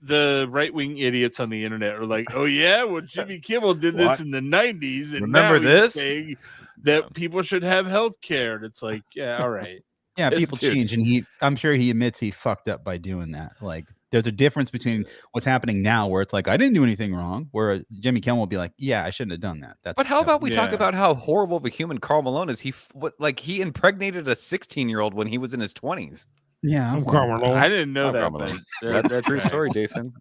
the right-wing idiots on the internet are like, oh yeah, well Jimmy Kimmel did this in the 90s, and remember now he's this? saying that people should have health care. And it's like, yeah, all right. Yeah, people change, and I'm sure he admits he fucked up by doing that. Like, there's a difference between what's happening now, where it's like I didn't do anything wrong, where Jimmy Kimmel will be like, yeah, I shouldn't have done that. But how about we talk about how horrible of a human Carl Malone is? He impregnated a 16-year-old when he was in his 20s. Yeah, I'm Carl Malone. I didn't know that. That's a true story, Jason.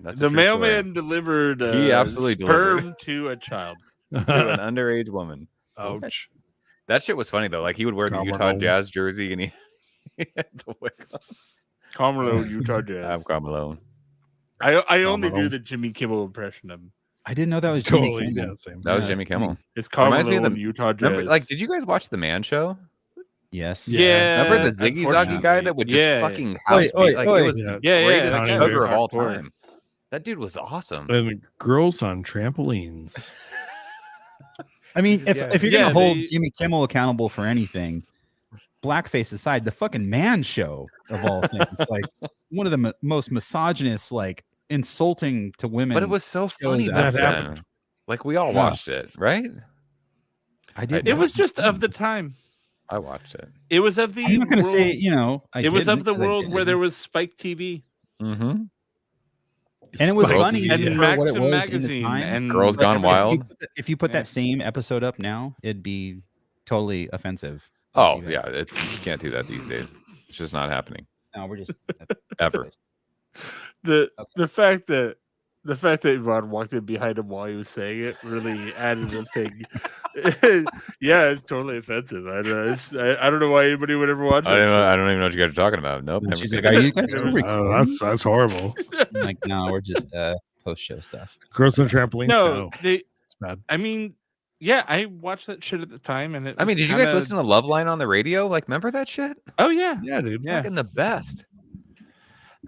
That's the mailman delivered he absolutely sperm to a child, to an underage woman. Ouch. That shit was funny though. Like, he would wear the Utah Jazz jersey and he had the wig on. Carl Malone, Utah Jazz. I'm Carl Malone. I only do the Jimmy Kimmel impression of him. I didn't know that was Totally. Jimmy Kimmel. That was Jimmy Kimmel. It's Carl Reminds me of Malone, Utah Jazz. Remember, like, did you guys watch The Man Show? Yes. Yeah. Remember the Ziggy Zaggy guy that would just fucking house beat? Like, it was the greatest sugar of all time. That dude was awesome. And girls on trampolines. I mean, if you're gonna hold Jimmy Kimmel accountable for anything, blackface aside, the fucking Man Show of all things, like one of the most misogynist, like insulting to women. But it was so funny that happened. Like, we all watched it, right? I did. It was just of the time. I watched it. It was of the. I'm not gonna say, it was of the world where there was Spike TV. Mm-hmm. And it was Spike funny and for Maxim what it was magazine in the time. and Girls Gone Wild. If you put that same episode up now, it'd be totally offensive. Oh yeah, you can't do that these days. It's just not happening. No, we're just ever. The fact that Yvonne walked in behind him while he was saying it really added a thing. Yeah, it's totally offensive. I don't know why anybody would ever watch it. I don't even know what you guys are talking about. Nope. Never She's seen like, it. are you guys still recording? That's horrible. I'm like, no, we're just post-show stuff. Girls on trampolines. No, it's bad. I mean, yeah, I watched that shit at the time, and I mean, did you guys listen to Loveline on the radio? Like, remember that shit? Oh yeah, yeah, dude. Yeah, fucking the best.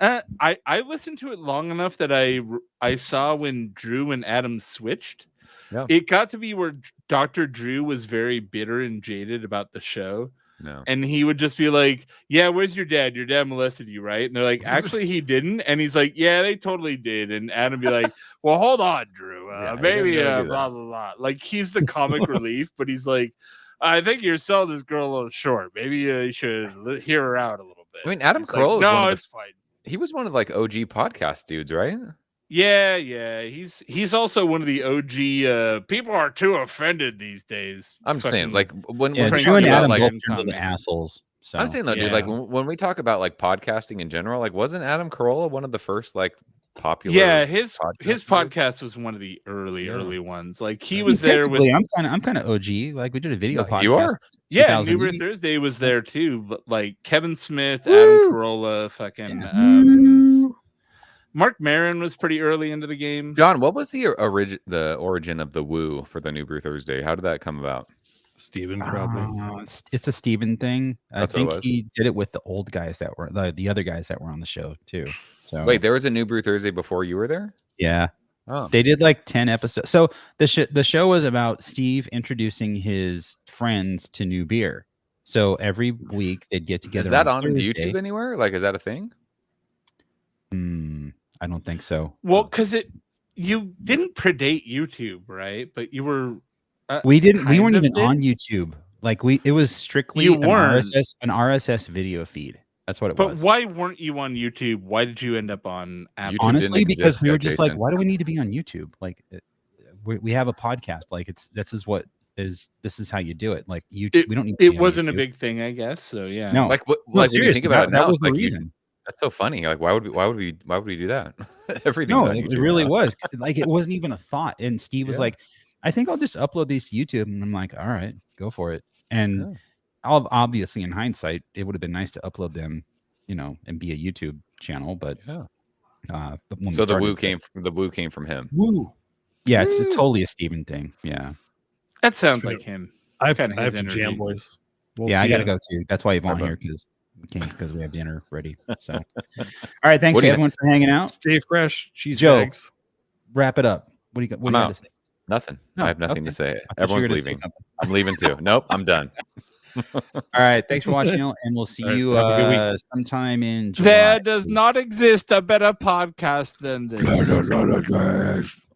I listened to it long enough that I saw when Drew and Adam switched. Yeah. It got to be where Dr. Drew was very bitter and jaded about the show. No. And he would just be like, yeah, where's your dad? Your dad molested you, right? And they're like, actually, he didn't. And he's like, yeah, they totally did. And Adam be like, well, hold on, Drew. Maybe blah, blah, blah. Like, he's the comic relief, but he's like, I think you're selling this girl a little short. Maybe you should hear her out a little bit. I mean, Adam like, Carolla. no, it's fine. He was one of like OG podcast dudes, right? Yeah. He's also one of the OG. People are too offended these days. I'm just saying, like, when Drew we're and talking Adam about, like, both turned into assholes. So I'm saying though, dude, like when we talk about like podcasting in general, like, wasn't Adam Carolla one of the first like popular? Yeah, his podcast was one of the early ones. Like, he was there with. I'm kind of OG. Like, we did a video podcast. You are. Yeah, New Year Thursday was there too. But like Kevin Smith, Adam Carolla, fucking. Mark Maron was pretty early into the game. John, what was the origin of the Woo for the New Brew Thursday? How did that come about? Steven, probably. It's a Steven thing. That's I think he did it with the old guys that were the other guys that were on the show too. So wait, there was a New Brew Thursday before you were there? Yeah. Oh. They did like 10 episodes. So the show was about Steve introducing his friends to new beer. So every week they'd get together. Is that on YouTube anywhere? Like, is that a thing? I don't think so. Well, because you didn't predate YouTube, right? But you were. We weren't even on YouTube. Like, it was strictly an RSS video feed. That's what it But was. why weren't you on YouTube? Why did you end up on Apple? YouTube Honestly, didn't because exist we were yet, just like, Jason. why do we need to be on YouTube? Like, we have a podcast. Like, this is how you do it. Like, YouTube, we don't need to It be on wasn't a YouTube. big thing, I guess. So yeah. No. Like what? No, Like when you think seriously, about it that now, was it's the like reason. that's so funny. Like why would we do that? Everything's No, on it YouTube. really now. was. Like, it wasn't even a thought. And Steve was Yeah. like, I think I'll just upload these to YouTube. And I'm like, all right, go for it. And Yeah. obviously, in hindsight, it would have been nice to upload them, and be a YouTube channel. But Yeah. but when So we the woo started, came from him. Woo. yeah, it's Woo. totally a Steven thing. Yeah. That sounds Sweet. like him. I have Kinda to, I have his to jam, energy. boys. We'll Yeah, I see got to ya. go too. That's why Yvonne Bye-bye. here because we have dinner ready. So, all right, thanks What to do you- everyone for hanging out. Stay fresh, cheese Joe. bags. Wrap it up. What do you got? What I'm do you got out. to say? Nothing. No, I have nothing okay. to say. I thought you were Everyone's gonna say leaving. something. I'm leaving too. Nope, I'm done. All right, thanks for watching, and we'll see All right, you have a good week. sometime in July. There does not exist a better podcast than this.